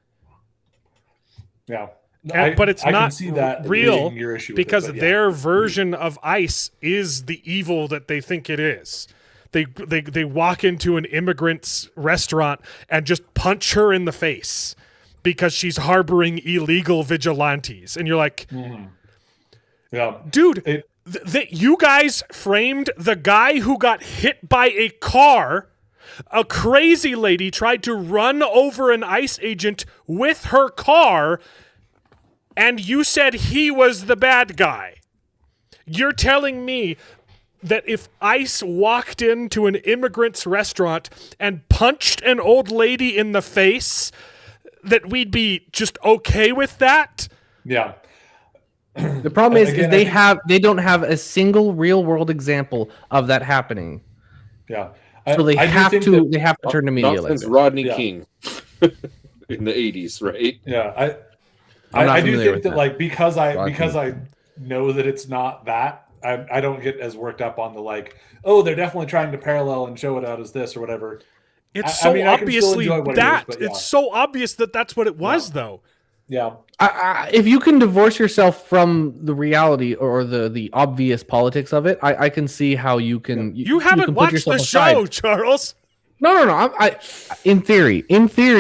Yeah. But it's I not can see that real your issue with because it, but their version of ICE is the evil that they think it is. They walk into an immigrant's restaurant and just punch her in the face because she's harboring illegal vigilantes, and you're like, yeah, dude, you guys framed the guy who got hit by a car. A crazy lady tried to run over an ICE agent with her car, and you said he was the bad guy. You're telling me that if ICE walked into an immigrant's restaurant and punched an old lady in the face, that we'd be just okay with that? Yeah. The problem is they don't have a single real world example of that happening. Yeah. So they have to turn to media. Not since Rodney King in the 80s, right? Yeah. I do think that like because I know that it's not that, I don't get as worked up on the like, oh, they're definitely trying to parallel and show it out as this or whatever. It's so obviously that it's so obvious that that's what it was, though. Yeah. If you can divorce yourself from the reality or the obvious politics of it, I can see how you can. You haven't watched the show, Charles. No. In theory,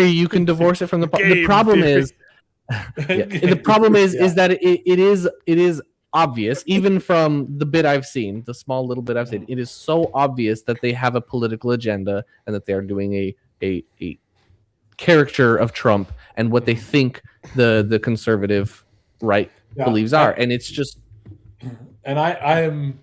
you can divorce it from the problem is. The problem is that it is obvious, even from the bit I've seen, the small little bit I've seen. It is so obvious that they have a political agenda and that they are doing a caricature of Trump and what they think the conservative right beliefs are, and it's just. And I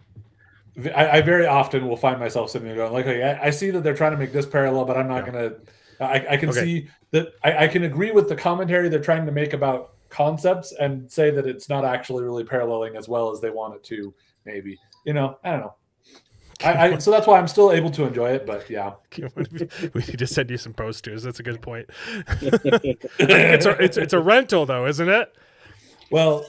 very often will find myself sitting there going like, okay, I see that they're trying to make this parallel, but I'm not gonna. I can see that I can agree with the commentary they're trying to make about concepts and say that it's not actually really paralleling as well as they want it to. Maybe I don't know. So that's why I'm still able to enjoy it, but yeah. We need to send you some posters. That's a good point. It's a rental though, isn't it? Well,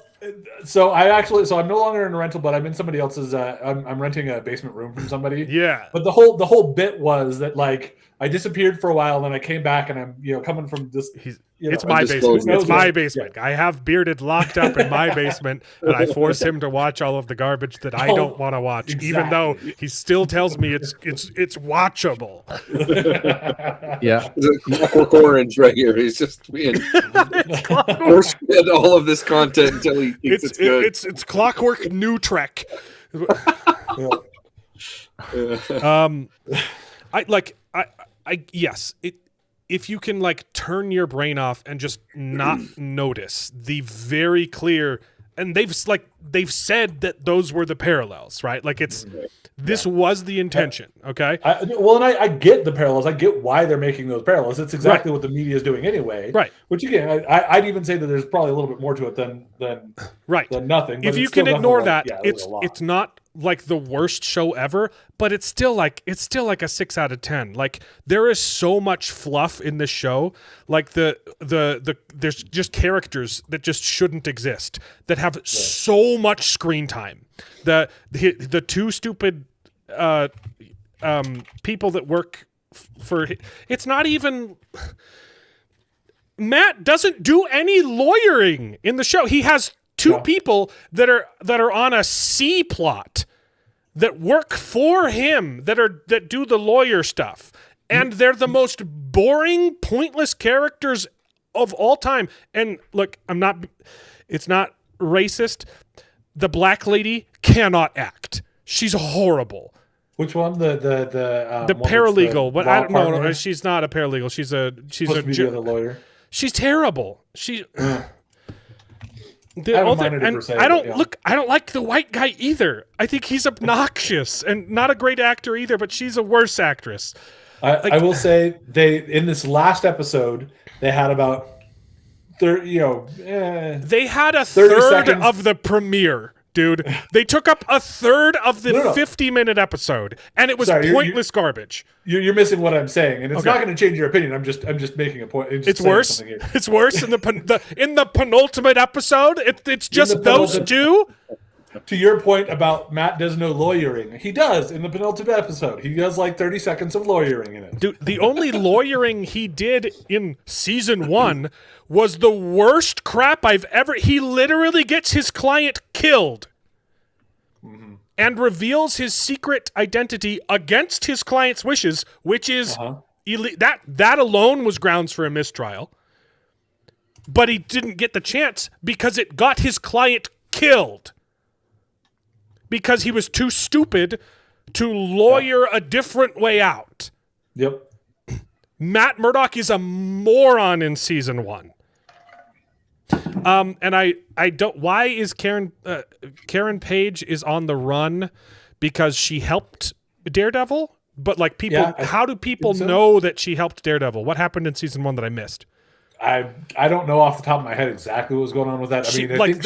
so I'm no longer in a rental, but I'm in somebody else's. I'm renting a basement room from somebody. Yeah. But the whole bit was that like I disappeared for a while, and then I came back, and I'm coming from this. It's my basement. It's my basement. Yeah. I have Bearded locked up in my basement, and I force him to watch all of the garbage that I don't want to watch, even though he still tells me it's watchable. Yeah, it's a Clockwork Orange right here. He's just being force fed all of this content until he thinks it's good. It's Clockwork New Trek. If you can like turn your brain off and just not notice the very clear, and they've said that those were the parallels, right? Like this was the intention. Okay. I get the parallels. I get why they're making those parallels. It's exactly what the media is doing anyway. Right. Which again, I'd even say that there's probably a little bit more to it than nothing. But if you can ignore that, it's not like the worst show ever, but it's still like a 6 out of 10. Like there is so much fluff in this show. Like there's just characters that just shouldn't exist that have so much screen time. The two stupid people that work for it's not even. Matt doesn't do any lawyering in the show. He has two people that are on a C plot that work for him that do the lawyer stuff, and they're the most boring, pointless characters of all time. And look, it's not racist. The black lady cannot act. She's horrible. Which one? The paralegal. But I don't know. She's not a paralegal. She's a lawyer. She's terrible. I don't like the white guy either. I think he's obnoxious and not a great actor either, but she's a worse actress. I will say in this last episode they had about 30. They had a 30 third seconds. of the premiere. Dude, they took up a third of the No. 50-minute episode, and it was Sorry, pointless garbage. You're missing what I'm saying, and it's Okay. not going to change your opinion. I'm just making a point. It's worse. It's worse in in the penultimate episode. It's just those two. To your point about Matt does no lawyering, he does in the penultimate episode. He does like 30 seconds of lawyering in it. Dude, the only lawyering he did in season 1 was the worst crap I've ever. He literally gets his client killed and reveals his secret identity against his client's wishes, which is that alone was grounds for a mistrial. But he didn't get the chance because it got his client killed. Because he was too stupid to lawyer a different way out. Yep. Matt Murdock is a moron in season 1. And I don't. Why is Karen Page is on the run because she helped Daredevil? But like people, how do people know that she helped Daredevil? What happened in season 1 that I missed? I don't know off the top of my head exactly what was going on with that. I think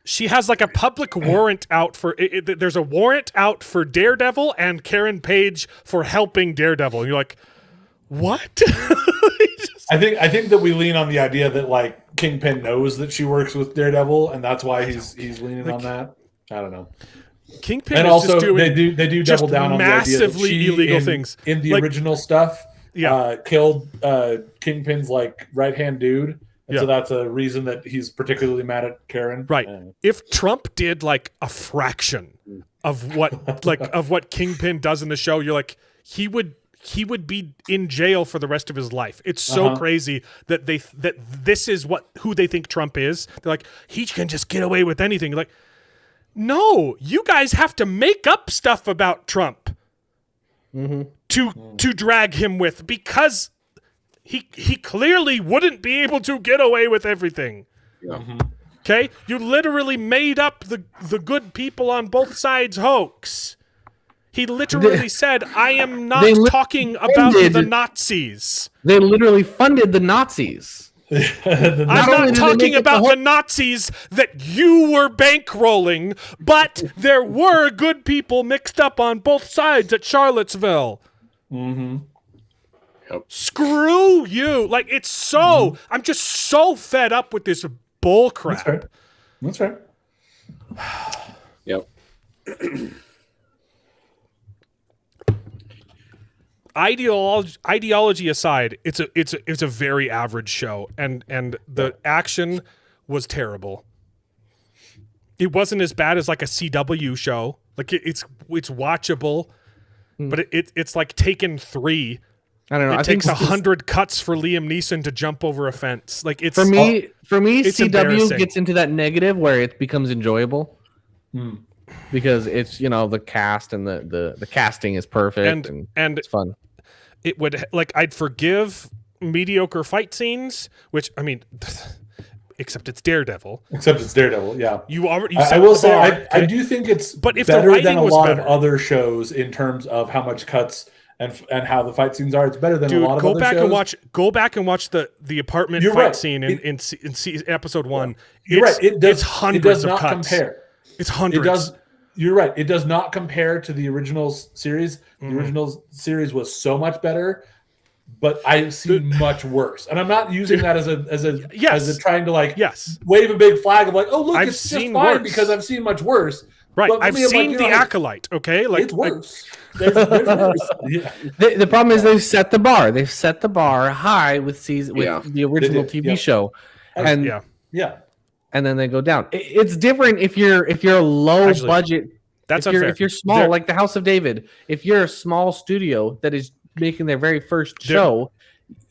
she has like a public warrant out for there's a warrant out for Daredevil and Karen Page for helping Daredevil. And you're like, what? I think that we lean on the idea that like Kingpin knows that she works with Daredevil, and that's why he's leaning on that. I don't know. Kingpin and is also just doing they do double down on the idea that massively she, illegal things in the original stuff. Killed Kingpin's like right hand dude, and so that's a reason that he's particularly mad at Karen. Right. If Trump did like a fraction of what Kingpin does in the show, you're like he would be in jail for the rest of his life. It's so crazy that this is who they think Trump is. They're like, he can just get away with anything. You're like, no, you guys have to make up stuff about Trump to drag him with, because he clearly wouldn't be able to get away with everything. Okay? You literally made up the good people on both sides hoax. He literally said, I am not talking about the Nazis. They literally funded the Nazis. I'm not talking about the Nazis that you were bankrolling, but there were good people mixed up on both sides at Charlottesville. Yep. Screw you. Like, it's so... I'm just so fed up with this bull crap. That's right. Yep. Ideology aside, it's a very average show, and the action was terrible. It wasn't as bad as like a CW show. Like it's watchable, but it's like Taken 3. I don't know. It takes 100 cuts for Liam Neeson to jump over a fence. Like it's for me, it's CW gets into that negative where it becomes enjoyable. Because it's the cast and the casting is perfect and it's fun. It would I'd forgive mediocre fight scenes, which I mean, except it's Daredevil. Yeah. You already. I will say I do think it's better than a lot of other shows in terms of how much cuts and how the fight scenes are. It's better than a lot of other shows. Go back and watch the apartment fight scene in episode 1. You're right. It's hundreds of cuts. Compare. It's hundreds. You're right. It does not compare to the original series. The original series was so much better, but I've seen much worse. And I'm not using that as a trying to wave a big flag of like, oh look, it's just fine because I've seen much worse. Right. I've seen The Acolyte. Okay, it's worse. There's worse. Yeah. The problem is they've set the bar. They've set the bar high with the original TV show, and and then they go down. It's different if you're a low budget. That's unfair. If you're small, like the House of David. If you're a small studio that is making their very first show,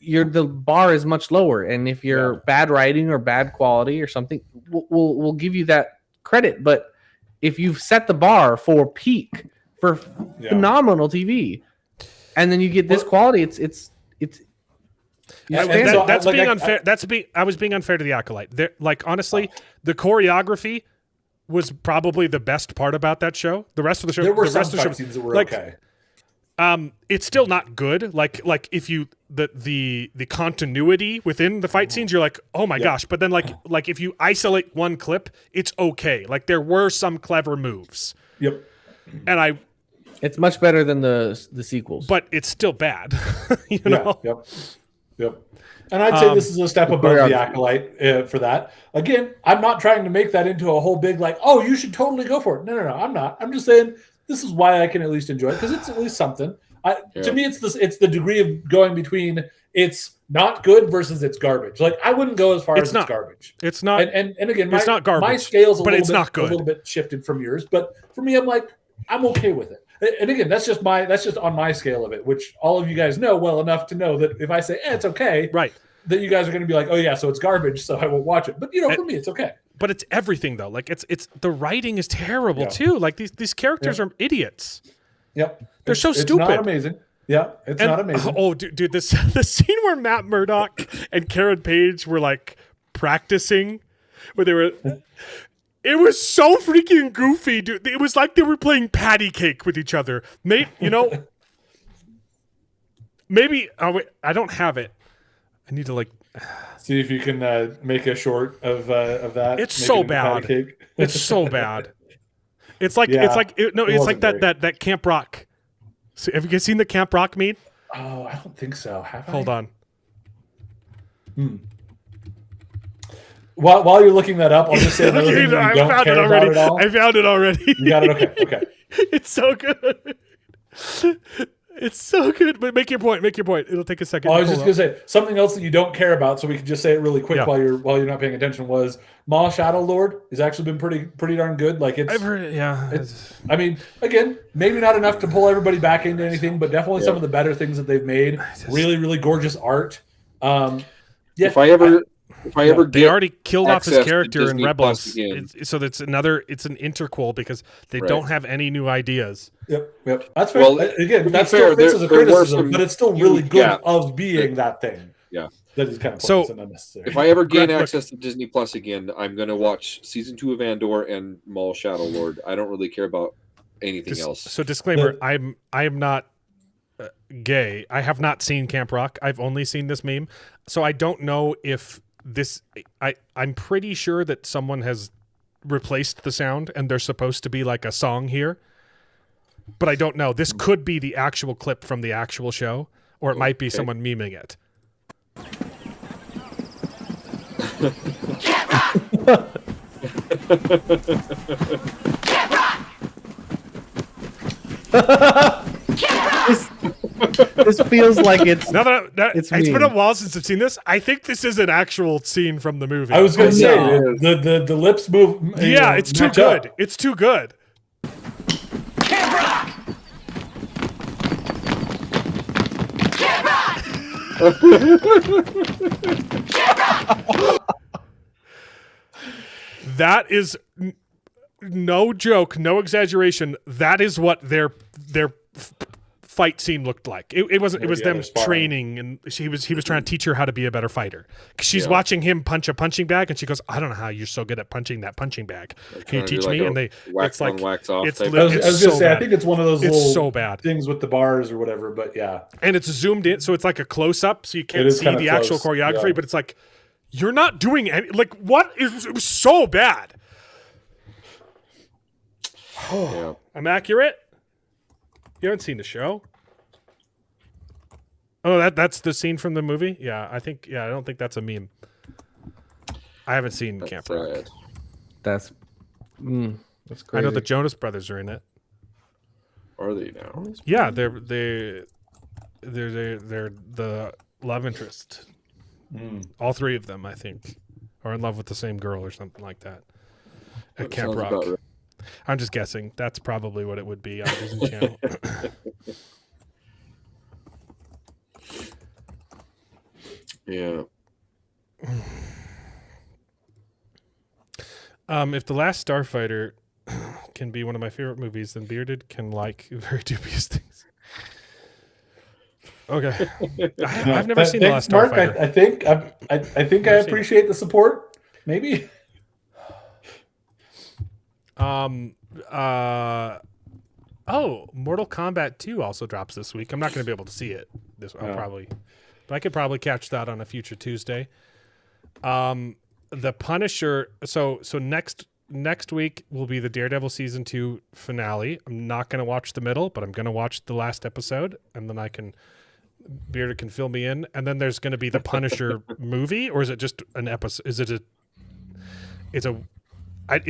the bar is much lower. And if you're bad writing or bad quality or something, we'll give you that credit. But if you've set the bar for peak for phenomenal TV, and then you get this quality, it's. That's being unfair. I was being unfair to The Acolyte. Honestly, the choreography was probably the best part about that show. The rest of the show, there were some fight scenes that were okay. It's still not good. Like if you the continuity within the fight scenes, you're like, oh my gosh. But then like if you isolate one clip, it's okay. Like there were some clever moves. Yep. And it's much better than the sequels, but it's still bad. You know? Yep. And I'd say this is a step above the Acolyte for that. Again, I'm not trying to make that into a whole big like, oh, you should totally go for it. No, I'm not. I'm just saying this is why I can at least enjoy it because it's at least something. To me, it's the degree of going between it's not good versus it's garbage. Like I wouldn't go as far as it's garbage. It's not. And again, it's not garbage. My scale's a not good. A little bit shifted from yours, but for me, I'm like I'm okay with it. And again, that's just on my scale of it, which all of you guys know well enough to know that if I say it's okay, right, that you guys are going to be like, oh yeah, so it's garbage, so I won't watch it. But for me, it's okay. But it's everything though. Like it's the writing is terrible too. Like these characters are idiots. Yep, they're so stupid. It's not amazing. Yeah, it's not amazing. Oh, dude, the scene where Matt Murdock and Karen Page were like practicing, where they were. It was so freaking goofy, dude. It was like they were playing patty cake with each other. Maybe I don't have it. I need to like see if you can make a short of that. It's so bad. It's so bad. It's like that Camp Rock. So have you guys seen the Camp Rock meme? Oh, I don't think so. Hold on. While you're looking that up, I'll just say another thing that you don't care about at all. I found it already. You got it? Okay. It's so good. It's so good. But make your point. It'll take a second. I was just going to say something else that you don't care about, so we can just say it really quick while you're not paying attention. Was Maul Shadow Lord has actually been pretty darn good. Like I've heard it. Yeah. I mean, again, maybe not enough to pull everybody back into anything, but definitely some of the better things that they've made. Really, really gorgeous art. If I ever get they already killed off his character in Rebels, so it's an interquel because they don't have any new ideas. Yep. That's fair. Well, again, that's fair. This is a criticism, but it's still really good of being that thing. Yeah, that is kind of pointless and unnecessary. If I ever gain access to Disney Plus again, I'm going to watch season 2 of Andor and Maul Shadow Lord. I don't really care about anything else. So disclaimer: I am not gay. I have not seen Camp Rock. I've only seen this meme, so I don't know if. I'm pretty sure that someone has replaced the sound and there's supposed to be like a song here, but I don't know. This could be the actual clip from the actual show, or it might be someone memeing it. This feels like it's. It's been a while since I've seen this. I think this is an actual scene from the movie. I was going to say the lips move. Yeah, it's too good. Up. It's too good. Camp Rock! Camp Rock! That is no joke, no exaggeration. That is what their fight scene looked like. It wasn't. It was them training, and he was trying to teach her how to be a better fighter. She's watching him punch a punching bag, and she goes, "I don't know how you're so good at punching that punching bag. Can you teach me?" And wax on, wax off. I was going to say, I think it's one of those so bad things with the bars or whatever. But yeah, and it's zoomed in, so it's like a close up, so you can't see the actual choreography. But it's like you're not doing any. Like what is? It was so bad. I'm accurate. You haven't seen the show? Oh, that's the scene from the movie? Yeah, I don't think that's a meme. I haven't seen Camp Rock. That's crazy. I know the Jonas Brothers are in it. Are they now? Yeah, they're the love interest. All three of them, I think, are in love with the same girl or something like that. At Camp Rock. Right. I'm just guessing. That's probably what it would be on Disney Channel. Yeah. If The Last Starfighter can be one of my favorite movies, then Bearded can like very dubious things. Okay. I've never seen The Last Starfighter. Mark, I think I appreciate the support. Maybe. Oh, Mortal Kombat 2 also drops this week. I'm not going to be able to see it. But I could probably catch that on a future Tuesday. The Punisher. So next week will be the Daredevil season 2 finale. I'm not going to watch the middle, but I'm going to watch the last episode, and then Bearder can fill me in. And then there's going to be the Punisher movie, or is it just an episode? Is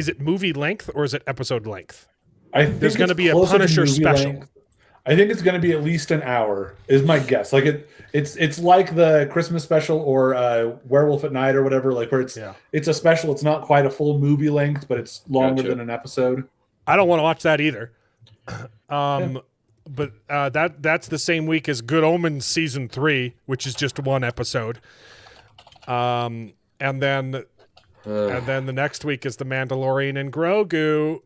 it movie length or is it episode length? I think there's going to be a closer to Punisher movie special. length. I think it's going to be at least an hour, is my guess. Like it's like the Christmas special or Werewolf at Night or whatever. Like where it's a special. It's not quite a full movie length, but it's longer than an episode. I don't want to watch that either. But that's the same week as Good Omens season 3, which is just one episode. And then the next week is the Mandalorian and Grogu.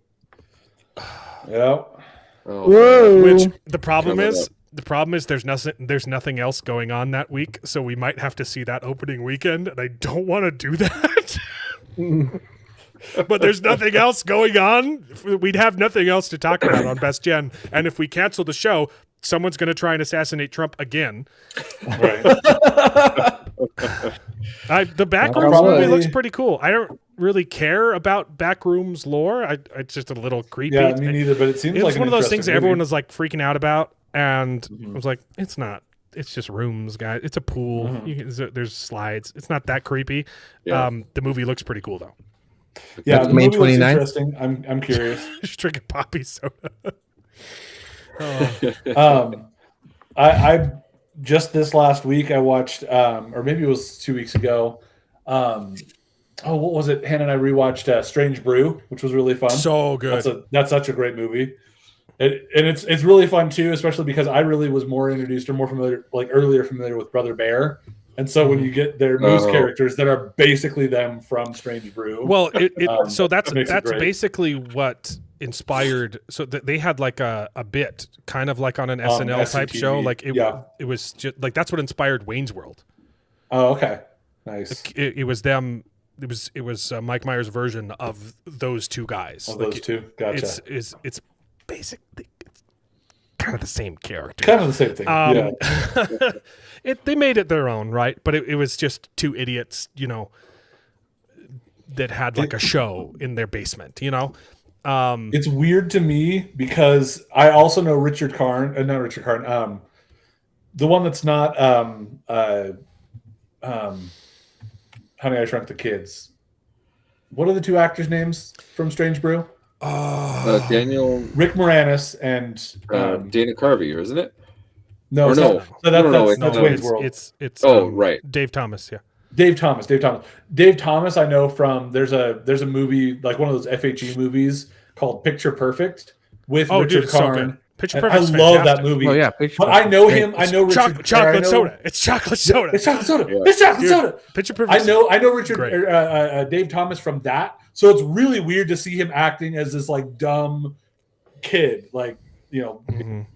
Yeah. Whoa. Which the problem is there's nothing else going on that week, so we might have to see that opening weekend, and I don't want to do that. But there's nothing else going on. We'd have nothing else to talk about on Best Gen, and if we cancel the show, someone's going to try and assassinate Trump again. Right. The Backrooms movie looks pretty cool. I don't really care about Backrooms lore. It's just a little creepy. Yeah, me neither. But it seems like one of those things movie. Everyone was like freaking out about, and I was like, it's not. It's just rooms, guys. It's a pool. There's slides. It's not that creepy. Yeah. The movie looks pretty cool though. Yeah, That's the May movie looks 29th? interesting. I'm curious. Just drinking poppy soda. I just this last week I watched, or maybe it was 2 weeks ago. What was it? Hannah and I rewatched Strange Brew, which was really fun. So good. That's such a great movie. And it's really fun too, especially because I really was more introduced or more familiar, like earlier familiar with Brother Bear. And so when you get their news characters that are basically them from Strange Brew. Well, so that's great. basically what inspired. So they had like a bit, kind of like on an SNL type SCTV. show. Like it was just like that's what inspired Wayne's World. Oh, okay, nice. It was them. It was Mike Myers' version of those two guys. Of those two, gotcha. It's basically kind of the same character. Kind of the same thing. Yeah. They made it their own, right? But it was just two idiots, that had like a show in their basement, It's weird to me because I also know Richard Karn, not Richard Karn, the one that's not Honey, I Shrunk the Kids. What are the two actors' names from Strange Brew? Rick Moranis and Dana Carvey, isn't it? No, Or no. that's Wayne's World. It's right. Dave Thomas, yeah. Dave Thomas, I know from there's a movie, like one of those FHE movies called Picture Perfect with Richard Karn. So Picture And Perfect's I love fantastic. that movie. Oh yeah, Picture But I Perfect. know him. I know Richard. Chocolate I know- soda. It's chocolate soda. It's chocolate soda. Yeah. It's chocolate soda. Picture Perfect. I know Richard. Great. Dave Thomas from that. So it's really weird to see him acting as this like dumb kid, like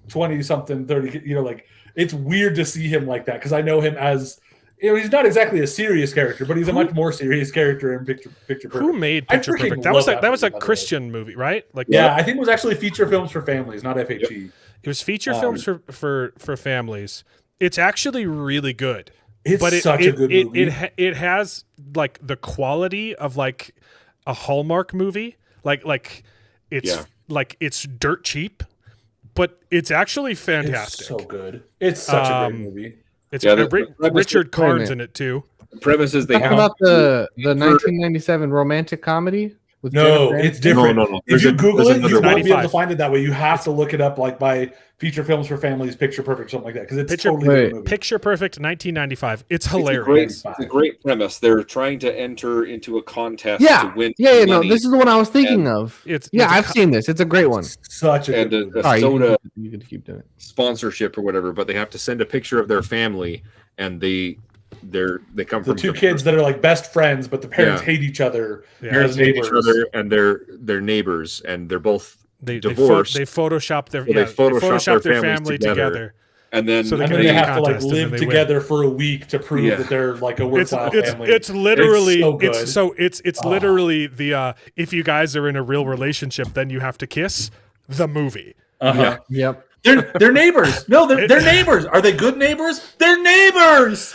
20 something, 30. Like it's weird to see him like that because I know him as. He's not exactly a serious character, but he's a much more serious character in Picture Perfect. Who made I Picture freaking Perfect? love That was a movie, by the way. Christian movie, right? Like Yeah, I think it was actually feature films for families, not FHE. it was feature films for families. It's actually really good. It's but such a good movie. It has like the quality of like a Hallmark movie. Like it's dirt cheap, but it's actually fantastic. It's so good. It's such a great movie. It's Yeah, the Richard Wait a Karn's minute. in it too. The premise is they Talking have about the 1997 romantic comedy with No, Jennifer it's different. No. If There's you a- Google there's it, you another won't be able 95. to find it that way. You have to look it up like by feature films for families, Picture Perfect, something like that, because it's totally different movie. Picture Perfect 1995. It's It's hilarious. a great premise. They're trying to enter into a contest Yeah, to win no, money this is the one I was thinking of. It's I've seen this. It's a great one. Such a and good movie. a All right, soda you can keep doing it. sponsorship or whatever, but they have to send a picture of their family, and they come The from two kids that are like best friends, but the parents Yeah. hate each other. Yeah. parents as hate each neighbors. other, and they're neighbors, and they're both They divorced. They Photoshop their So they Photoshop their family families together. together. And then So And can then they make a have to like contest and then live they win. together for a week to prove Yeah. that they're like a It's worthwhile it's family. it's literally It's so good. it's literally the if you guys are in a real relationship, then you have to kiss the movie. Uh-huh. Yep. They're neighbors. No, they're neighbors. Are they good neighbors? They're neighbors.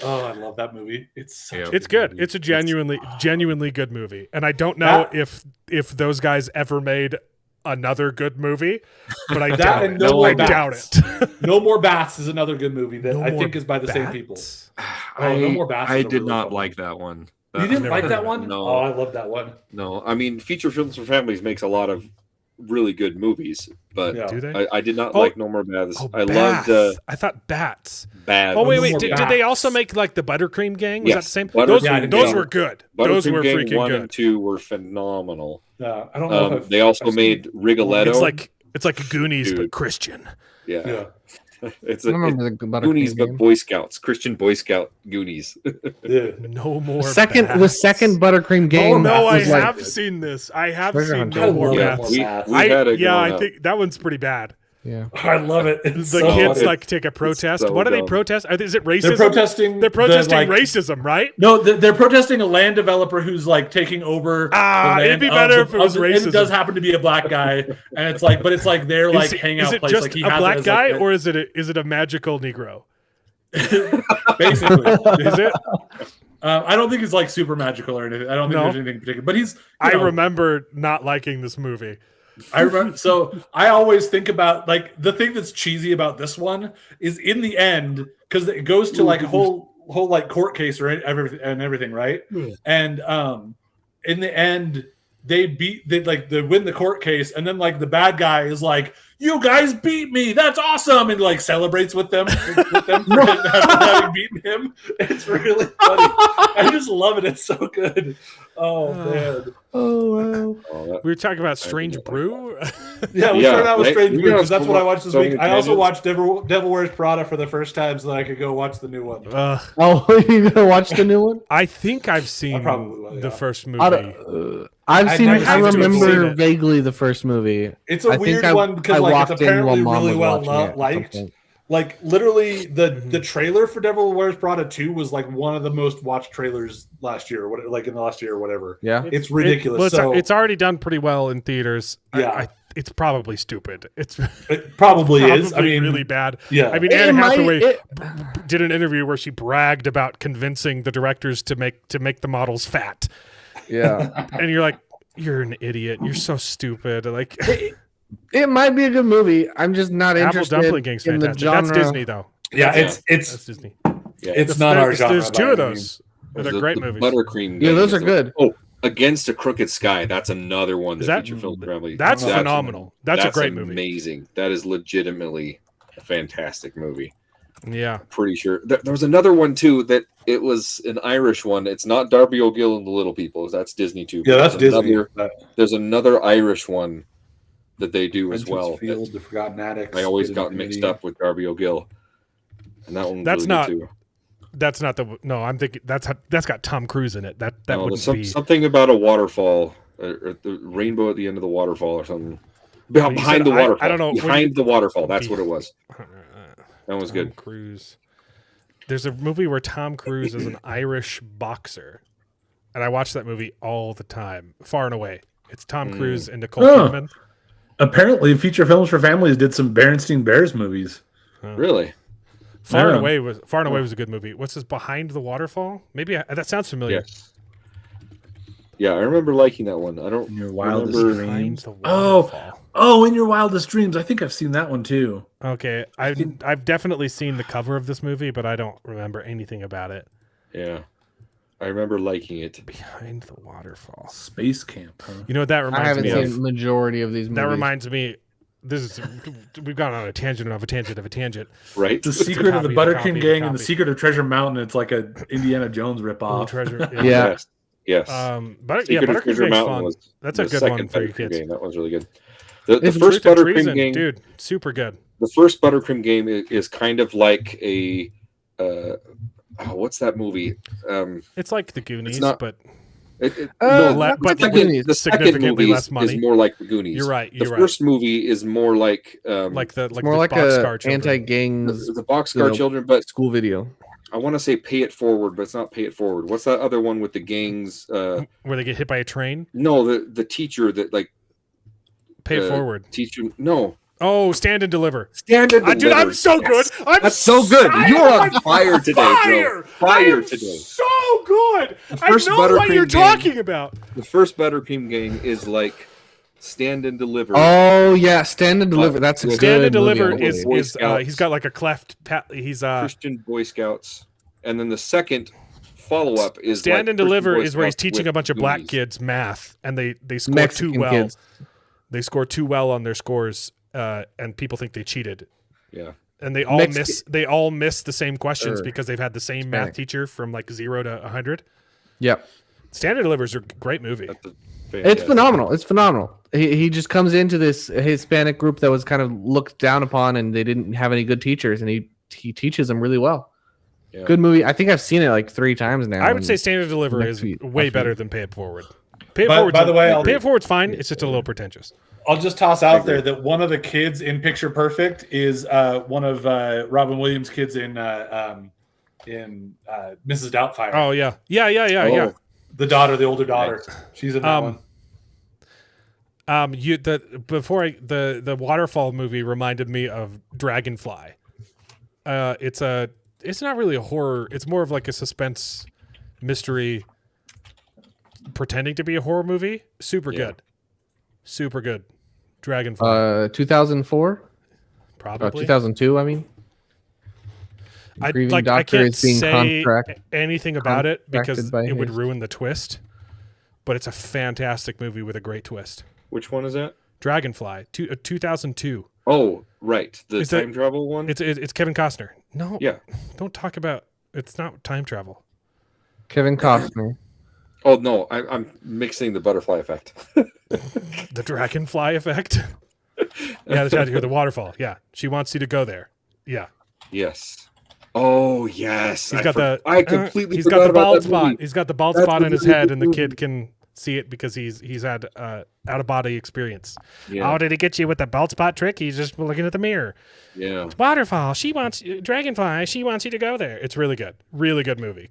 Oh, I love that movie. It's good. Movie. It's a genuinely good movie, and I don't know if those guys ever made another good movie, but I doubt it. I doubt it. No More Bats is another good movie that I think is by the same people. No More Bats. I did not like that one. You didn't like that one? No. Oh, I love that one. No, I mean, Feature Films for Families makes a lot of really good movies, but do they? I did not like No More Bats. I Bath. loved. I thought Bats. Bad. Oh wait. Did they also make like the Buttercream Gang? Was that the same? Those were good. Those were Gang freaking 1 good. and 2 were phenomenal. I don't know. They also made Rigoletto. It's like a Goonies but Christian. Yeah. It's remember the Goonies but Boy Scouts, Christian Boy Scout Goonies. No More. The second Buttercream Gang. Oh no, I have seen this. I have seen No More Bats. I think that one's pretty bad. Yeah, I love it. The kids like take a protest. What do they protest? Is it racism? They're protesting racism, right? No, they're protesting a land developer who's like taking over. It'd be better if it was racism. It does happen to be a black guy, and it's like, but it's like their like hangout place. Is it just like he a has black it as, guy, like, or is it a magical Negro? Basically, is it? I don't think it's like super magical or anything. I don't think there's anything particular. But he's. I remember not liking this movie. I remember. So I always think about like the thing that's cheesy about this one is in the end because it goes to like a whole like court case or everything, right? And in the end they win the court case, and then like the bad guy is like, "You guys beat me! That's awesome!" and like celebrates with them for having beaten him. It's really funny. I just love it. It's so good. Oh man. Oh wow. We were talking about Strange Brew. Yeah, we started out with Strange Brew because that's what I watched this week. I also watched Devil Wears Prada for the first time so that I could go watch the new one. You gonna watch the new one? I think I've seen the first movie. I remember vaguely the first movie. It's a weird one because like it's apparently really well liked. Like literally, the trailer for Devil Wears Prada 2 was like one of the most watched trailers last year, like in the last year or whatever. Yeah, it's ridiculous. It's already done pretty well in theaters. Yeah, it's probably stupid. It probably is. I mean, really bad. Yeah, I mean, Anne Hathaway did an interview where she bragged about convincing the directors to make the models fat. Yeah, and you're like, you're an idiot. You're so stupid. Like. It might be a good movie. I'm just not interested Dumpling Gang's in fantastic. the genre. That's Disney, though. Yeah, it's Disney. Yeah. It's not our genre. There's two of those. They're great movies. Buttercream. Yeah, those are good. Oh, Against a Crooked Sky. That's another one that Feature Film Family. That's phenomenal. That's a great movie. Amazing. That is legitimately a fantastic movie. Yeah, pretty sure there was another one too that it was an Irish one. It's not Darby O'Gill and the Little People. That's Disney too. Yeah, that's Disney. There's another Irish one that they do as well. Field, The Forgotten Addicts. I always got mixed up with Darby O'Gill, and that one. That's really not. good too. That's not the. No, I'm thinking that's got Tom Cruise in it. That would be something about a waterfall or the rainbow at the end of the waterfall or something. Behind the waterfall. I don't know. Behind the waterfall. That's what it was. That was good. Cruise. There's a movie where Tom Cruise is an Irish boxer, and I watch that movie all the time. Far and Away. It's Tom Cruise and Nicole Kidman. Apparently, Feature Films for Families did some Berenstain Bears movies. Really? Far and Away was a good movie. What's this? Behind the Waterfall? Maybe that sounds familiar. Yes. Yeah, I remember liking that one. I don't. In Your Wildest Dreams. In Your Wildest Dreams. I think I've seen that one too. Okay, I've definitely seen the cover of this movie, but I don't remember anything about it. Yeah, I remember liking it. Behind the Waterfall. Space Camp. Huh? You know what that reminds me of? I haven't seen majority of these movies. That reminds me. We've gone on a tangent of a tangent of a tangent. Right. The Secret of the Buttercream Gang and the Secret of Treasure Mountain. It's like a Indiana Jones ripoff. Treasure. Yeah. Yes. Buttercream Gang's fun. That's a good one for your kids. Game. That one's really good. The first Buttercream game, dude, super good. The first Buttercream game is kind of like a what's that movie? It's like the Goonies, but the significantly less money is more like the Goonies. You're right. The first movie is more like more the like Boxcar a anti-gangs, the Boxcar Children, but school video. I want to say Pay It Forward, but it's not Pay It Forward. What's that other one with the gangs? Where they get hit by a train? No, the teacher that like Pay it forward. Teach you. No. Oh, Stand and Deliver. Stand and Deliver. Dude, I'm so good. That's so good. You're on fire today, Joe. Fire today. So good. I first know what Buttercream you're gang- talking about. The first Buttercream gang is like Stand and Deliver. Oh yeah, Stand and Deliver. That's a good Stand and Deliver movie. is Boy he's Scouts. got like a cleft. He's Christian Boy Scouts, and then the second follow-up is Stand like and Deliver Christian Boy is where he's Scouts teaching with a bunch of black Goonies. kids math, and they score Mexican too well. kids. They score too well on their scores, and people think they cheated. Yeah. And they all Mexican- miss the same questions Sure. because they've had the same math Hispanic. teacher from like 0 to 100. Yep. Stand and Deliver is a great movie. That's a It's fantastic- phenomenal. It's phenomenal. He just comes into this Hispanic group that was kind of looked down upon, and they didn't have any good teachers, and he teaches them really well. Yeah. Good movie. I think I've seen it like 3 times now. I would and say Stand and Deliver next is week, way next better week. than Pay It Forward. Pay It By Forward's the way, Pay It Forward's fine. It's just a little pretentious. I'll just toss out there that one of the kids in Picture Perfect is one of Robin Williams' kids in Mrs. Doubtfire. Oh yeah, yeah. The daughter, the older daughter. She's in that one. The waterfall movie reminded me of Dragonfly. It's not really a horror. It's more of like a suspense mystery, pretending to be a horror movie. Super good. Dragonfly. 2004, Probably 2002. I mean, Grieving I Doctor can't is being say contract- anything about it because contracted by it would his- ruin the twist. But it's a fantastic movie with a great twist. Which one is that? Dragonfly, 2002. Oh, right. The Is that- time travel one? It's Kevin Costner. No, Yeah. don't talk about. It's not time travel. Kevin Costner. Oh, no. I'm mixing the butterfly effect. The Dragonfly effect. Yeah, the waterfall. Yeah, she wants you to go there. Yeah, Yes. Oh, yes. I completely he's forgot got the about bald that spot. movie. He's got the bald That's spot a in his really head, good and the movie. kid can see it because he's had out of body experience. Yeah. Oh, did he get you with the bald spot trick? He's just looking at the mirror. Yeah. Waterfall. She wants Dragonfly. She wants you to go there. It's really good. Really good movie.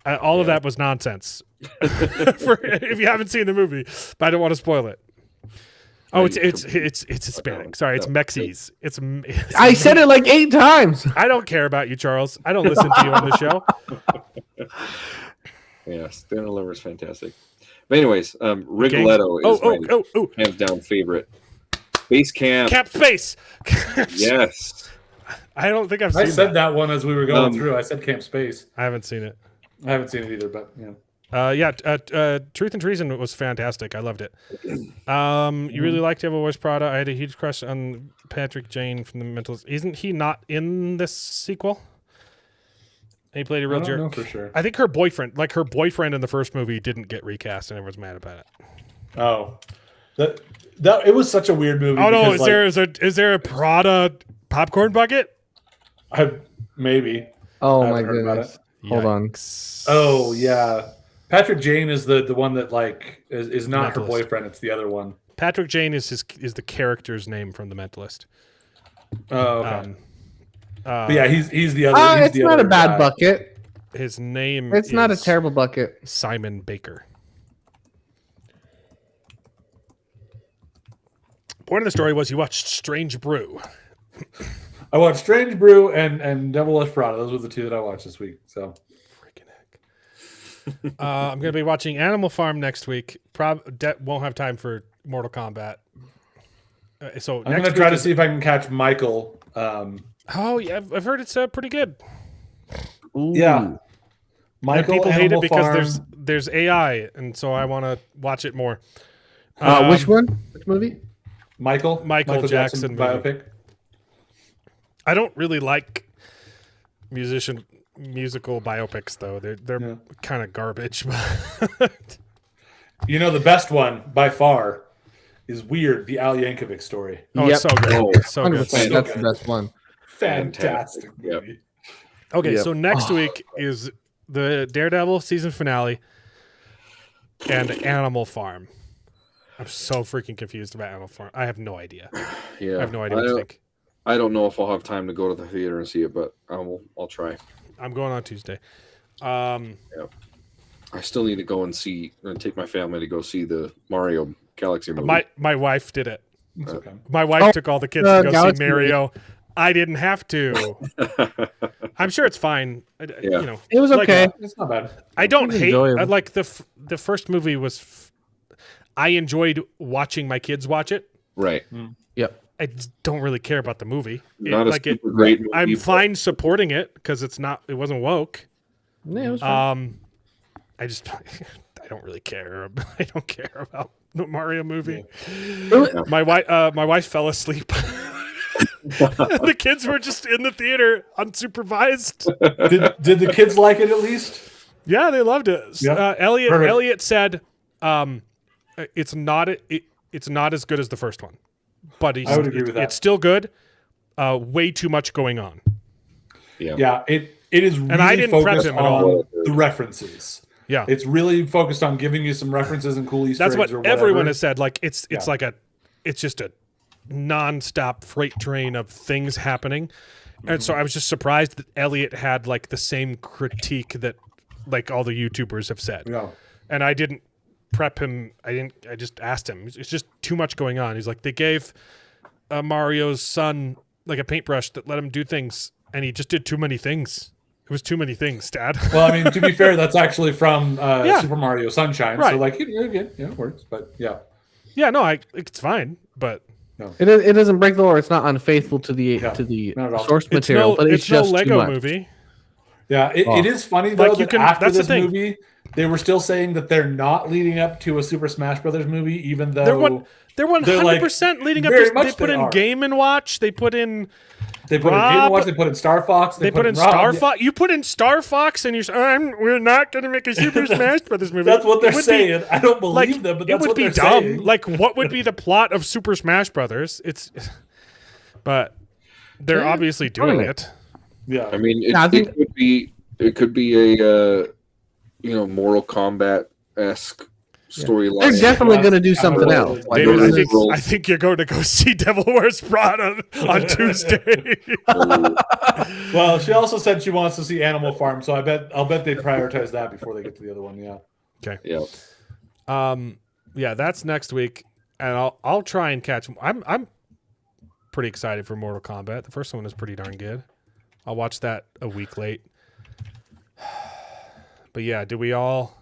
All of that was nonsense. If you haven't seen the movie, but I don't want to spoil it. Oh, it's Hispanic. Sorry, it's Mexis. It's I said it like 8 times. I don't care about you, Charles. I don't listen to you on the show. Yeah, Stand and Deliver is fantastic. But anyways, Rigoletto is my hands down favorite. Base Camp. Cap Space. Yes. I don't think I've seen I said that one as we were going through. I said Camp Space. I haven't seen it. I haven't seen it either, but yeah. Truth and Treason was fantastic. I loved it. You really liked Devil Wears Prada. I had a huge crush on Patrick Jane from The Mentalist. Isn't he not in this sequel? And he played a real jerk. I don't know for sure. I think her boyfriend in the first movie, didn't get recast, and everyone's mad about it. Oh, that it was such a weird movie. Oh no! Because, Is there a Prada popcorn bucket? Maybe. Oh I my haven't heard about goodness. it. Hold on. Oh yeah, Patrick Jane is the one that is not her Mentalist. boyfriend. It's the other one. Patrick Jane is the character's name from The Mentalist. Oh, okay. But yeah, he's the other. he's It's the not other a bad guy. bucket. His name. It's not a is terrible bucket. Simon Baker. Point of the story was you watched Strange Brew. I watched Strange Brew and Devil Wears Prada. Those were the 2 that I watched this week. So Freaking heck. I'm going to be watching Animal Farm next week. Won't have time for Mortal Kombat. So I'm gonna try to see if I can catch Michael. Oh yeah, I've heard it's pretty good. Yeah, And Michael. people hate it Animal because Farm. there's AI, and so I want to watch it more. Which one? Which movie? Michael Jackson movie. biopic. I don't really like musical biopics though. They're kind of garbage. You know, the best one by far is Weird, the Al Yankovic story. Oh, it's so good. Oh, So 100%. good. That's the best one. Fantastic Yep. movie. Okay, Yep. so next week is the Daredevil season finale and Animal Farm. I'm so freaking confused about Animal Farm. I have no idea. Yeah. I have no idea what to think. I don't know if I'll have time to go to the theater and see it, but I'll try. I'm going on Tuesday. I still need to go and take my family to go see the Mario Galaxy movie. My wife did it. It's okay. My wife took all the kids to go Galaxy see Mario. I didn't have to. I'm sure it's fine. You know, It was okay. It's not bad. I don't It was hate. enjoyable. Like the first movie was. I enjoyed watching my kids watch it. Right. Yep. I don't really care about the movie. Not a super great movie. I'm but- fine supporting it because it's not. It wasn't woke. Yeah, it was fun. I just. I don't really care. I don't care about the Mario movie. My wife fell asleep. The kids were just in the theater unsupervised. Did the kids like it at least? Yeah, they loved it. Yeah. Elliot said, "It's not as good as the first one, but I would agree with that. It's still good. Way too much going on." Yeah. It is really And I didn't prep focused him at all. on the references. Yeah, It's really focused on giving you some references and cool Easter that's eggs what or whatever. everyone has said. Like it's Yeah. like it's just a nonstop freight train of things happening, and so I was just surprised that Elliot had like the same critique that like all the YouTubers have said. Yeah. And I didn't prep him. I just asked him. It's just too much going on. He's like, they gave Mario's son like a paintbrush that let him do things, and he just did too many things. It was too many things, Dad. Well, I mean, to be fair, that's actually from Super Mario Sunshine. Right. So, like, it works. But, yeah. Yeah, no, it's fine, but It doesn't break the lore. It's not unfaithful to the not at all. source material, but it's no just Lego too much. movie. Yeah, it is funny, though, Like, you that can- after that's the this thing. movie, they were still saying that they're not leading up to a Super Smash Brothers movie, even though They're 100% leading up very to. much They put they in are. Game and Watch. They put in. they put in Rob- Game & Watch, they put in Star Fox, They put in Rob. Star Fox. You put in Star Fox, and we're not going to make a Super Smash Brothers movie. That's what they're It would be- saying. I don't believe like, them, but it that's would what be they're dumb. saying. Like, what would be the plot of Super Smash Brothers? But they're obviously doing it. Yeah. I mean, I think- it could be a Mortal Kombat-esque storyline. They're definitely going to do something else. Like, David, this is- I think you're going to go see Devil Wears Prada on Tuesday. Well, she also said she wants to see Animal Farm, so I'll bet they prioritize that before they get to the other one. Yeah. Okay. Yeah. Yeah, that's next week, and I'll try and catch. I'm pretty excited for Mortal Kombat. The first one is pretty darn good. I'll watch that a week late. But yeah, do we all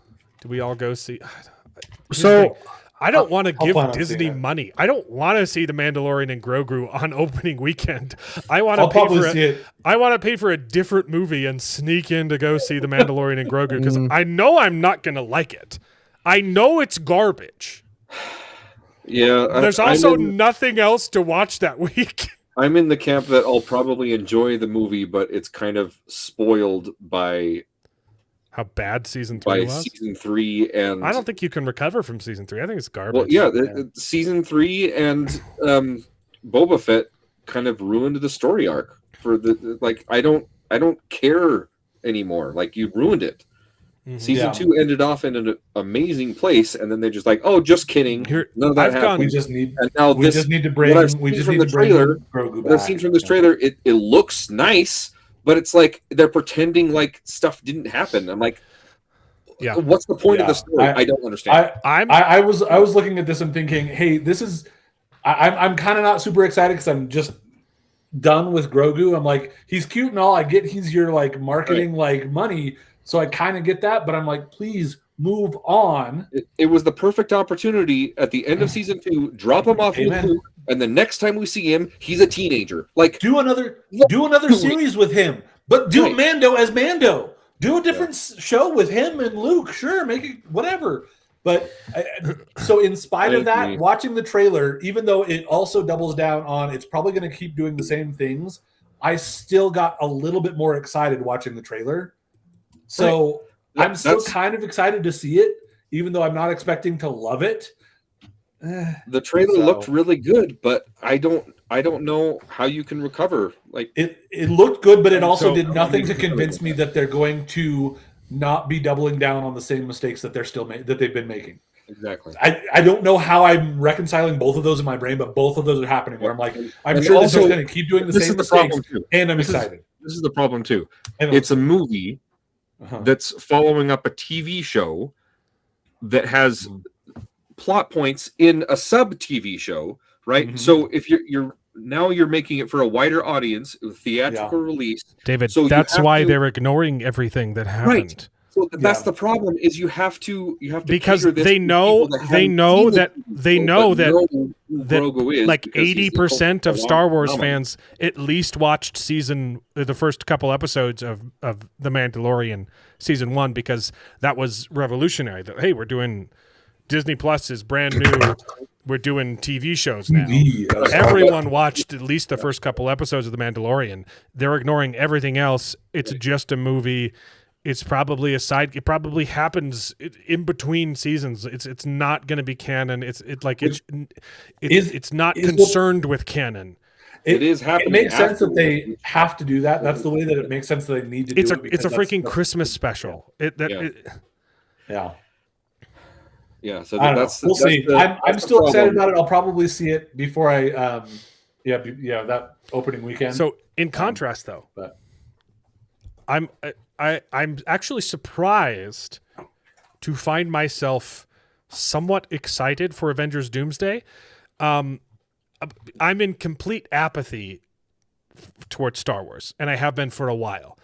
go see? Here's the So thing. I don't want to I'll give plan on Disney seeing it. money. I don't want to see The Mandalorian and Grogu on opening weekend. I want to I'll pay probably for see it. I want to pay for a different movie and sneak in to go see The Mandalorian and Grogu because I know I'm not going to like it. I know it's garbage. Yeah. There's also nothing else to watch that week. I'm in the camp that I'll probably enjoy the movie, but it's kind of spoiled by How bad season 3 was? season 3 and I don't think you can recover from season 3. I think it's garbage. well, yeah, season 3 and Boba Fett kind of ruined the story arc for the like. I don't care anymore. Like you ruined it. Mhm. Season Yeah. 2 ended off in an amazing place, and then they're just like, "Oh, just kidding." None of that I've happened. gone- We just need And now we just need to bring what I've seen we just from need the to bring trailer, Grogu what I've back. seen from this trailer, it looks nice, but it's like they're pretending like stuff didn't happen. I'm like, Yeah. what's the point of Yeah. the story? I don't understand. I was looking at this and thinking, hey, this is I'm kind of not super excited because I'm just done with Grogu. I'm like, he's cute and all. I get he's your like marketing like money, so I kind of get that, but I'm like, please move on. It was the perfect opportunity at the end of season 2. Drop him off, Amen. Luke, and the next time we see him, he's a teenager. Like Do another series with him, but do Right. Mando as Mando. Do a different show with him and Luke. Sure, make it whatever. But so in spite I of that, agree. watching the trailer, even though it also doubles down on it's probably going to keep doing the same things, I still got a little bit more excited watching the trailer. So Right. I'm still That's- kind of excited to see it, even though I'm not expecting to love it. the trailer So- looked really good, but I don't know how you can recover. Like It looked good, but it also So- did nothing to convince me that they're going to not be doubling down on the same mistakes that they're still that they've been making. exactly. I don't know how I'm reconciling both of those in my brain, but both of those are happening. Where I'm like, I'm And sure also, this is going to keep doing the this same is the mistakes, problem too. and I'm This is- excited. This is the problem too. I know. It's a movie Uh-huh. that's following up a TV show that has plot points in a sub TV show, right? Mhm. So if you're now you're making it for a wider audience, theatrical release. David, So that's why they're ignoring everything that happened. Right. So that's the problem is you have to because cater this they to know people that they haven't know seen the that TV they show, know but that who that Grogu is like because he's the 80% of cult Star Wars phenomenon. fans at least watched the first couple episodes of The Mandalorian season 1 because that was revolutionary. That hey, we're doing Disney Plus is brand new. We're doing TV shows now. Everyone watched at least the first couple episodes of The Mandalorian. They're ignoring everything else. It's just a movie. It's probably a side. It probably happens in between seasons. It's not going to be canon. It's not concerned with canon. It is happening. It makes sense that afterwards. they have to do that. That's the way that it makes sense that they need to do it. It's a freaking Christmas special. Yeah, so I don't that's know. We'll see. I'm that's the still excited problem. about it. I'll probably see it before I that opening weekend. So in contrast, though, but I'm actually surprised to find myself somewhat excited for Avengers Doomsday. I'm in complete apathy towards Star Wars, and I have been for a while.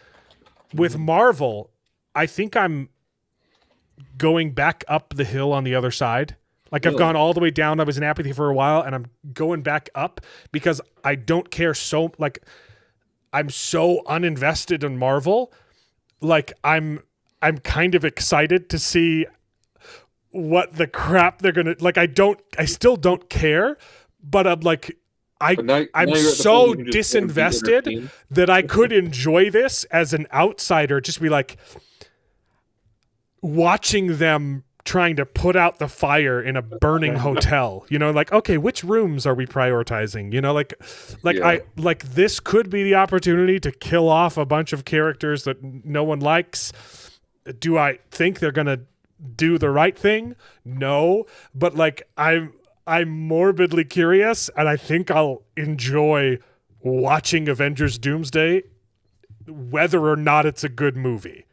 With Marvel, I think I'm going back up the hill on the other side. Like I've gone all the way down. I was in apathy for a while, and I'm going back up because I don't care so like I'm so uninvested in Marvel. Like I'm kind of excited to see what the crap they're gonna like. I still don't care, but I'm like I'm so disinvested that I could enjoy this as an outsider. Just be like watching them trying to put out the fire in a burning hotel, like, okay, which rooms are we prioritizing? This could be the opportunity to kill off a bunch of characters that no one likes. Do I think they're going to do the right thing? No, but like, I'm morbidly curious, and I think I'll enjoy watching Avengers Doomsday, whether or not it's a good movie.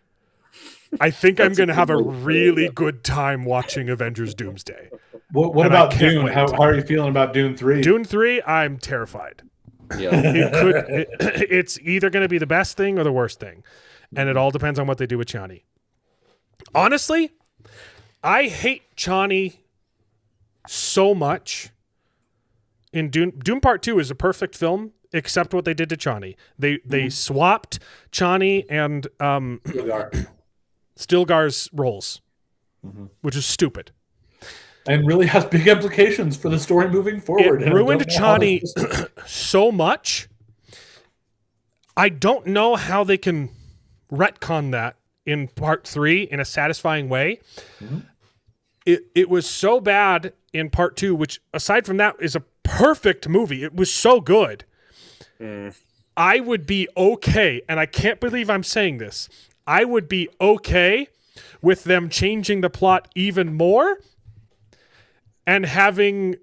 I think I'm going to have a really good time watching Avengers Doomsday. What about Dune? How are you feeling about Dune 3? Dune 3, I'm terrified. Yeah. It's either going to be the best thing or the worst thing. And it all depends on what they do with Chani. Honestly, I hate Chani so much. In Dune Part 2 is a perfect film, except what they did to Chani. They swapped Chani and Stilgar's roles, which is stupid. And really has big implications for the story moving forward. It ruined Chani so much. I don't know how they can retcon that in Part 3 in a satisfying way. Mm-hmm. It was so bad in Part 2, which aside from that is a perfect movie. It was so good. I would be okay, and I can't believe I'm saying this, I would be okay with them changing the plot even more and having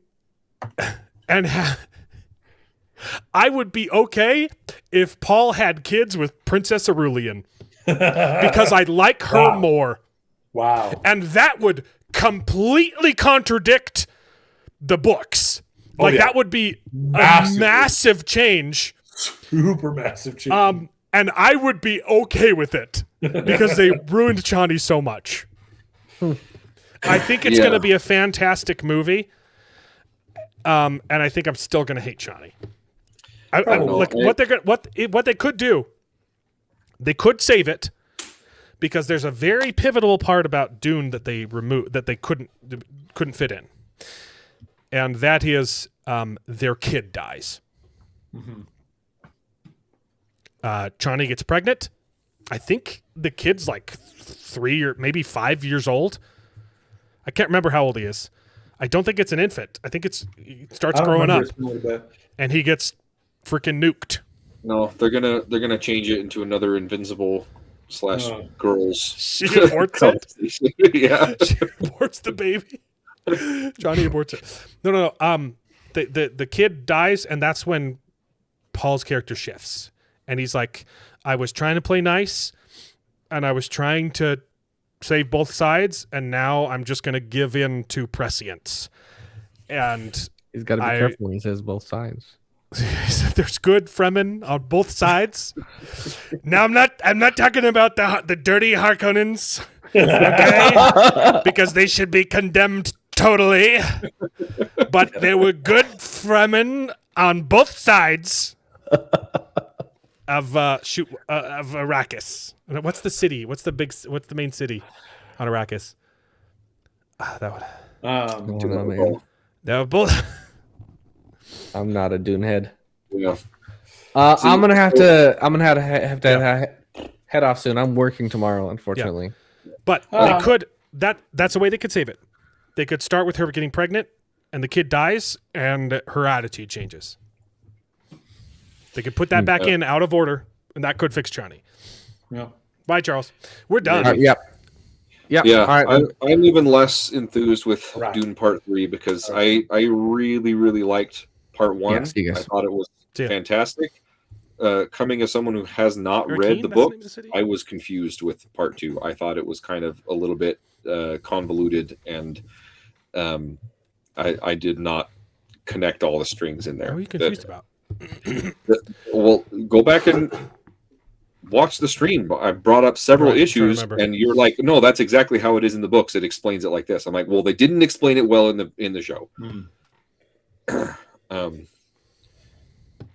I would be okay if Paul had kids with Princess Aurelian because I like her more. Wow. And that would completely contradict the books. That would be a massive change. Super massive change. And I would be okay with it because they ruined Chani so much. I think it's going to be a fantastic movie. And I think I'm still going to hate Chani. What they could do, they could save it because there's a very pivotal part about Dune that they removed that they couldn't fit in. And that is their kid dies. Mm-hmm. Chani gets pregnant. I think the kid's like 3 or maybe 5 years old. I can't remember how old he is. I don't think it's an infant. I think he starts growing up, and he gets freaking nuked. No, they're gonna change it into another Invincible / girls. She aborts it. Yeah, she aborts the baby. Johnny aborts it. No. The kid dies, and that's when Paul's character shifts. And he's like, I was trying to play nice, and I was trying to save both sides, and now I'm just going to give in to prescience. And He's got to be careful when he says both sides. there's good Fremen on both sides. Now I'm not talking about the dirty Harkonnens, okay? Because they should be condemned totally. But there were good Fremen on both sides of Arrakis. What's the city? What's the main city on Arrakis? That one. They were both. I'm not a Dune head. Yeah. I'm gonna have to head off soon. I'm working tomorrow, unfortunately. Yeah. But they could. That's a way they could save it. They could start with her getting pregnant, and the kid dies, and her attitude changes. They could put that back in out of order, and that could fix Johnny. Yeah. Bye, Charles. We're done. Yep. Yeah, All right. I'm even less enthused with Dune Part 3 because I really, really liked Part 1. Yeah, see you guys. I thought it was ya. fantastic. Coming as someone who has not read the book, I was confused with Part 2. I thought it was kind of a little bit convoluted, and I did not connect all the strings in there. What are you confused about? Well, go back and watch the stream. I brought up several issues, and you're like, "No, that's exactly how it is in the books. It explains it like this." I'm like, "Well, they didn't explain it well in the show."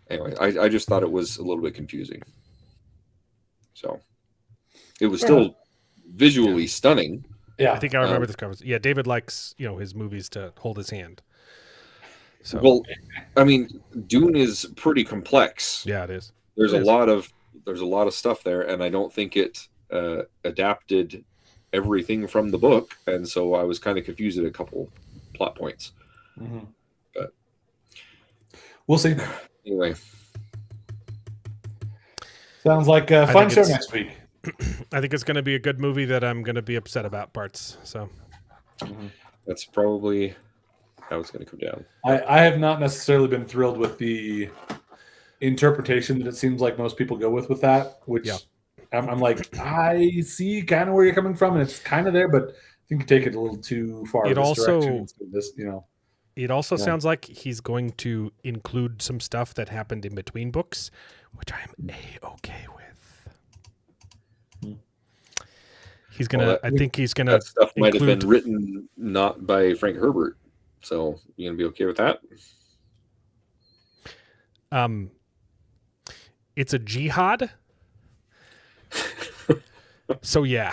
Anyway, I just thought it was a little bit confusing. So it was still visually stunning. Yeah, I think I remember this conversation. Yeah, David likes his movies to hold his hand. So well, I mean, Dune is pretty complex. Yeah, it is. There's a lot of stuff there, and I don't think it adapted everything from the book, and so I was kind of confused at a couple plot points. But we'll see. Anyway, sounds like a fun show next week. I think it's going to be a good movie that I'm going to be upset about parts. So that's probably how it's going to come down. I have not necessarily been thrilled with the interpretation that it seems like most people go with that, which I'm like, I see kind of where you're coming from, and it's kind of there, but I think you take it a little too far. It also, it also sounds like he's going to include some stuff that happened in between books, which I'm okay with. He's gonna. I think he's gonna. That stuff might have been written not by Frank Herbert, so you gonna be okay with that? It's a jihad. So yeah,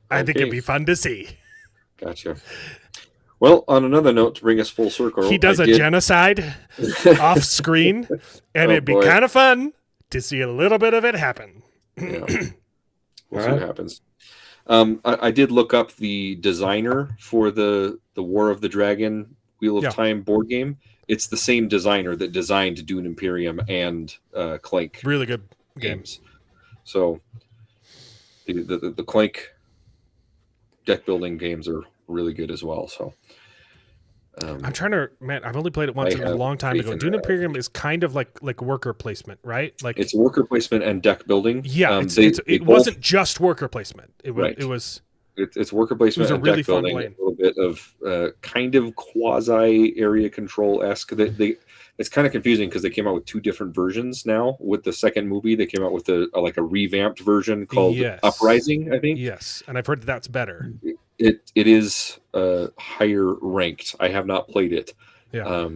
I think it'd be fun to see. Gotcha. Well, on another note, to bring us full circle, he does a genocide off screen, and it'd be kind of fun to see a little bit of it happen. Yeah. We'll see what happens. I did look up the designer for the War of the Dragon Wheel of Time board game. It's the same designer that designed Dune Imperium and Clank. Really good games. So the Clank deck building games are really good as well. So I'm trying to, man, I've only played it once a long time ago. Dune Imperium is kind of like worker placement, right? Like it's worker placement and deck building. Yeah, it wasn't just worker placement. It was it's worker placement and deck building. A little bit of kind of quasi area control esque. It's kind of confusing because they came out with two different versions now. With the second movie, they came out with a revamped version called Uprising, I think. Yes, and I've heard that's better. It is higher ranked. I have not played it. Yeah.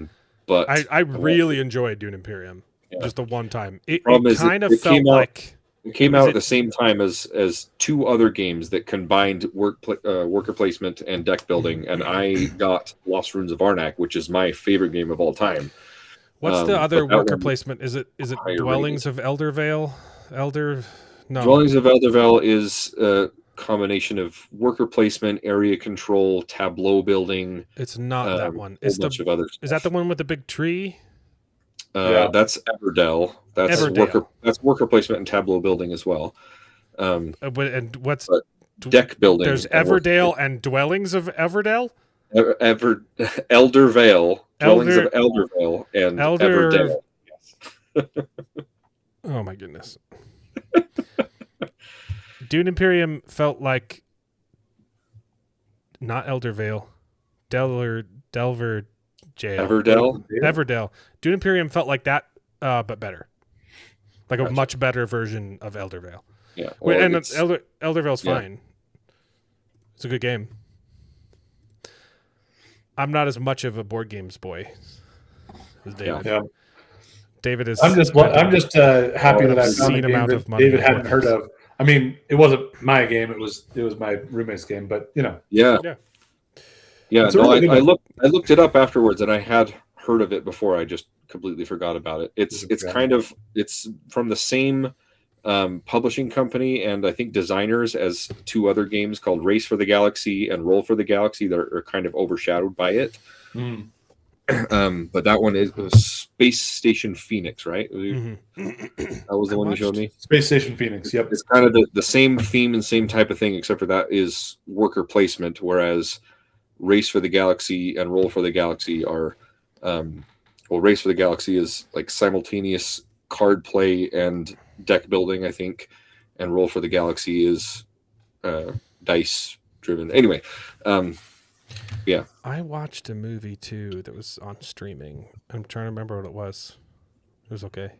But I really enjoyed Dune Imperium. Just the one time. It kind of felt like it came out at the same time as two other games that combined worker placement and deck building, and I got Lost Ruins of Arnak, which is my favorite game of all time. What's the other worker placement? Is it Dwellings of Eldervale? Dwellings of Eldervale is a combination of worker placement, area control, tableau building. It's not that one. It's a bunch of other stuff. Is that the one with the big tree? That's Everdell. That's worker placement and tableau building as well. And what's deck building? There's Everdale and Dwellings of Everdell. Eldervale. Dwellings of Eldervale and Everdale. Yes. Oh my goodness. Dune Imperium felt like not Eldervale, Delver Jail. Everdell. Dune Imperium felt like that, but better. Like a much better version of Eldervale. Yeah. And Eldervale's fine. It's a good game. I'm not as much of a board games boy as David. Yeah. David is. I'm just happy that I've found a game that David hadn't heard of. I mean, it wasn't my game; it was my roommate's game. But you know, yeah. No, I looked it up afterwards, and I had heard of it before. I just completely forgot about it. It's from the same publishing company and I think designers as two other games called Race for the Galaxy and Roll for the Galaxy that are kind of overshadowed by it. But that one is Space Station Phoenix, right? That was the one you showed me. Space Station Phoenix. Yep. It's kind of the same theme and same type of thing, except for that is worker placement, whereas Race for the Galaxy and Roll for the Galaxy are, Race for the Galaxy is like simultaneous card play and deck building, I think, and Roll for the Galaxy is dice driven. Anyway, yeah. I watched a movie too that was on streaming. I'm trying to remember what it was. It was okay.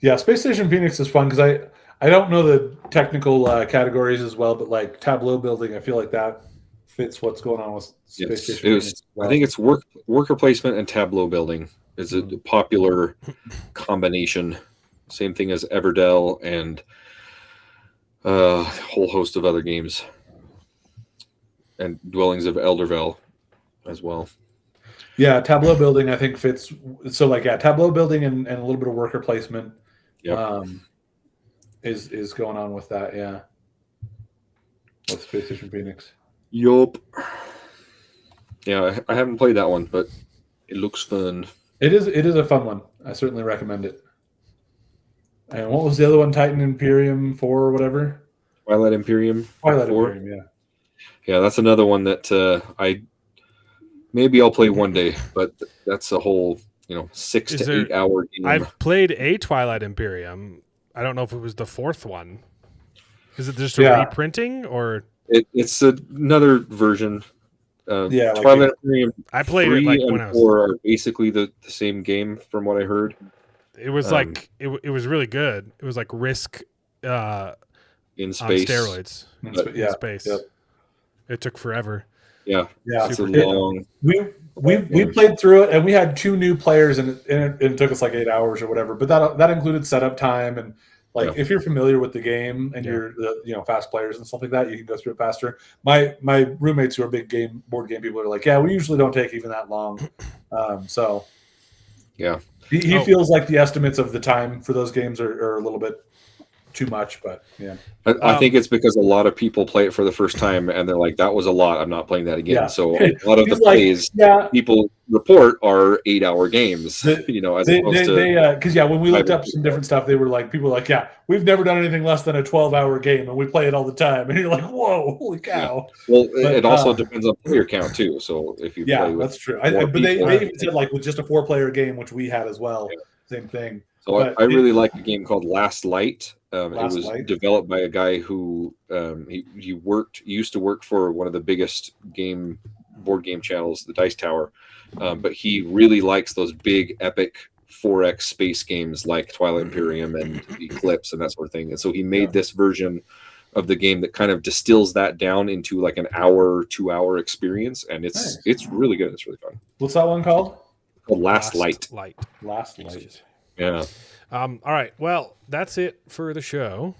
Yeah. Space Station Phoenix is fun because I don't know the technical categories as well, but like tableau building, I feel like that fits what's going on with Space Station Phoenix. I think it's worker placement and tableau building is a popular combination. Same thing as Everdell and a whole host of other games. And Dwellings of Eldervale as well. Yeah, tableau building I think fits. So like tableau building and a little bit of worker placement is going on with that, yeah. With Space Station Phoenix. Yup. Yeah, I haven't played that one, but it looks fun. It is a fun one. I certainly recommend it. And what was the other one? Titan Imperium 4 or whatever? Twilight Imperium 4? Imperium, yeah. Yeah, that's another one that I'll play one day, but that's a whole 6 to 8 hour game. I've played a Twilight Imperium. I don't know if it was the fourth one. Is it just a reprinting or it's another version? Twilight Imperium. I played it like when I was 4 are basically the same game from what I heard. It was like it was really good. It was like Risk in space on steroids. In space. Yep. It took forever. Yeah. It's a long. We played through it and we had 2 new players and it took us like 8 hours or whatever. But that included setup time and if you're familiar with the game and you're fast players and stuff like that, you can go through it faster. My roommates who are big board game people are like, we usually don't take even that long. He feels like the estimates of the time for those games are a little bit too much, but yeah. I think it's because a lot of people play it for the first time and they're like, that was a lot. I'm not playing that again. Yeah. So a lot of the plays people report are 8 hour games, as opposed to. Because when we looked up some different stuff, people were like, we've never done anything less than a 12-hour game and we play it all the time. And you're like, whoa, holy cow. Yeah. Well, it also depends on player count too. So if you play with that's true. But they even said like with just a 4-player game, which we had as well, same thing. So I really like a game called Last Light. It was developed by a guy who he used to work for one of the biggest board game channels, the Dice Tower, but he really likes those big epic 4X space games like Twilight Imperium and Eclipse and that sort of thing. And so he made this version of the game that kind of distills that down into like an 2-hour experience, and it's really good. It's really fun. What's that one called? Last Light. Last Light. Yeah. All right. Well, that's it for the show.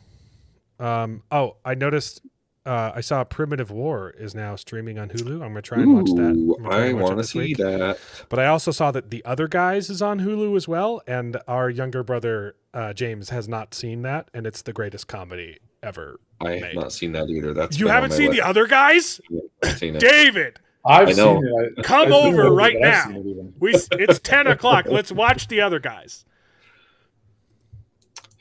I noticed. I saw Primitive War is now streaming on Hulu. I'm going to try and watch that. I want to see that. But I also saw that The Other Guys is on Hulu as well, and our younger brother James has not seen that, and it's the greatest comedy ever. I have not seen that either. You haven't seen The Other Guys? I've seen it. David, I've seen it. Come over right now. It's 10 o'clock. Let's watch The Other Guys.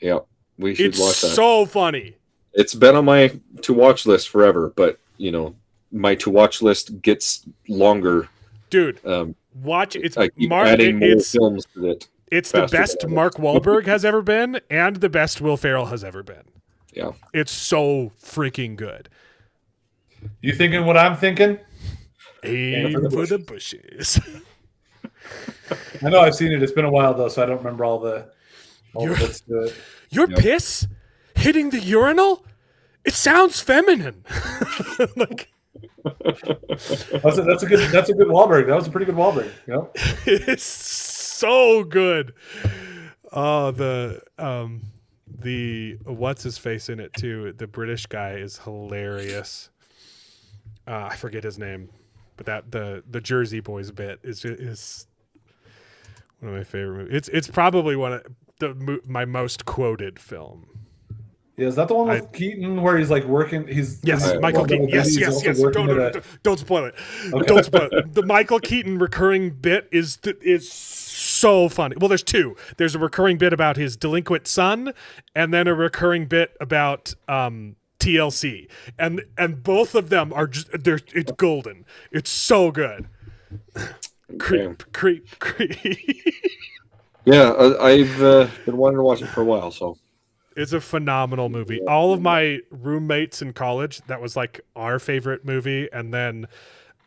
Yeah, we should watch that. It's so funny. It's been on my to-watch list forever, but, my to-watch list gets longer. Dude, watch it. I keep adding more films to it. It's Faster the best than Mark Wahlberg has ever been and the best Will Ferrell has ever been. Yeah. It's so freaking good. You thinking what I'm thinking? Aim for the bushes. I know I've seen it. It's been a while though, so I don't remember all the bits to it. Your piss hitting the urinal? It sounds feminine. Like, That's a good Wahlberg. That was a pretty good Wahlberg. You know? it's so good. Oh, the what's his face in it too? The British guy is hilarious. I forget his name, but that the Jersey Boys bit is one of my favorite movies. It's probably one of my most quoted film. Yeah, is that the one with Keaton where he's like working? Michael Keaton. Yes. Don't spoil it. Okay. Don't spoil it. The Michael Keaton recurring bit is so funny. Well, there's two. There's a recurring bit about his delinquent son, and then a recurring bit about TLC, and both of them are just it's golden. It's so good. Creep. Yeah, I've been wanting to watch it for a while, so. It's a phenomenal movie. All of my roommates in college, that was like our favorite movie, and then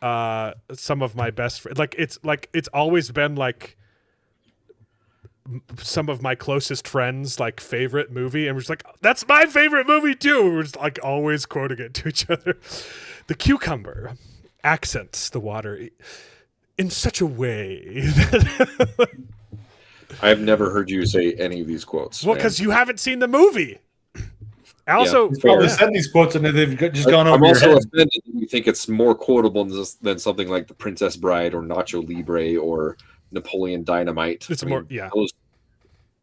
some of my best friends. It's always been like some of my closest friends' like favorite movie, and we're just like, that's my favorite movie too. We're just like always quoting it to each other. The cucumber accents the water in such a way that I've never heard you say any of these quotes. Well, because you haven't seen the movie. Also, he's probably said these quotes and they've just gone over. I'm your also head. offended that you think it's more quotable than something like The Princess Bride or Nacho Libre or Napoleon Dynamite. It's more, yeah.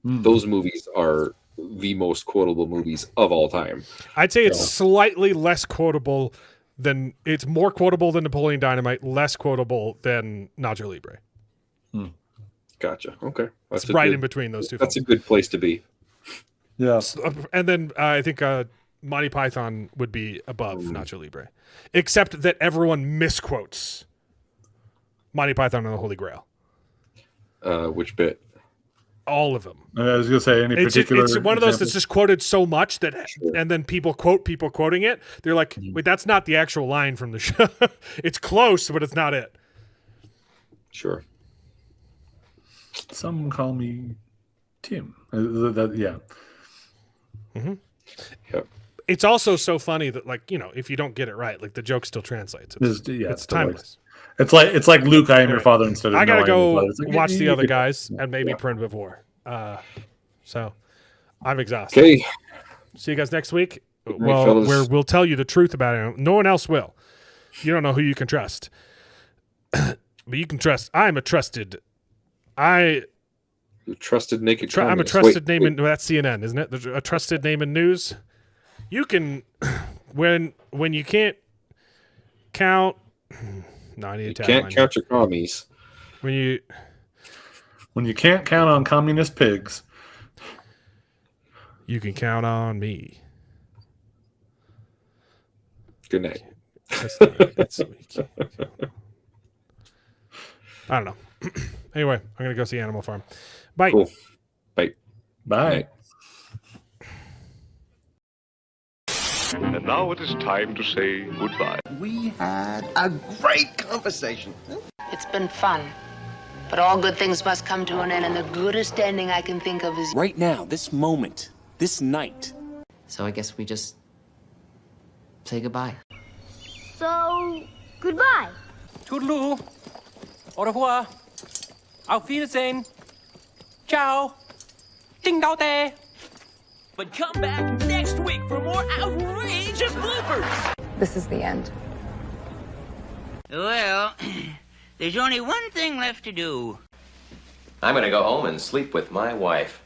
Those movies are the most quotable movies of all time. I'd say it's slightly less quotable than it's more quotable than Napoleon Dynamite, less quotable than Nacho Libre. Gotcha. Okay, that's right in between those two. That's a good place to be. Yeah, and then I think Monty Python would be above Nacho Libre, except that everyone misquotes Monty Python and the Holy Grail. Which bit? All of them. I was going to say any particular. It's one of those that's just quoted so much that, and then people quoting it. They're like, wait, that's not the actual line from the show. It's close, but it's not it. Sure. Some call me Tim. Yeah. Mm-hmm. Yep. It's also so funny that, like, if you don't get it right, like the joke still translates. It's timeless. It's like Luke, I am your father instead of I gotta go like, watch the other guys and maybe Print Before. So I'm exhausted. Okay. See you guys next week. Right, fellas. Where we'll tell you the truth about it. No one else will. You don't know who you can trust. But you can trust. I'm a trusted naked I'm a trusted name in that's CNN, isn't it? There's a trusted name in news. You can when you can't count. No, I need to can't count your commies. When you can't count on communist pigs, you can count on me. Good night. I don't know. Anyway, I'm gonna go see Animal Farm. Bye. Cool. Bye. Bye. And now it is time to say goodbye. We had a great conversation. It's been fun. But all good things must come to an end, and the goodest ending I can think of is Right now, this moment, this night. So I guess we just say goodbye. So, goodbye. Toodaloo. Au revoir. Auf Wiedersehen. Ciao. Ding dao day. But come back next week for more outrageous bloopers. This is the end. Well, there's only one thing left to do. I'm gonna go home and sleep with my wife.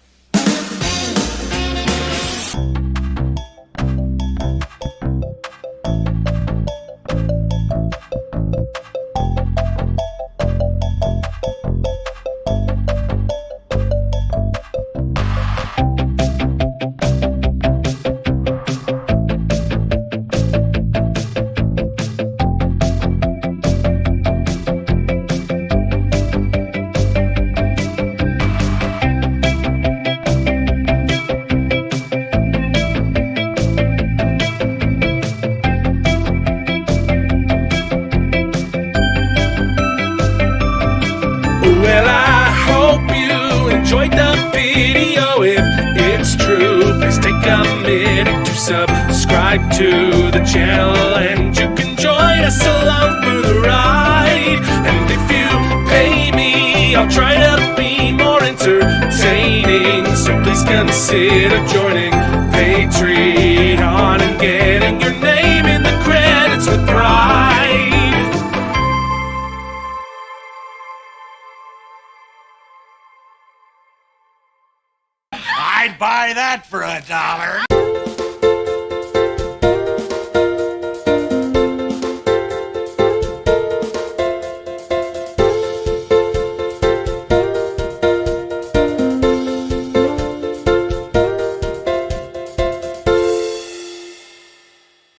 subscribe to the channel and you can join us along for the ride. And if you pay me, I'll try to be more entertaining. So please consider joining Patreon and getting your name in the credits with pride. I'd buy that for $1.